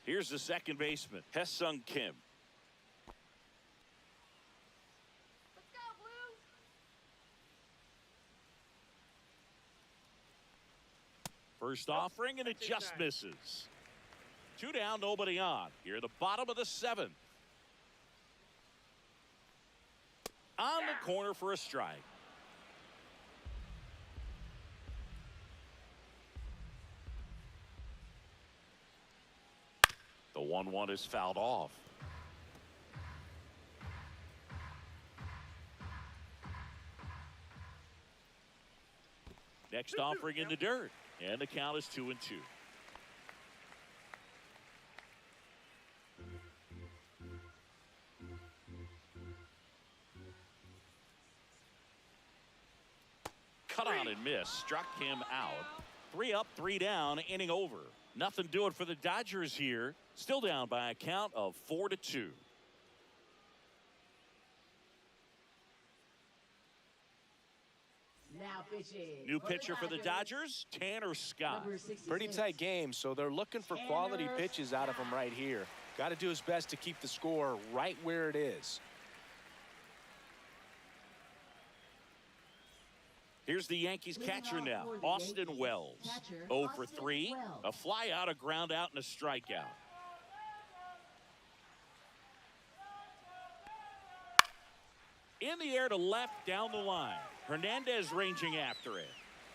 Here's the second baseman, Hesung Kim. Let's go, Blues. First offering, and it just misses. 2 down, nobody on. Here at the bottom of the 7th. On the corner for a strike. The 1-1 is fouled off. Next offering in the dirt, and the count is 2-2. Cut on and miss, struck him out. 3 up, 3 down, inning over. Nothing doing for the Dodgers here. Still down by a count of 4-2. Now pitching. New pitcher for the Dodgers, Tanner Scott. Number 66. Pretty tight game, so they're looking for quality pitches out of him right here. Got to do his best to keep the score right where it is. Here's the Yankees catcher now, Austin Wells. 0 for 3, a fly out, a ground out, and a strikeout. In the air to left, down the line. Hernandez ranging after it.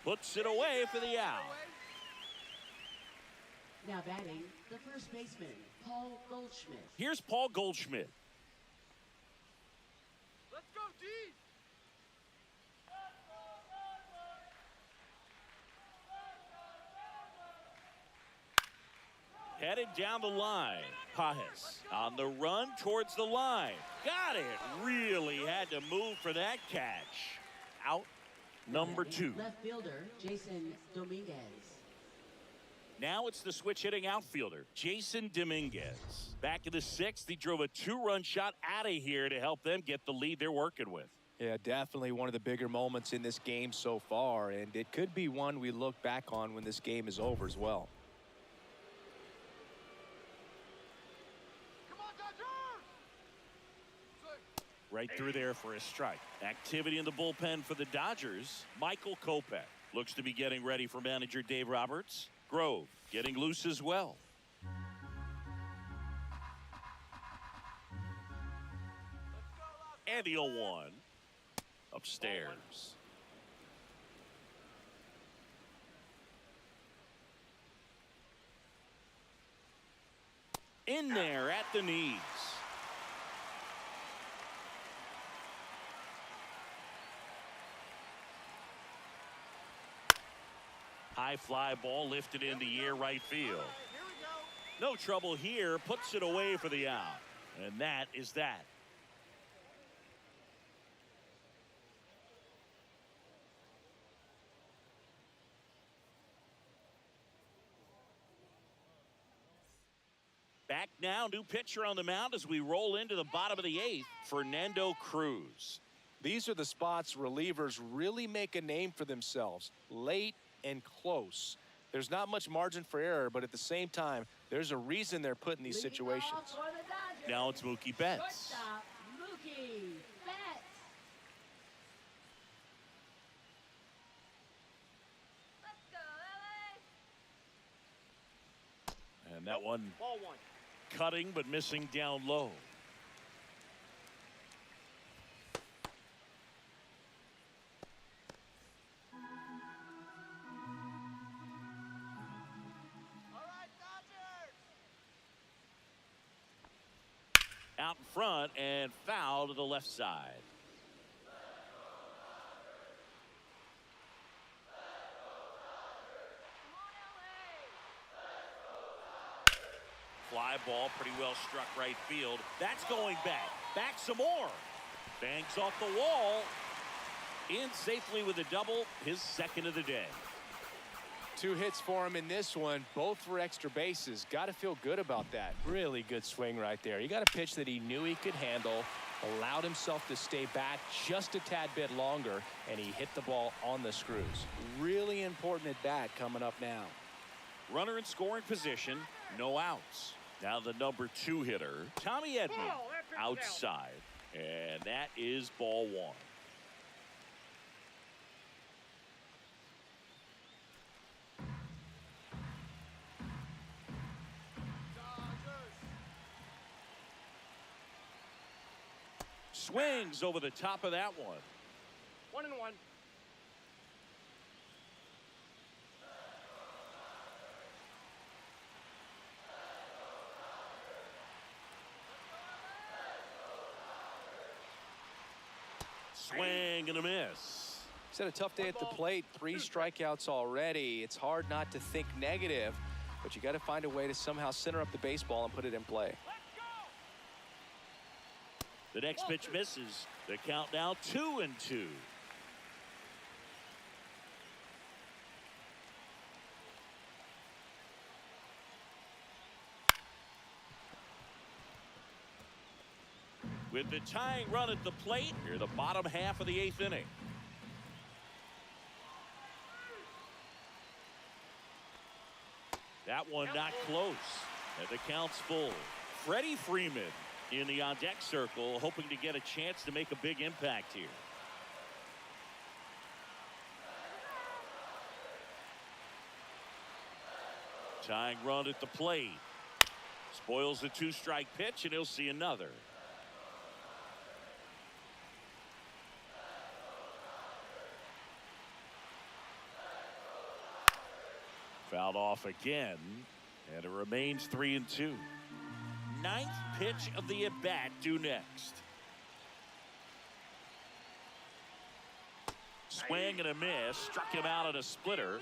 Puts it away for the out. Now batting, the first baseman, Paul Goldschmidt. Here's Paul Goldschmidt. Let's go, D! Headed down the line. Pajes on the run towards the line. Got it. Really had to move for that catch. Out number 2. Left fielder, Jason Dominguez. Now it's the switch hitting outfielder, Jason Dominguez. Back in the 6th, he drove a 2-run shot out of here to help them get the lead they're working with. Yeah, definitely one of the bigger moments in this game so far, and it could be one we look back on when this game is over as well. Come on, Dodgers! Right through there for a strike. Activity in the bullpen for the Dodgers. Michael Kopech looks to be getting ready for manager Dave Roberts. Grove getting loose as well. And the 0-1 upstairs. In there at the knees. High fly ball lifted in the air right field. Here we go. No trouble here. Puts it away for the out. And that is that. Back now, new pitcher on the mound as we roll into the bottom of the 8th, Fernando Cruz. These are the spots relievers really make a name for themselves. Late and close. There's not much margin for error, but at the same time, there's a reason they're put in these Leading situations. off for the Dodgers, Now it's Mookie Betts. shortstop, Mookie Betts. Let's go, LA. And that one Ball 1. cutting but missing down low. All right, Dodgers! Out in front and foul to the left side. Fly ball pretty well struck right field. That's going back. Back some more. Banks off the wall. In safely with a double, his second of the day. 2 hits for him in this one, both for extra bases. Got to feel good about that. Really good swing right there. He got a pitch that he knew he could handle, allowed himself to stay back just a tad bit longer, and he hit the ball on the screws. Really important at bat coming up now. Runner in scoring position, no outs. Now the number 2 hitter, Tommy Edman, Ball, that pitch is out. outside. And that is ball 1. Dodgers. Swings over the top of that one. 1-1. Swing and a miss. He's had a tough day at the plate. 3 strikeouts already. It's hard not to think negative, but you got to find a way to somehow center up the baseball and put it in play. The next pitch misses. The count now 2-2. With the tying run at the plate, here the bottom half of the 8th inning. That one not close. And the count's full. Freddie Freeman in the on-deck circle, hoping to get a chance to make a big impact here. Tying run at the plate. Spoils the 2-strike pitch, and he'll see another. Fouled off again, and it remains 3-2. 9th pitch of the at-bat due next. Swing and a miss. Struck him out at a splitter.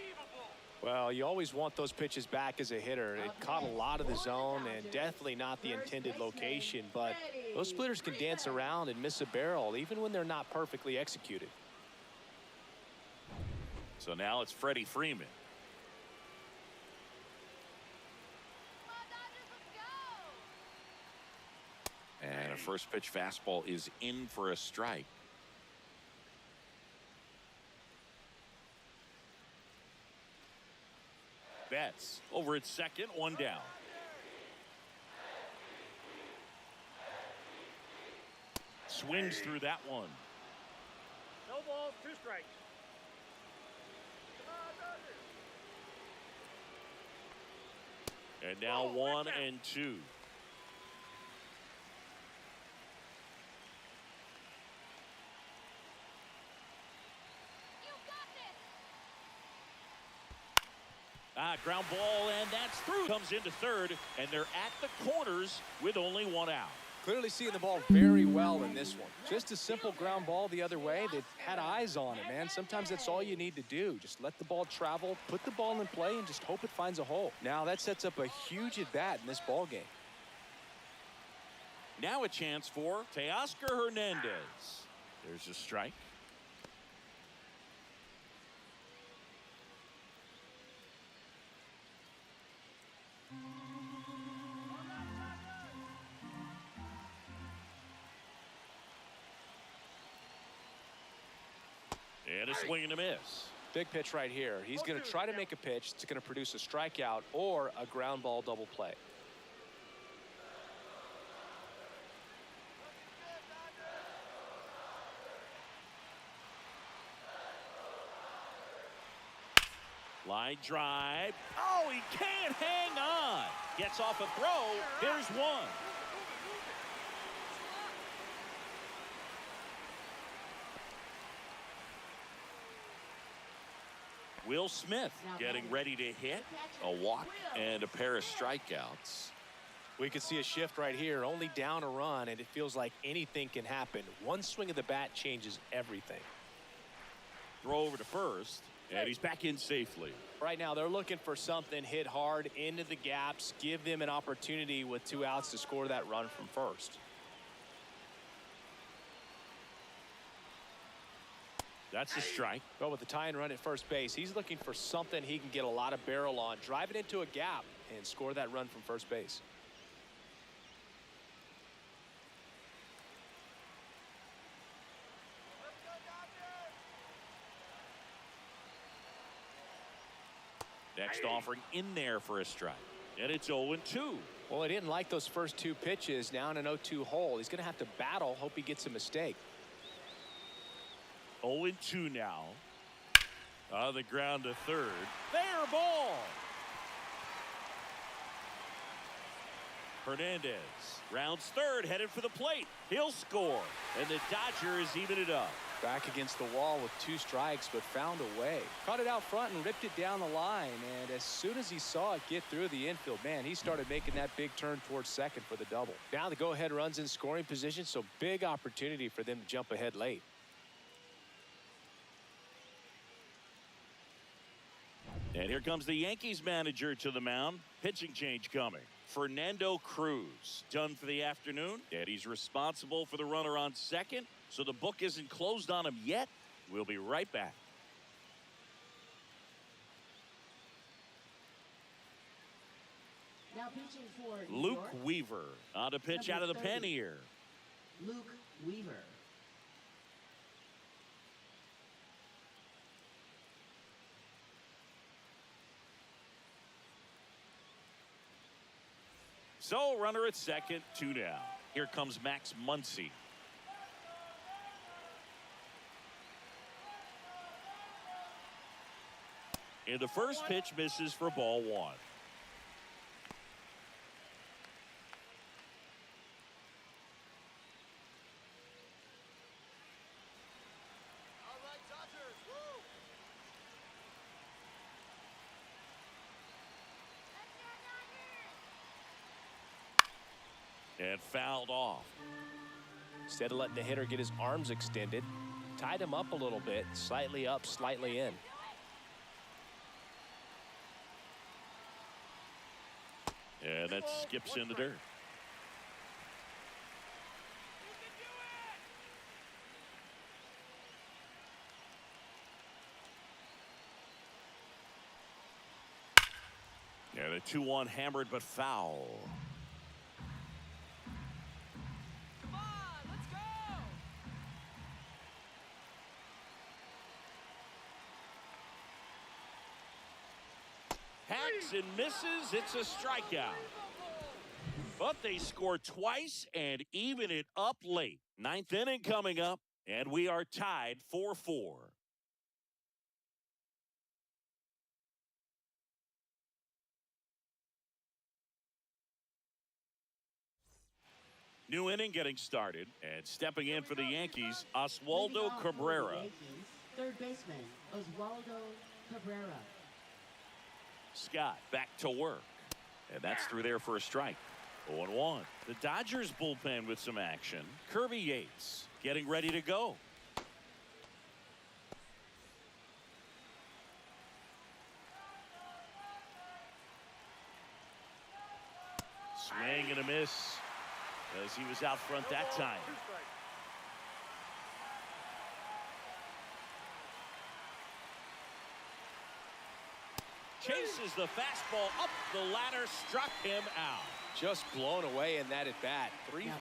Well, you always want those pitches back as a hitter. It caught a lot of the zone and definitely not the intended location, but those splitters can dance around and miss a barrel even when they're not perfectly executed. So now it's Freddie Freeman. And a first pitch fastball is in for a strike. Betts over at second, 1 down. Swings through that one. No balls, 2 strikes. And now 1-2. Ground ball, and that's through. Comes into third, and they're at the corners with only 1 out. Clearly seeing the ball very well in this one. Just a simple ground ball the other way that had eyes on it, man. Sometimes that's all you need to do. Just let the ball travel, put the ball in play, and just hope it finds a hole. Now that sets up a huge at-bat in this ball game. Now a chance for Teoscar Hernandez. There's a strike. And a swing and a miss. Big pitch right here. He's going to try to make a pitch that's going to produce a strikeout or a ground ball double play. Line drive. Oh, he can't hang on. Gets off a throw. Here's one. Will Smith getting ready to hit. A walk and a pair of strikeouts. We could see a shift right here, only down a run, and it feels like anything can happen. One swing of the bat changes everything. Throw over to first, and he's back in safely. Right now, they're looking for something hit hard into the gaps, give them an opportunity with 2 outs to score that run from first. That's a strike. But with the tie and run at first base, he's looking for something he can get a lot of barrel on, drive it into a gap, and score that run from first base. Next offering in there for a strike. And it's 0-2. Well, he didn't like those first two pitches. Now in an 0-2 hole, he's going to have to battle. Hope he gets a mistake. 0-2 now. On the ground to third. Fair ball. Hernandez rounds third, headed for the plate. He'll score, and the Dodgers even it up. Back against the wall with 2 strikes, but found a way. Caught it out front and ripped it down the line. And as soon as he saw it get through the infield, man, he started making that big turn towards second for the double. Now the go-ahead run's in scoring position, so big opportunity for them to jump ahead late. And here comes the Yankees manager to the mound. Pitching change coming. Fernando Cruz done for the afternoon, and he's responsible for the runner on second, so the book isn't closed on him yet. We'll be right back. Now pitching for New Luke York, Weaver on a pitch out of the Number pen 30. here. Luke Weaver. So runner at second, 2 down. Here comes Max Muncy. And the first pitch misses for ball 1. All right, Dodgers. Woo! And fouled off. Instead of letting the hitter get his arms extended, tied him up a little bit, slightly up, slightly in. And that skips in the dirt. And a 2-1 hammered but foul. Come on, let's go! Hacks and misses. It's a strikeout. But they score twice and even it up late. 9th inning coming up, and we are tied 4-4. New inning getting started, and stepping in for the Yankees, Oswaldo Leading off for the Cabrera. Yankees, third baseman Oswaldo Cabrera. Scott back to work, and that's through there for a strike. 0-1. The Dodgers bullpen with some action. Kirby Yates getting ready to go. Swing and a miss as he was out front that time. 2 strikes. Chases the fastball up the ladder, struck him out. Just blown away in that at bat. 3